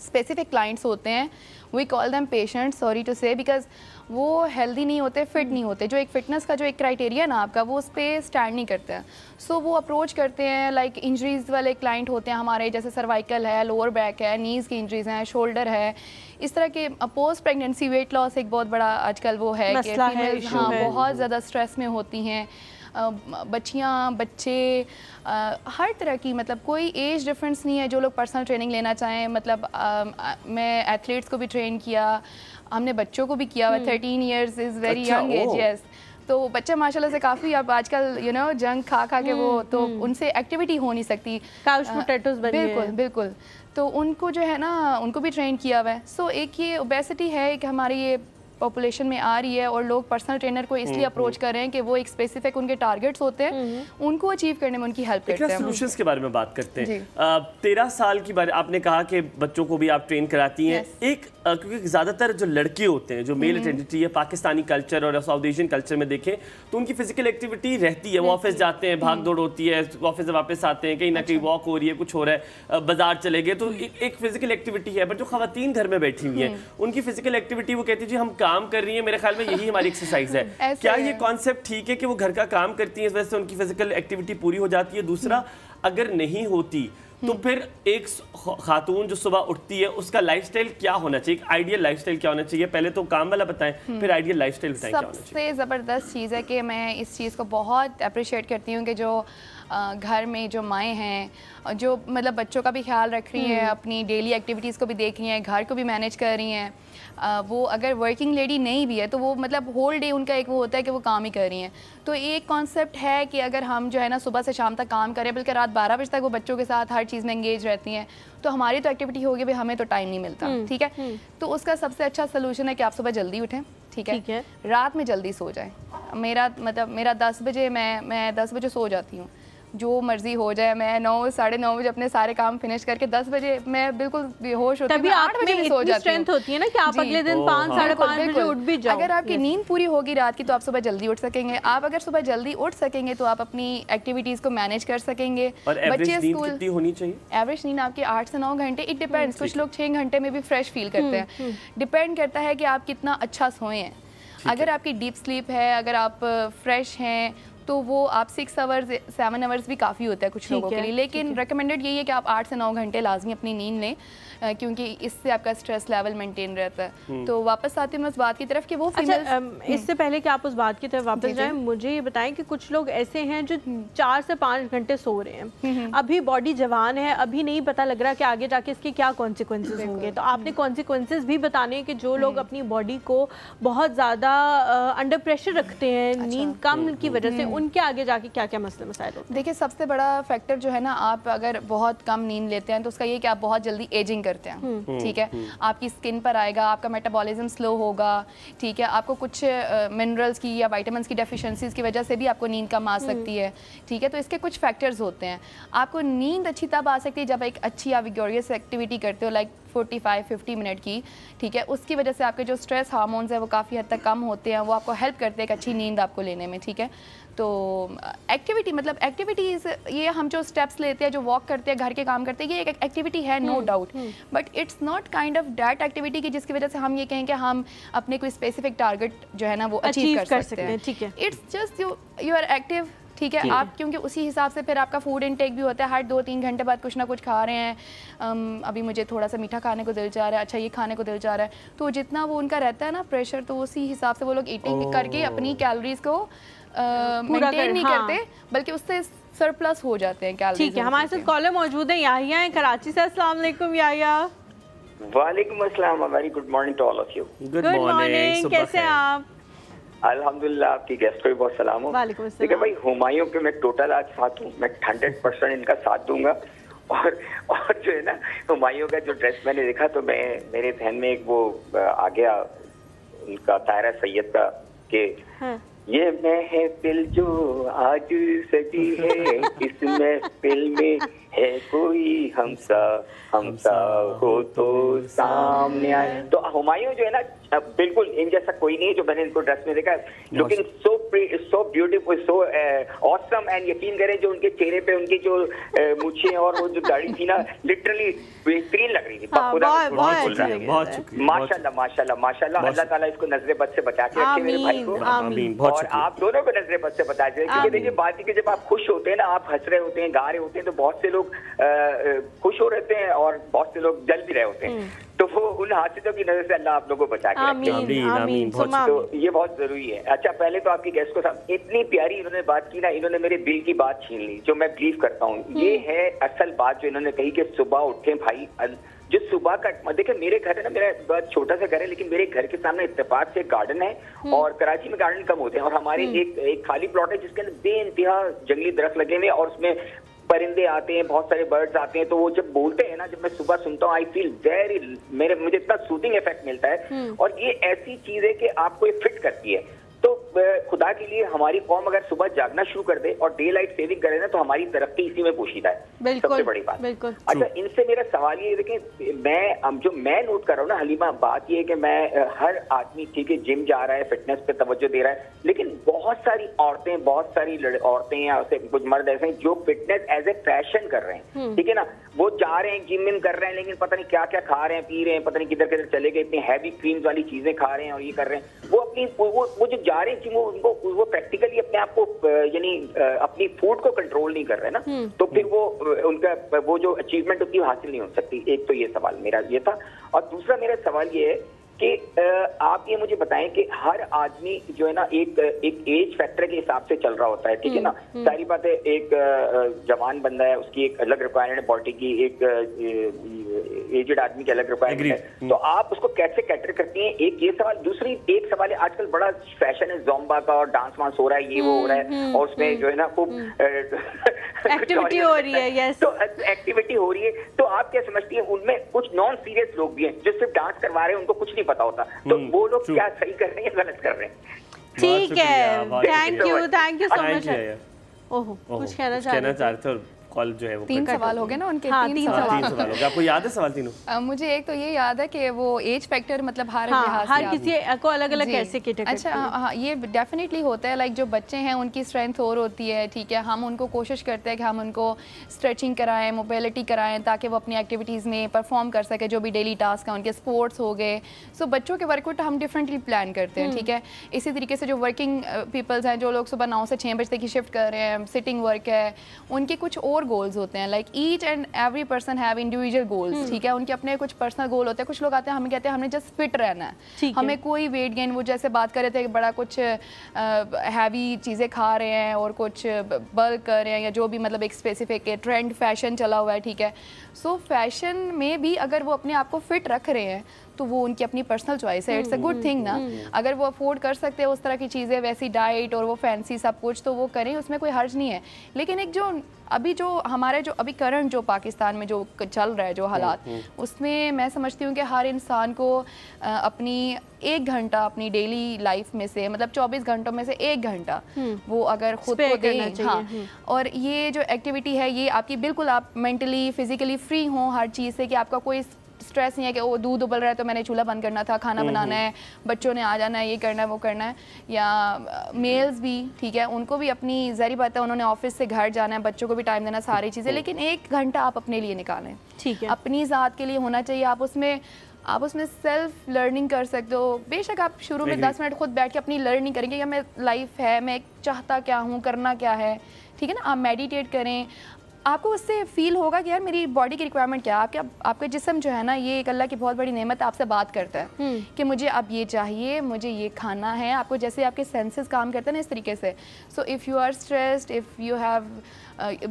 स्पेसिफिक क्लाइंट्स होते हैं। We call them patients, sorry to say, because वो हेल्दी नहीं होते, फिट नहीं होते। जो एक फिटनेस का जो एक क्राइटेरिया ना आपका, वो उस पर स्टैंड नहीं करते हैं। सो वो अप्रोच करते हैं, लाइक इंजरीज़ वाले क्लाइंट होते हैं हमारे, जैसे सर्वाइकल है, लोअर बैक है, नीज़ की इंजरीज़ हैं, शोल्डर है, इस तरह के। पोस्ट प्रेगनेंसी वेट लॉस एक बहुत बड़ा आजकल वो है कि फीमेल्स बहुत ज़्यादा स्ट्रेस में होती हैं। बच्चियाँ, बच्चे, हर तरह की, मतलब कोई एज डिफरेंस नहीं है। जो लोग पर्सनल ट्रेनिंग लेना चाहें, मतलब मैं एथलीट्स को भी ट्रेन किया, हमने बच्चों को भी किया हुआ। 13 years is very young age, yes. तो बच्चे माशाल्लाह से काफ़ी, अब आजकल जंक खा के वो, तो उनसे एक्टिविटी हो नहीं सकती। काउच पोटैटोस बन गए। बिल्कुल बिल्कुल। तो उनको जो है ना, उनको भी ट्रेन किया हुआ है। सो एक ये ओबेसिटी है कि हमारी ये पॉपुलेशन में आ रही है, और लोग पर्सनल ट्रेनर को इसलिए अप्रोच कर रहे हैं कि वो एक स्पेसिफिक उनके टारगेट्स होते हैं, उनको अचीव करने में उनकी हेल्प करते हैं। सॉल्यूशंस के बारे में बात करते हैं। 13 साल की बारे आपने कहा कि बच्चों को भी आप ट्रेन कराती हैं। एक क्योंकि ज़्यादातर जो लड़के होते हैं, जो मेल आइडेंटिटी है, पाकिस्तानी कल्चर और साउथ एशियन कल्चर में देखें तो उनकी फिजिकल एक्टिविटी रहती है। वो ऑफिस जाते हैं, भाग दौड़ होती है, ऑफिस से वापस आते हैं, कहीं ना कहीं वॉक हो रही है, कुछ हो रहा है, बाजार चले गए, तो एक फिजिकल एक्टिविटी है। बट जो खवातीन घर में बैठी हुई हैं, उनकी फिजिकल एक्टिविटी, वो कहती है जी हम काम कर रही हैं, मेरे ख्याल में यही हमारी एक्सरसाइज है। क्या ये कॉन्सेप्ट ठीक है कि वो घर का काम करती हैं, इस वजह से उनकी फिजिकल एक्टिविटी पूरी हो जाती है? दूसरा, अगर नहीं होती तो फिर एक खातून जो सुबह उठती है, उसका लाइफस्टाइल क्या होना चाहिए? आइडियल लाइफस्टाइल क्या होना चाहिए? पहले तो काम वाला बताएं, फिर आइडियल लाइफस्टाइल बताएं क्या होना चाहिए। सबसे ज़बरदस्त चीज़ है कि मैं इस चीज़ को बहुत अप्रिशिएट करती हूँ कि जो घर में जो माएँ हैं, जो मतलब बच्चों का भी ख्याल रख रही हैं, अपनी डेली एक्टिविटीज़ को भी देख रही हैं, घर को भी मैनेज कर रही हैं। वो अगर वर्किंग लेडी नहीं भी है तो वो मतलब होल डे उनका एक वो होता है कि वो काम ही कर रही हैं। तो एक कॉन्सेप्ट है कि अगर हम जो है ना सुबह से शाम तक काम करें, बल्कि रात 12 बजे तक वो बच्चों के साथ हर चीज़ में एंगेज रहती हैं, तो हमारी तो एक्टिविटी होगी भाई, हमें तो टाइम नहीं मिलता। ठीक है, तो उसका सबसे अच्छा सोल्यूशन है कि आप सुबह जल्दी उठें। ठीक है, रात में जल्दी सो जाएं। मेरा 10 बजे, मैं 10 बजे सो जाती हूँ, जो मर्जी हो जाए। मैं 9 साढ़े 9 बजे अपने सारे काम फिनिश करके 10 बजे मैं बिल्कुल बेहोश होती हूँ, 8 बजे भी सो जाती हूँ। होती है ना कि आप अगले दिन 5 साढ़े 5 बजे उठ भी जाओ। अगर आपकी नींद पूरी होगी रात की तो आप सुबह जल्दी उठ सकेंगे। आप अगर सुबह जल्दी उठ सकेंगे तो आप अपनी एक्टिविटीज़ को मैनेज कर सकेंगे। बच्चे स्कूल कितनी होनी चाहिए? एवरेज नींद आपकी 8 से 9 घंटे। इट डिपेंड्स, कुछ लोग 6 घंटे में भी फ्रेश फील करते हैं। डिपेंड करता है कि आप कितना अच्छा सोए हैं। अगर आपकी डीप स्लीप है, अगर आप फ्रेश हैं, तो वो आप 6 आवर्स 7 आवर्स भी काफ़ी होता है कुछ लोगों के लिए। लेकिन रिकमेंडेड यही है कि आप 8 से 9 घंटे लाजमी अपनी नींद लें, क्योंकि इससे आपका स्ट्रेस लेवल मेंटेन रहता है। तो वापस आते हैं उस बात की तरफ कि वो इससे पहले कि आप उस बात की तरफ वापस जाएं, मुझे ये बताएं कि कुछ लोग ऐसे हैं जो 4 से 5 घंटे सो रहे हैं, अभी बॉडी जवान है, अभी नहीं पता लग रहा कि आगे जाके इसके क्या कॉन्सिक्वेंसेज होंगे। तो आपने कॉन्सिक्वेंसेज भी बताने हैं कि जो लोग अपनी बॉडी को बहुत ज़्यादा अंडर प्रेशर रखते हैं नींद कम की वजह से, उनके आगे जाके क्या क्या मसले मसाइल होते हैं? देखिए, सबसे बड़ा फैक्टर जो है ना, आप अगर बहुत कम नींद लेते हैं तो उसका ये कि आप बहुत जल्दी एजिंग करते हैं। ठीक है, आपकी स्किन पर आएगा, आपका मेटाबॉलिज्म स्लो होगा। ठीक है, आपको कुछ मिनरल्स की या विटामिन्स की डेफिशिएंसीज की वजह से भी आपको नींद कम आ सकती है। ठीक है, तो इसके कुछ फैक्टर्स होते हैं। आपको नींद अच्छी तब आ सकती है जब एक अच्छी आप विगोरियस एक्टिविटी करते हो, लाइक 45-50 मिनट की। ठीक है, उसकी वजह से आपके जो स्ट्रेस हार्मोन्स है वो काफ़ी हद तक कम होते हैं, वो आपको हेल्प करते हैं एक अच्छी नींद आपको लेने में। ठीक है, तो एक्टिविटी, मतलब एक्टिविटीज़, ये हम जो स्टेप्स लेते हैं, जो वॉक करते हैं, घर के काम करते हैं, ये एक एक्टिविटी है, no doubt. But it's not kind of that activity की जिसकी वजह से हम ये कहें कि हम अपने कोई स्पेसिफिक टारगेट जो है ना वो अचीव कर सकते हैं। ठीक है, it's just you are active. ठीक है, आप क्योंकि उसी हिसाब से फिर आपका फूड इनटेक भी होता है, हर 2-3 घंटे बाद कुछ ना कुछ खा रहे हैं। अभी मुझे थोड़ा सा मीठा खाने को दिल चाह रहा है, अच्छा ये खाने को दिल चाह रहा है, तो जितना वो उनका रहता है ना प्रेशर, तो उसी हिसाब से वो लोग ईटिंग करके अपनी कैलोरीज को मेंटेन नहीं करते, बल्कि उससे सरप्लस हो जाते हैं कैलोरीज। ठीक है, हमारे साथ कॉलर मौजूद है, याहिया है कराची से। अस्सलाम वालेकुम याहिया। वालेकुम अस्सलाम, very good morning to all of you. Good morning, कैसे हैं आप? अल्हम्दुलिल्लाह, आपकी गेस्ट को भी बहुत सलाम हो। देखिए भाई, हुमायूं पे मैं टोटल आज साथ हूँ, मैं 100% इनका साथ दूंगा। और जो है ना, हुमायूं का जो ड्रेस मैंने देखा तो मेरे ध्यान में एक वो आ गया उनका तायरा सैयद का कि ये महफिल जो आज सजी है, इस महफिल में है कोई हमसा हो तो सामने आए। तो हुमायूं जो है ना, बिल्कुल इन जैसा कोई नहीं है जो मैंने इनको ड्रेस में देखा, looking so beautiful, so awesome. And यकीन करें, जो उनके चेहरे पे उनकी जो मूछें और वो जो दाढ़ी थी ना, लिटरली बेहतरीन लग रही थी। माशाल्लाह माशाल्लाह माशाल्लाह। अल्लाह ताला इसको नजरे बद से बचा के रखे मेरे भाई को, और आप दोनों को नजरे बद से बचा के। क्योंकि देखिए, बात है कि जब आप खुश होते हैं ना, आप हंस रहे होते हैं, गा रहे होते हैं, तो बहुत से लोग खुश हो रहते हैं और बहुत से लोग जल भी रहे होते हैं। तो वो उन हादसों की नजर से अल्लाह आप लोगों को बचा के रखे। आमीन। तो ये बहुत जरूरी है। अच्छा, पहले तो आपकी गेस्ट को साहब इतनी प्यारी इन्होंने बात की ना, इन्होंने मेरे दिल की बात छीन ली, जो मैं बिलीव करता हूँ। ये है असल बात जो इन्होंने कही कि सुबह उठे भाई, जो सुबह का देखिए, मेरे घर है ना, मेरा बहुत छोटा सा घर है, लेकिन मेरे घर के सामने इत्तेफाक से गार्डन है, और कराची में गार्डन कम होते हैं, और हमारे एक खाली प्लॉट है जिसके अंदर बेइंतहा जंगली दरख्त लगे हुए, और उसमें परिंदे आते हैं, बहुत सारे बर्ड्स आते हैं। तो वो जब बोलते हैं ना, जब मैं सुबह सुनता हूँ, आई फील वेरी, मुझे इतना सूदिंग इफेक्ट मिलता है। और ये ऐसी चीज है कि आपको ये फिट करती है। तो खुदा के लिए हमारी कौम अगर सुबह जागना शुरू कर दे और डे लाइट सेविंग करे ना, तो हमारी तरक्की इसी में पोशीदा है, सबसे बड़ी बात। अच्छा, इनसे मेरा सवाल ये देखें, मैं नोट कर रहा हूँ ना हलीमा, बात ये है कि मैं हर आदमी ठीक है जिम जा रहा है, फिटनेस पे तवज्जो दे रहा है, लेकिन बहुत सारी औरतें, बहुत सारी औरतें या कुछ मर्द ऐसे हैं जो फिटनेस एज ए फैशन कर रहे हैं, ठीक है ना। वो जा रहे हैं, जिम कर रहे हैं, लेकिन पता नहीं क्या क्या खा रहे हैं, पी रहे हैं, पता नहीं किधर किधर चले गए, इतनी हैवी क्रीम्स वाली चीजें खा रहे हैं और ये कर रहे हैं। वो अपनी वो जो जा रहे हैं जिम, वो प्रैक्टिकली अपने आप को यानी अपनी फूड को कंट्रोल नहीं कर रहे ना, तो फिर वो उनका वो जो अचीवमेंट होती है हासिल नहीं हो सकती। एक तो ये सवाल मेरा ये था, और दूसरा मेरा सवाल ये है कि आप ये मुझे बताएं कि हर आदमी जो है ना एक एज फैक्टर के हिसाब से चल रहा होता है, ठीक है ना। सारी बातें, एक जवान बंदा है, उसकी एक अलग रिक्वायरमेंट है बॉडी की, एक एजेड आदमी की अलग रिक्वायरमेंट है, तो आप उसको कैसे कैटर करती हैं? एक ये सवाल। दूसरी एक सवाल है, आजकल बड़ा फैशन है ज़ोंबा का, और डांस वांस हो रहा है, ये वो हो रहा है, और उसमें जो है ना खूब एक्टिविटी हो रही है। यस, तो एक्टिविटी हो रही है, तो आप क्या समझती हैं उनमें कुछ नॉन सीरियस लोग भी हैं जो सिर्फ डांस करवा रहे हैं, उनको कुछ नहीं पता होता, तो वो लोग क्या सही कर रहे हैं या गलत कर रहे हैं? ठीक है, थैंक यू सो मच। ओह, कुछ कहना चाहते थे? कॉल जो है वो 3 सवाल हो गए ना उनके। हाँ, 3 सवाल हो गए। आपको याद है सवाल तीनों? मुझे एक तो ये याद है कि वो एज फैक्टर मतलब हर किसी को अलग अलग कैसे कैटेगरी। अच्छा, हाँ, ये डेफिनेटली होता है। लाइक जो बच्चे हैं उनकी स्ट्रेंथ और होती है, ठीक है, हम उनको कोशिश करते हैं कि हम उनको स्ट्रेचिंग कराएं, मोबिलिटी कराएं, ताकि वो अपनी एक्टिविटीज़ में परफॉर्म कर सके, जो भी डेली टास्क हैं उनके, स्पोर्ट्स हो गए। सो बच्चों के वर्कआउट हम डिफरेंटली प्लान करते हैं, ठीक है। इसी तरीके से जो वर्किंग पीपल्स हैं, जो लोग सुबह 9 से 6 बजे तक की शिफ्ट कर रहे हैं, सिटिंग वर्क है, उनके कुछ और गोल्स होते हैं। Each and every person have individual goals, ठीक है, उनके अपने कुछ पर्सनल गोल होते हैं। कुछ लोग आते हैं, हमें कहते हैं हमने जस्ट फिट रहना है, हमें कोई वेट गेन, वो जैसे बात कर रहे थे बड़ा कुछ हैवी चीज़ें खा रहे हैं और कुछ बल्क कर रहे हैं, या जो भी मतलब एक स्पेसिफिक ट्रेंड फैशन चला हुआ है, ठीक है। सो फैशन में भी अगर वो अपने आप को फिट रख रहे हैं तो वो उनकी अपनी पर्सनल चॉइस है, इट्स अ गुड थिंग ना। अगर वो अफोर्ड कर सकते हैं उस तरह की चीज़ें, वैसी डाइट और वो फैंसी सब कुछ, तो वो करें, उसमें कोई हर्ज नहीं है। लेकिन एक जो अभी जो हमारे जो अभी करंट जो पाकिस्तान में जो चल रहा है जो हालात, उसमें मैं समझती हूँ कि हर इंसान को अपनी 1 घंटा अपनी डेली लाइफ में से, मतलब 24 घंटों में से 1 घंटा वो अगर खुद को दें, हाँ, और ये जो एक्टिविटी है ये आपकी बिल्कुल, आप मेंटली फिजिकली फ्री हों हर चीज़ से, कि आपका कोई स्ट्रेस नहीं है कि वो दूध उबल रहा है तो मैंने चूल्हा बंद करना था, खाना बनाना है, बच्चों ने आ जाना है, ये करना है, वो करना है। या मेल्स भी, ठीक है, उनको भी अपनी ज़ाहिर बात है, उन्होंने ऑफिस से घर जाना है, बच्चों को भी टाइम देना, सारी चीज़ें, लेकिन 1 घंटा आप अपने लिए निकालें, ठीक है, अपनी ज़ात के लिए होना चाहिए। आप उसमें सेल्फ लर्निंग कर सकते हो। बेशक आप शुरू में 10 मिनट खुद बैठ के अपनी लर्निंग करेंगे, या मैं लाइफ है, मैं चाहता क्या हूँ, करना क्या है, ठीक है ना। आप मेडिटेट करें, आपको उससे फील होगा कि यार मेरी बॉडी की रिक्वायरमेंट क्या है। आपका जिस्म जो है ना, ये एक अल्लाह की बहुत बड़ी नेमत, आपसे बात करता है कि मुझे अब ये चाहिए, मुझे ये खाना है। आपको जैसे आपके सेंसेस काम करते हैं ना, इस तरीके से। So if you are stressed, if you have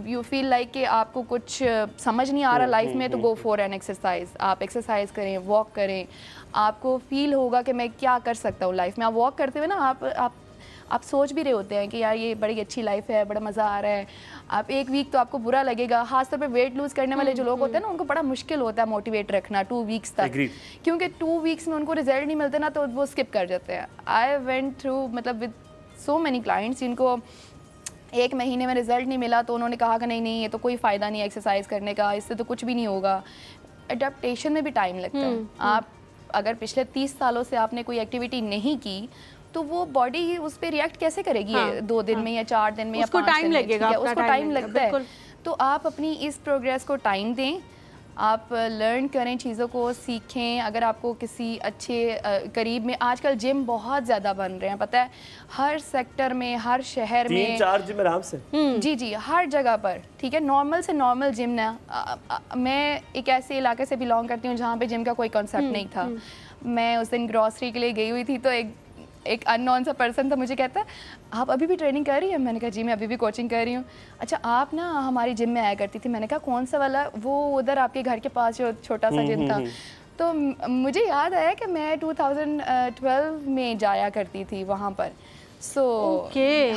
you feel like कि आपको कुछ समझ नहीं आ रहा लाइफ में, तो गो फॉर एन एक्सरसाइज। आप एक्सरसाइज करें, वॉक करें, आपको फील होगा कि मैं क्या कर सकता हूँ लाइफ में। आप वॉक करते हुए ना आप सोच भी रहे होते हैं कि यार ये बड़ी अच्छी लाइफ है, बड़ा मज़ा आ रहा है। आप 1 वीक तो आपको बुरा लगेगा, खासतौर पे वेट लूज़ करने वाले जो लोग होते हैं ना, उनको बड़ा मुश्किल होता है मोटिवेट रखना 2 वीक्स तक, क्योंकि 2 वीक्स में उनको रिजल्ट नहीं मिलते ना, तो वो स्किप कर जाते हैं। आई वेंट थ्रू मतलब विद सो मैनी क्लाइंट्स जिनको 1 महीने में रिजल्ट नहीं मिला, तो उन्होंने कहा कि नहीं ये तो कोई फ़ायदा नहीं है एक्सरसाइज करने का, इससे तो कुछ भी नहीं होगा। अडेप्टेशन में भी टाइम लगता है। आप अगर पिछले 30 सालों से आपने कोई एक्टिविटी नहीं की, तो वो बॉडी उस पर रिएक्ट कैसे करेगी? 2 दिन में या 4 दिन में या 5 दिन में, उसको टाइम लगता है। तो आप अपनी इस प्रोग्रेस को टाइम दें, आप लर्न करें, चीज़ों को सीखें। अगर आपको किसी अच्छे करीब में, आजकल जिम बहुत ज़्यादा बन रहे हैं, पता है, हर सेक्टर में, हर शहर में 3-4 जिम आराम से। जी जी, हर जगह पर, ठीक है। नॉर्मल से नॉर्मल जिम ना, मैं एक ऐसे इलाके से बिलोंग करती हूँ जहाँ पे जिम का कोई कॉन्सेप्ट नहीं था। मैं उस दिन ग्रॉसरी के लिए गई हुई थी, तो एक अननोन सा पर्सन था, मुझे कहता है आप अभी भी ट्रेनिंग कर रही हैं? मैंने कहा जी मैं अभी भी कोचिंग कर रही हूँ। अच्छा आप ना हमारी जिम में आया करती थी। मैंने कहा कौन सा वाला? वो उधर आपके घर के पास जो छोटा सा जिम था। तो मुझे याद आया कि मैं 2012 में जाया करती थी वहाँ पर।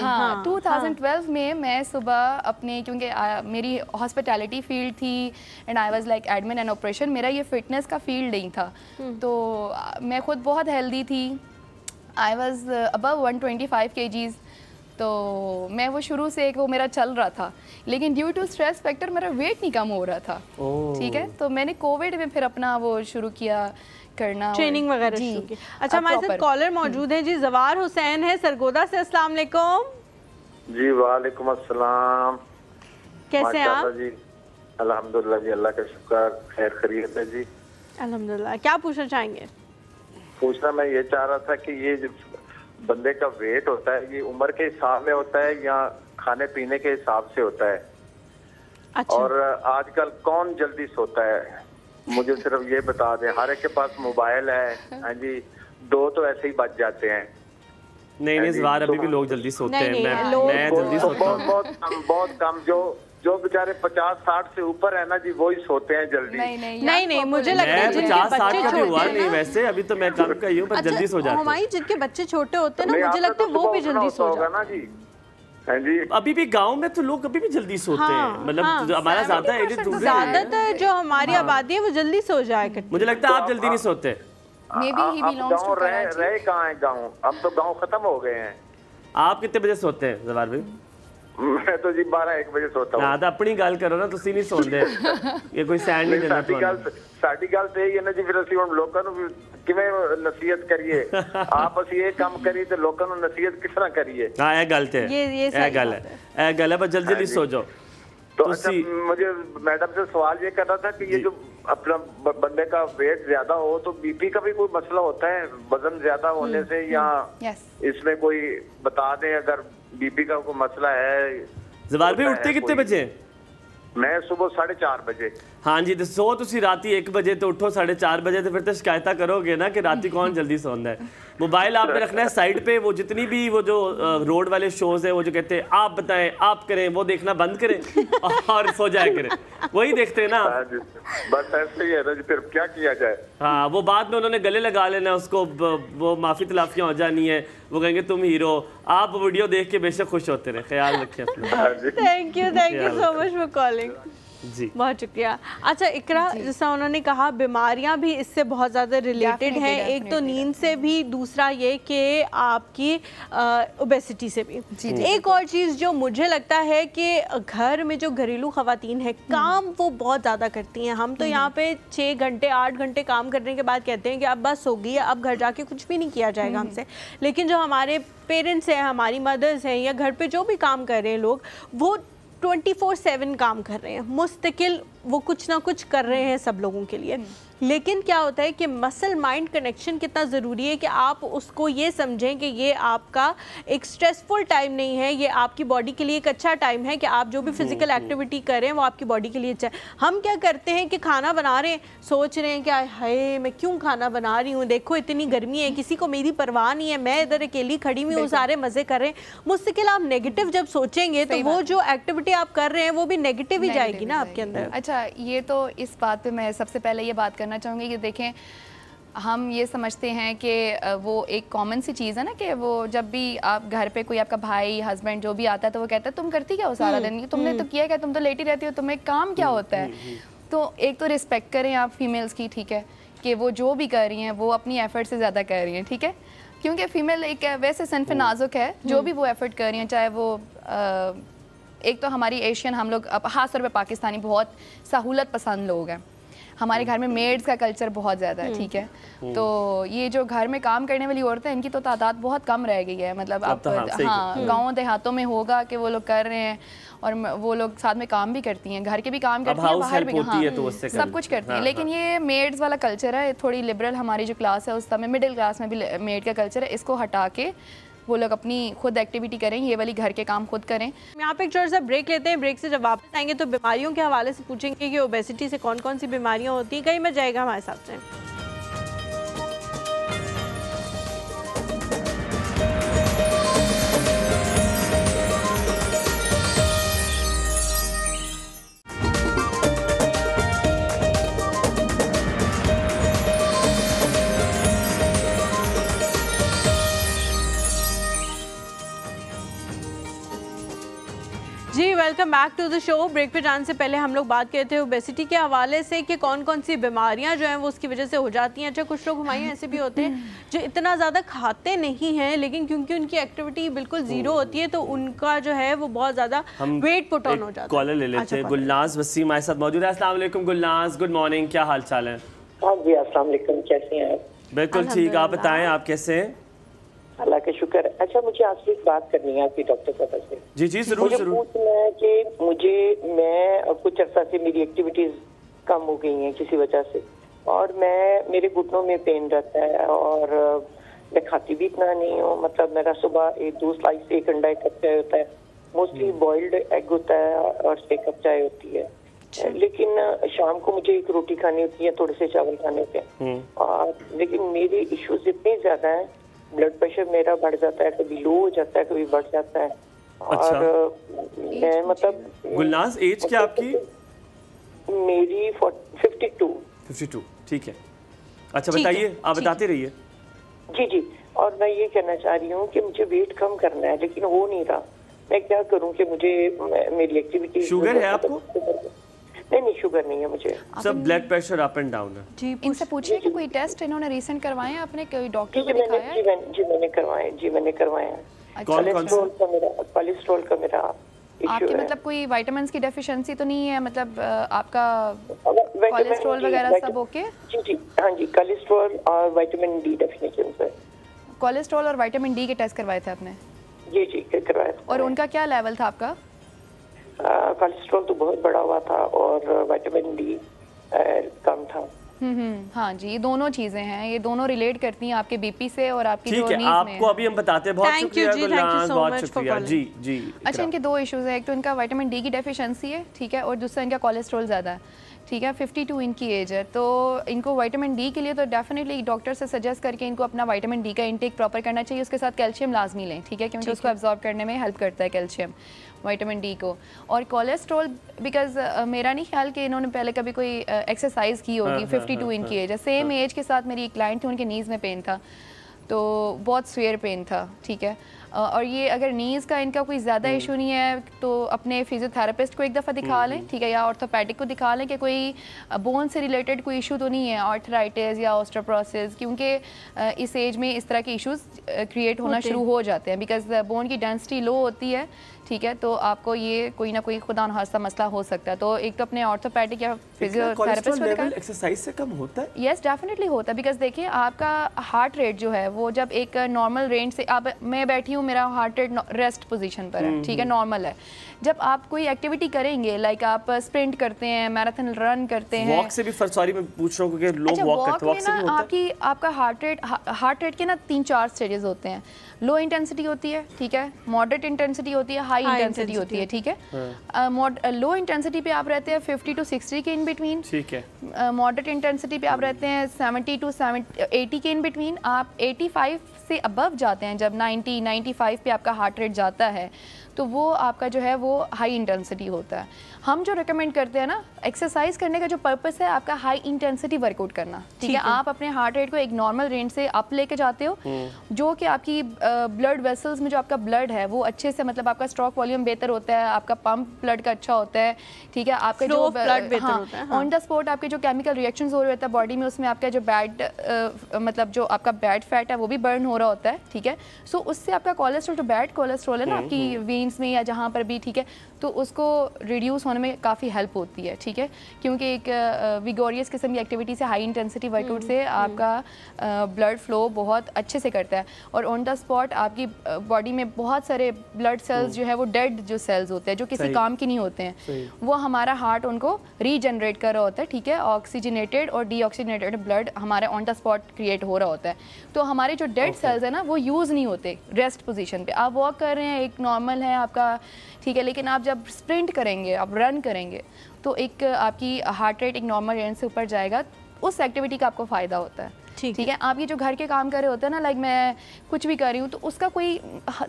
हाँ, 2012 में मैं सुबह अपने, क्योंकि मेरी हॉस्पिटैलिटी फील्ड थी and I was like admin and operation, मेरा ये फिटनेस का फील्ड नहीं था। तो मैं खुद बहुत हेल्दी थी, आई वॉज अबव 125 kgs। तो मैं वो शुरू से वो मेरा चल रहा था, लेकिन ड्यू टू स्ट्रेस फैक्टर मेरा वेट नहीं कम हो रहा था। ठीक है, तो मैंने कोविड में फिर अपना वो शुरू किया करना, ट्रेनिंग वगैरह शुरू की। अच्छा, हमारे साथ कॉलर मौजूद है जी, जवार हुसैन है सरगोदा से। अस्सलाम वालेकुम। जी वालेकुम अस्सलाम। कैसे हैं आप? जी अल्हम्दुलिल्लाह जी, अल्लाह का शुक्र, खैर खैरियत है जी। अल्हम्दुलिल्लाह। क्या पूछना चाहेंगे? पूछना मैं ये चाह रहा था कि ये जो बंदे का वेट होता है, ये उम्र के हिसाब में होता है या खाने पीने के हिसाब से होता है? अच्छा। और आजकल कौन जल्दी सोता है? मुझे सिर्फ ये बता दें। हर एक के पास मोबाइल है, हाँ जी, 2 तो ऐसे ही बच जाते हैं। नहीं इस बार अभी भी लोग जल्दी सोते हैं। मैं जल्दी सोता हूँ। बहुत कम जो बेचारे 50-60 से ऊपर है ना जी, वो ही सोते हैं जल्दी। नहीं, मुझे लगता है जिनके बच्चे छोटे हुआ नहीं, वैसे अभी तो मैं कम का ही हूँ, पर जल्दी सो जाते हैं। जिनके बच्चे छोटे होते हैं ना, मुझे लगता है वो भी जल्दी सो जाते हैं ना जी। हाँ जी, अभी भी गांव में तो लोग अभी भी जल्दी सोते हैं, मतलब हमारा ज्यादातर जो हमारी आबादी है वो जल्दी सो जाए करती है। मुझे लगता है आप जल्दी नहीं सोते। गाँव रहे कहाँ है गाँव? अब तो गाँव खत्म हो गए हैं। आप कितने बजे सोते हैं जवार भाई? मैं तो जी 12-1 बजे सोता हूँ। तो अपनी गल करो ना, तुसी नहीं सोंदे, ये कोई सैंड नहीं देना ਤੁਹਾਨੂੰ। ਸਾਡੀ ਗੱਲ ਤੇ ਇਹ ਹੈ ਨਾ ਜੀ, ਫਿਰ ਅਸੀਂ ਹੁਣ ਲੋਕਾਂ ਨੂੰ ਕਿਵੇਂ ਨਸੀਹਤ ਕਰੀਏ? ਆਪ ਅਸੀਂ ਇਹ ਕੰਮ ਕਰੀ ਤੇ ਲੋਕਾਂ ਨੂੰ ਨਸੀਹਤ ਕਿਸ ਤਰ੍ਹਾਂ ਕਰੀਏ? ਹਾਂ ਇਹ ਗੱਲ ਤੇ ਇਹ ਗੱਲ ਹੈ, ਬਸ जल्दी जल्दी सो जाओ। तो अच्छा, मुझे मैडम से सवाल ये करना था कि ये जो अपना बंदे का वेट ज्यादा हो तो बीपी का भी कोई मसला होता है वजन ज्यादा होने से, या इसमें कोई बता दें अगर बीपी का कोई मसला है? जवार भाई उठते कितने बजे? मैं सुबह 4:30 बजे। हाँ जी, तो सो तुसी राती 1 बजे तो उठो 4:30 बजे, तो फिर तो शिकायत करोगे ना कि राती कौन जल्दी सोता है। मोबाइल आपने रखना है साइड पे, वो जितनी भी वो जो रोड वाले शोज है, वो जो कहते हैं आप बताएं आप करें, वो देखना बंद करें और सो जाया करें, वही देखते हैं ना। बस ऐसे ही है ना जी, फिर क्या किया जाए? हाँ, वो बाद में उन्होंने गले लगा लेना उसको, वो माफी तलाफियाँ हो जानी है, वो कहेंगे तुम हीरो। आप वीडियो देख के बेशक खुश होते रहे, ख्याल रखें अपना। Thank you so much for calling जी, बहुत शुक्रिया। अच्छा इकरा, जैसा उन्होंने कहा बीमारियां भी इससे बहुत ज़्यादा रिलेटेड हैं, एक तो नींद से भी, दूसरा ये कि आपकी ओबेसिटी से भी। एक और चीज़ जो मुझे लगता है कि घर में जो घरेलू ख़वातीन है, काम वो बहुत ज़्यादा करती हैं। हम तो यहाँ पे 6 घंटे 8 घंटे काम करने के बाद कहते हैं कि अब बस हो गई है, अब घर जाके कुछ भी नहीं किया जाएगा हमसे। लेकिन जो हमारे पेरेंट्स हैं, हमारी मदर्स हैं, या घर पे जो भी काम कर रहे हैं लोग, वो 24/7 काम कर रहे हैं, मुस्तकिल वो कुछ ना कुछ कर रहे हैं सब लोगों के लिए। लेकिन क्या होता है कि मसल माइंड कनेक्शन कितना ज़रूरी है कि आप उसको ये समझें कि ये आपका एक स्ट्रेसफुल टाइम नहीं है, ये आपकी बॉडी के लिए एक अच्छा टाइम है कि आप जो भी फिजिकल एक्टिविटी करें वो आपकी बॉडी के लिए अच्छा है। हम क्या करते हैं कि खाना बना रहे हैं, सोच रहे हैं कि हाय मैं क्यों खाना बना रही हूँ, देखो इतनी गर्मी है, किसी को मेरी परवाह नहीं है, मैं इधर अकेली खड़ी हुई हूँ, सारे मज़े कर रहे हैं। मुस्तकिल आप नेगेटिव जब सोचेंगे तो वो जो एक्टिविटी आप कर रहे हैं वो भी नेगेटिव ही जाएगी ना आपके अंदर। अच्छा, ये तो इस बात पे मैं सबसे पहले ये बात करना चाहूँगी कि देखें, हम ये समझते हैं कि वो एक कॉमन सी चीज़ है ना कि वो जब भी आप घर पे कोई आपका भाई हस्बैंड जो भी आता है तो वो कहता है तुम करती क्या हो सारा दिन, तुमने तो किया क्या, तुम तो लेटी रहती हो, तुम्हें काम क्या होता है। तो एक तो रिस्पेक्ट करें आप फीमेल्स की, ठीक है, कि वो जो भी कर रही हैं वो अपनी एफर्ट से ज़्यादा कर रही हैं, ठीक है, क्योंकि फ़ीमेल एक वैसे सनफ नाजुक है, जो भी वो एफर्ट कर रही हैं, चाहे वो एक तो हमारी एशियन हम लोग ख़ास तौर पे पाकिस्तानी बहुत सहूलत पसंद लोग हैं। हमारे घर में मेड्स का कल्चर बहुत ज़्यादा है, ठीक है। तो ये जो घर में काम करने वाली औरतें हैं, इनकी तो तादाद बहुत कम रह गई है। मतलब आप हाँ गाँव देहातों में होगा कि वो लोग कर रहे हैं और वो लोग साथ में काम भी करती हैं, घर के भी काम करती हैं, बाहर भी, हाँ सब कुछ करती हैं। लेकिन ये मेड्स वाला कल्चर है, थोड़ी लिबरल हमारी जो क्लास है उस समय मिडिल क्लास में भी मेड का कल्चर है, इसको हटा के वो लोग अपनी खुद एक्टिविटी करें, ये वाली घर के काम खुद करें। यहाँ पे एक छोटा सा ब्रेक लेते हैं, ब्रेक से जब वापस आएंगे तो बीमारियों के हवाले से पूछेंगे कि ओबेसिटी से कौन कौन सी बीमारियाँ होती हैं, कहीं में जाएगा हमारे साथ से। जी welcome back to the show. Break पे जाने से पहले हम लोग बात कर रहे थे ओबेसिटी के हवाले से कि कौन कौन सी बीमारियां जो हैं वो उसकी वजह से हो जाती हैं। अच्छा, कुछ लोग हमारे ऐसे भी होते हैं जो इतना ज़्यादा खाते नहीं हैं, लेकिन क्योंकि उनकी एक्टिविटी बिल्कुल जीरो होती है तो उनका जो है वो बहुत ज़्यादा वेट पुट ऑन हो जाता है। कॉलर ले लेते हैं। गुलनाज वसीम हमारे साथ मौजूद है। अस्सलाम वालेकुम गुलनाज, गुड मॉर्निंग, क्या हाल चाल है? हाँ जी अस्सलाम वालेकुम, कैसे हैं आप? बिल्कुल ठीक, आप बताएं आप कैसे हैं? अल्लाह का शुक्र। अच्छा, मुझे आपसे एक बात करनी है आपकी डॉक्टर साहब से। जी जी जरूर मुझे पूछना है कि मैं कुछ अर्सा से मेरी एक्टिविटीज कम हो गई हैं किसी वजह से, और मेरे घुटनों में पेन रहता है और मैं खाती भी इतना नहीं हूँ। मतलब मेरा सुबह 2 स्लाइस 1 अंडा 1 कप चाय होता है, मोस्टली बॉइल्ड एग होता है और 1 कप चाय होती है, लेकिन शाम को मुझे 1 रोटी खानी होती है, थोड़े से चावल खाने होते हैं। और लेकिन मेरे इश्यूज इतने ज्यादा हैं, ब्लड प्रेशर मेरा बढ़ जाता है, कभी लो हो जाता है, कभी बढ़ जाता है। अच्छा। और मैं मतलब गुलनाज एज क्या आपकी? मेरी 52। ठीक है। अच्छा बताइए, आप बताते रहिए। जी जी। और मैं ये कहना चाह रही हूँ कि मुझे वेट कम करना है लेकिन हो नहीं रहा, मैं क्या करूँ कि मुझे मेरी एक्टिविटी। शुगर है आपको? नहीं शुगर नहीं है मुझे। सब blood pressure up and down है। जी इनसे पूछिए कि कोई टेस्ट इन्होंने रिसेंट करवाए हैं, आपने कोई डॉक्टर को दिखाया है? जी मैंने करवाए हैं। कोलेस्ट्रॉल का मेरा आपके मतलब कोई विटामिन्स की डेफिशिएंसी तो नहीं है? मतलब आपका कोलेस्ट्रॉल वगैरह सब ओके? जी जी हाँ जी, कोलेस्ट्रॉल और विटामिन डी डेफिशिएंसी है। कोलेस्ट्रॉल और विटामिन डी के टेस्ट करवाए थे आपने? जी जी करवाए थे। और उनका क्या लेवल था आपका? कोलेस्ट्रॉल तो बहुत बड़ा हुआ था और विटामिन डी कम था। हाँ जी, ये दोनों चीजें हैं, ये दोनों रिलेट करती हैं आपके बीपी से और आपकी जो नींद में। आपको अभी हम बताते हैं। बहुत शुक्रिया गुलनाज, बहुत शुक्रिया। जी जी। अच्छा, इनके 2 इश्यूज है, एक तो इनका विटामिन डी की डेफिशिएंसी है, ठीक है, और दूसरा इनका कोलेस्ट्रॉल ज़्यादा है, ठीक है। 52 इनकी एज है, तो इनको विटामिन डी के लिए तो डेफिनेटली डॉक्टर से सजेस्ट करके इनको अपना विटामिन डी का इंटेक प्रॉपर करना चाहिए। उसके साथ कैल्शियम लाजमी लें, ठीक है, क्योंकि उसको एब्जॉर्ब करने में हेल्प करता है कैल्शियम विटामिन डी को। और कोलेस्ट्रॉल बिकॉज मेरा नहीं ख्याल कि इन्होंने पहले कभी कोई एक्सरसाइज की होगी। 52 इनकी एज है, सेम एज के साथ मेरी एक क्लाइंट थी, उनके नीज़ में पेन था, तो बहुत स्वेयर पेन था, ठीक है। और ये अगर नीज़ का इनका कोई ज़्यादा इशू नहीं है तो अपने फिजियोथेरेपिस्ट को एक दफ़ा दिखा लें, ठीक है, या ऑर्थोपेडिक को दिखा लें कि कोई बोन से रिलेटेड कोई इशू तो नहीं है, आर्थराइटिस या ऑस्टियोपोरोसिस, क्योंकि इस एज में इस तरह के इश्यूज क्रिएट होना शुरू हो जाते हैं बिकॉज बोन की डेंसिटी लो होती है, ठीक है, तो आपको ये कोई ना कोई खुदा न खास्ता मसला हो सकता है। तो एक तो अपने ऑर्थोपेडिक या फिजियोथेरेपिस्ट को दिखा। एक्सरसाइज से कम होता है? यस डेफिनेटली होता है, बिकॉज देखिए आपका हार्ट रेट जो है वो जब एक नॉर्मल रेंज से, अब मैं बैठी हूँ, मेरा हार्ट रेट रेस्ट पोजीशन पर है, ठीक है, नॉर्मल है। जब आप कोई एक्टिविटी करेंगे, लाइक आप स्प्रिंट करते हैं, मैराथन रन करते हैं, वॉक से भी सॉरी मैं पूछ रहा हूँ क्योंकि लोग वॉक करते हैं, वॉक से भी होता है? आपका हार्ट रेट के ना 3-4 स्टेजेस होते हैं। लो इंटेंसिटी होती है, ठीक है, मॉडरेट इंटेंसिटी होती है, हाई इंटेंसिटी होती है, ठीक है। लो इंटेंसिटी पे आप रहते हैं 50 to 60 के इन बिटवीन, ठीक है। मॉडरेट इंटेंसिटी पे आप रहते हैं 70 to 80 के इन बिटवीन। आप 85 से अबव जाते हैं, जब 90-95 पे आपका हार्ट रेट जाता है तो वो आपका जो है वो हाई इंटेंसिटी होता है। हम जो रिकमेंड करते हैं ना, एक्सरसाइज करने का जो पर्पस है आपका हाई इंटेंसिटी वर्कआउट करना, ठीक है। आप अपने हार्ट रेट को एक नॉर्मल रेंज से अप लेके जाते हो, जो कि आपकी ब्लड वेसल्स में जो आपका ब्लड है वो अच्छे से, मतलब आपका स्ट्रोक वॉल्यूम बेहतर होता है, आपका पंप ब्लड का अच्छा होता है, ठीक है, आपका जो ब्लड बेहतर होता है, ऑन द स्पॉट आपके जो केमिकल रिएक्शंस हो रहे होते हैं बॉडी में, उसमें आपका जो बैड मतलब जो आपका बैड फैट है वो भी बर्न हो रहा होता है, ठीक है। सो उससे आपका कोलेस्ट्रॉल, जो बैड कोलेस्ट्रॉल है ना आपकी वेन्स में या जहाँ पर भी, ठीक है, तो उसको रिड्यूस होने में काफ़ी हेल्प होती है, ठीक है, क्योंकि एक विगोरियस किस्म की एक्टिविटी से, हाई इंटेंसिटी वर्कआउट से आपका ब्लड फ्लो बहुत अच्छे से करता है और ऑन द स्पॉट आपकी बॉडी में बहुत सारे ब्लड सेल्स जो है वो डेड जो सेल्स होते हैं जो किसी काम के नहीं होते हैं, वो हमारा हार्ट उनको रीजनरेट कर रहा होता है, ठीक है, ऑक्सीजनेटेड और डीऑक्सीजनेटेड ब्लड हमारे ऑन द स्पॉट क्रिएट हो रहा होता है। तो हमारे जो डेड सेल्स है ना वो यूज़ नहीं होते रेस्ट पोजीशन पे। आप वॉक कर रहे हैं, एक नॉर्मल है आपका, ठीक है, लेकिन आप जब स्प्रिंट करेंगे, आप रन करेंगे, तो एक आपकी हार्ट रेट एक नॉर्मल रेंज से ऊपर जाएगा, उस एक्टिविटी का आपको फ़ायदा होता है, ठीक है। आप ये जो घर के काम कर रहे होते हैं ना, लाइक मैं कुछ भी कर रही हूँ, तो उसका कोई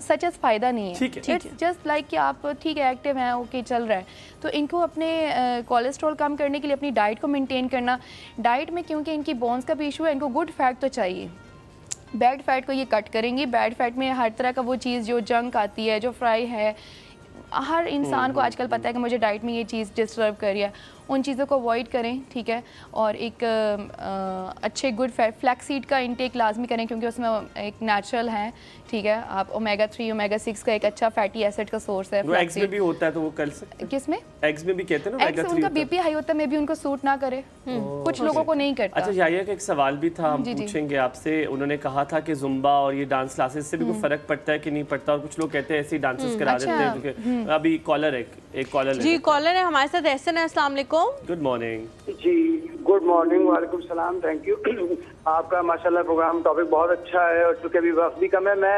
सच फ़ायदा नहीं है, इट्स जस्ट लाइक कि आप ठीक है एक्टिव हैं, ओके चल रहा है। तो इनको अपने कोलेस्ट्रॉल कम करने के लिए अपनी डाइट को मेंटेन करना, डाइट में क्योंकि इनकी बोन्स का भी इशू है, इनको गुड फैट तो चाहिए, बैड फैट को ये कट करेंगी। बैड फैट में हर तरह का वो चीज़ जो जंक आती है, जो फ्राई है, हर इंसान को आजकल पता है कि मुझे डाइट में ये चीज़ डिस्टर्ब कर रही है, उन चीज़ों को अवॉइड करें, ठीक है। और एक अच्छे गुड फैट फ्लैक्स सीड का इंटेक लाजमी करें क्योंकि उसमें एक नेचुरल है, ठीक है। आप ओमेगा 3 ओमेगा 6 का एक अच्छा फैटी एसिड का सोर्स है। वो एग्स में भी होता है तो वो कर सकते, किसमें एग्स में भी कहते हैं ना ओमेगा 3, उनका बीपी हाई होता है, मे बी उनको सूट ना करे, कुछ लोगों को नहीं करता। अच्छा याया का एक सवाल भी था, हम पूछेंगे आपसे। उन्होंने कहा था कि जुम्बा और ये डांस क्लासेस से भी कोई फर्क पड़ता है कि नहीं पड़ता, और कुछ लोग कहते हैं ऐसे ही डांसेस करा देते हैं क्योंकि अभी कॉलर है, एक कॉलर जी कॉलर है हमारे साथ। एहसन है, अस्सलाम वालेकुम। Good morning. जी गुड मॉर्निंग, वालेकुम सलाम, थैंक यू। आपका माशाल्लाह प्रोग्राम टॉपिक बहुत अच्छा है और चूंकि अभी वक्त भी कम है, मैं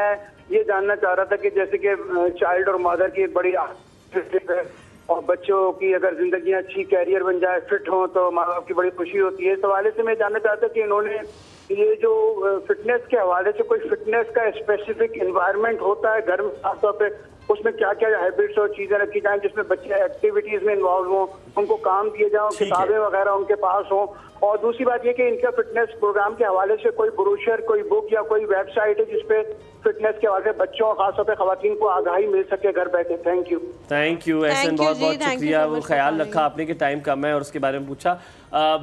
ये जानना चाह रहा था कि जैसे कि चाइल्ड और मदर की एक बड़ी है और बच्चों की अगर जिंदगी अच्छी कैरियर बन जाए, फिट हो, तो माँ बाप की बड़ी खुशी होती है। इस हवाले से मैं जानना चाहता कि इन्होंने ये जो फिटनेस के हवाले से कोई फिटनेस का स्पेसिफिक एनवायरनमेंट होता है घर में, खासतौर पे उसमें क्या क्या हैबिट्स और चीजें रखी जाएं जिसमें बच्चे एक्टिविटीज में इन्वॉल्व हों, उनको काम दिए जाओ, किताबें वगैरह उनके पास हों। और दूसरी बात ये कि इनका फिटनेस प्रोग्राम के हवाले से कोई ब्रोशर, कोई बुक या कोई वेबसाइट है जिसपे फिटनेस के हवाले से बच्चों और खासतौर पे खवातीन को आगाही मिल सके घर बैठे। Thank you. Thank you Ehsan, बहुत बहुत शुक्रिया, वो ख्याल रखा आपने कि टाइम कम है और उसके बारे में पूछा।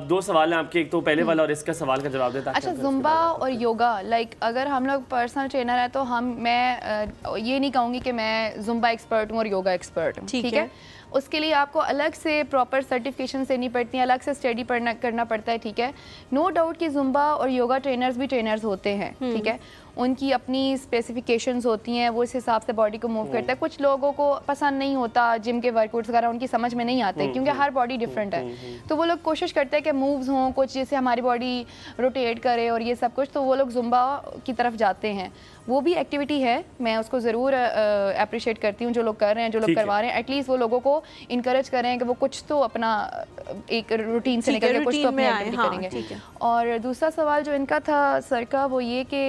दो सवाल हैं आपके, एक तो पहले वाला और इसका सवाल का जवाब देता। अच्छा, जुम्बा और योगा, लाइक अगर हम लोग पर्सनल ट्रेनर है तो मैं ये नहीं कहूँगी कि मैं जुम्बा एक्सपर्ट हूँ और योगा एक्सपर्ट हूँ, ठीक है। उसके लिए आपको अलग से प्रॉपर सर्टिफिकेशन लेनी पड़ती है, अलग से स्टडी करना पड़ता है, ठीक है। नो डाउट कि जुम्बा और योगा ट्रेनर्स भी ट्रेनर्स होते हैं, ठीक है, उनकी अपनी स्पेसिफिकेशंस होती हैं, वो इस हिसाब से बॉडी को मूव करता है। कुछ लोगों को पसंद नहीं होता जिम के वर्कआउट्स वगैरह, उनकी समझ में नहीं आते क्योंकि हर बॉडी डिफरेंट है, तो वो लोग कोशिश करते हैं कि मूव्स हों कुछ जैसे हमारी बॉडी रोटेट करे और ये सब कुछ, तो वो लोग जुम्बा की तरफ जाते हैं। वो भी एक्टिविटी है, मैं उसको ज़रूर अप्रिशिएट करती हूँ जो लोग कर रहे हैं, जो लोग करवा रहे हैं। एटलीस्ट वो लोगों को इनकरेज करें कि वो कुछ तो अपना एक रूटीन से निकल के कुछ तो अपनी एक्टिविटी करेंगे। और दूसरा सवाल जो इनका था सर का, वो ये कि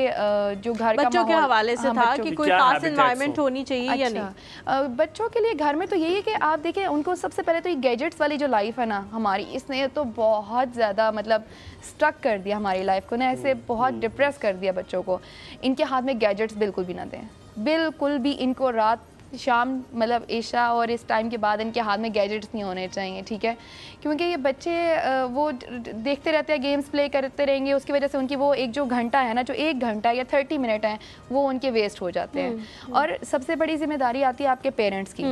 जो घर का बच्चों के हवाले से था कि कोई खास एनवायरनमेंट होनी चाहिए या नहीं। बच्चों के लिए घर में तो यही है कि आप देखें, उनको सबसे पहले तो ये गैजेट्स वाली जो लाइफ है ना हमारी, इसने तो बहुत ज़्यादा मतलब स्ट्रक कर दिया हमारी लाइफ को ना, ऐसे बहुत डिप्रेस कर दिया बच्चों को। इनके हाथ में गैजेट्स बिल्कुल भी ना दें, बिल्कुल भी। इनको रात शाम मतलब ईशा और इस टाइम के बाद इनके हाथ में गैजेट्स नहीं होने चाहिए, ठीक है, क्योंकि ये बच्चे वो देखते रहते हैं, गेम्स प्ले करते रहेंगे, उसकी वजह से उनकी वो एक जो घंटा है ना, जो 1 घंटा या 30 मिनट है, वो उनके वेस्ट हो जाते हैं। और सबसे बड़ी जिम्मेदारी आती है आपके पेरेंट्स की।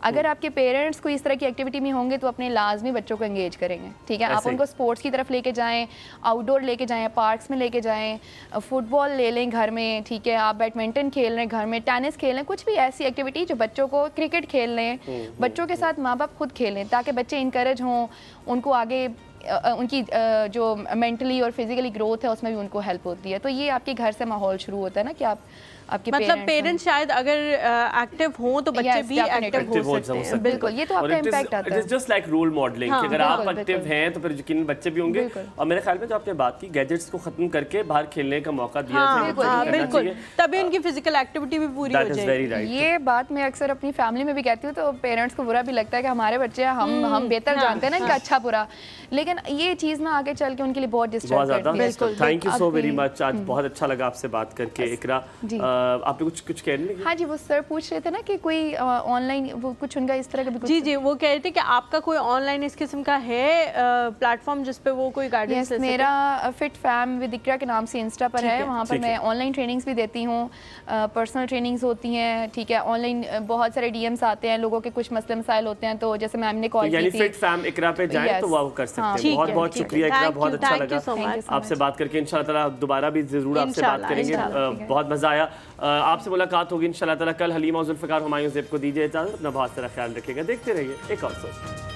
अगर आपके पेरेंट्स को इस तरह की एक्टिविटी में होंगे तो अपने लाजमी बच्चों को एंगेज करेंगे, ठीक है। आप उनको स्पोर्ट्स की तरफ लेके जाएँ, आउटडोर लेके जाएँ, पार्क्स में लेके जाएँ, फुटबॉल ले लें घर में, ठीक है, आप बैडमिंटन खेल रहे हैं घर में, टेनिस खेल लें, कुछ भी ऐसी एक्टिविटी जो बच्चों को, क्रिकेट खेल लें, बच्चों के साथ माँ बाप खुद खेलें ताकि बच्चे इनकरेज हों, उनको आगे उनकी जो मेंटली और फिजिकली ग्रोथ है उसमें भी उनको हेल्प होती है। तो ये आपके घर से माहौल शुरू होता है ना कि आप आपके मतलब पेरेंट्स शायद अगर एक्टिव हों तो बच्चे भी एक्टिव हो सकते हैं। बिल्कुल, ये तो आपका इम्पैक्ट आता है। It is just like role modelling कि अगर आप एक्टिव हैं तो फिर यकीनन बच्चे भी होंगे। और मेरे ख्याल में जो आपने बात की गैजेट्स को खत्म करके बाहर खेलने का मौका दिया जाए, बिल्कुल, तभी उनकी फिजिकल एक्टिविटी भी पूरी हो जाएगी। ये बात मैं अक्सर अपनी फैमिली में भी कहती हूँ, तो पेरेंट्स को बुरा भी लगता है कि हमारे बच्चे हम बेहतर जानते हैं ना इनका अच्छा बुरा, लेकिन लेकिन ये चीज़ ना आगे चल के उनके लिए बहुत डिस्टर्ब करती है। Thank you so very much, आज बहुत अच्छा लगा आपसे बात करके। इकरा आपने कुछ कहने लगे? हाँ जी, वो सर पूछ रहे थे ना कि कोई ऑनलाइन वो कुछ उनका इस तरह का जी जी, वो कह रहे थे कि आपका कोई ऑनलाइन इस किस्म का है प्लेटफॉर्म जिस पे वो कोई गाइडेंस ले सके? मेरा फिट फैम विद इकरा के नाम से इंस्टा पर है, वहाँ पर मैं ऑनलाइन ट्रेनिंग्स भी देती हूँ, पर्सनल ट्रेनिंग्स होती हैं, ठीक है। ऑनलाइन बहुत सारे डीएम्स आते हैं, लोगों के कुछ मसले मसाइल होते हैं, तो जैसे मैम ने कॉल की थी, फिट फैम इकरा पे जाएं तो वो कर सकते हैं। बहुत बहुत शुक्रिया इकरा, बहुत अच्छा लगा आपसे बात करके। इंशाल्लाह ताला दोबारा भी जरूर आपसे बात करेंगे, बहुत मजा आया। आपसे मुलाकात होगी इंशाल्लाह ताला कल। हलीमा और जुल्फ़िकार हुमायूं ज़ेब को दीजिए इजाज़त, अपना बहुत सारा ख्याल रखिएगा। देखते रहिए एक और सोच।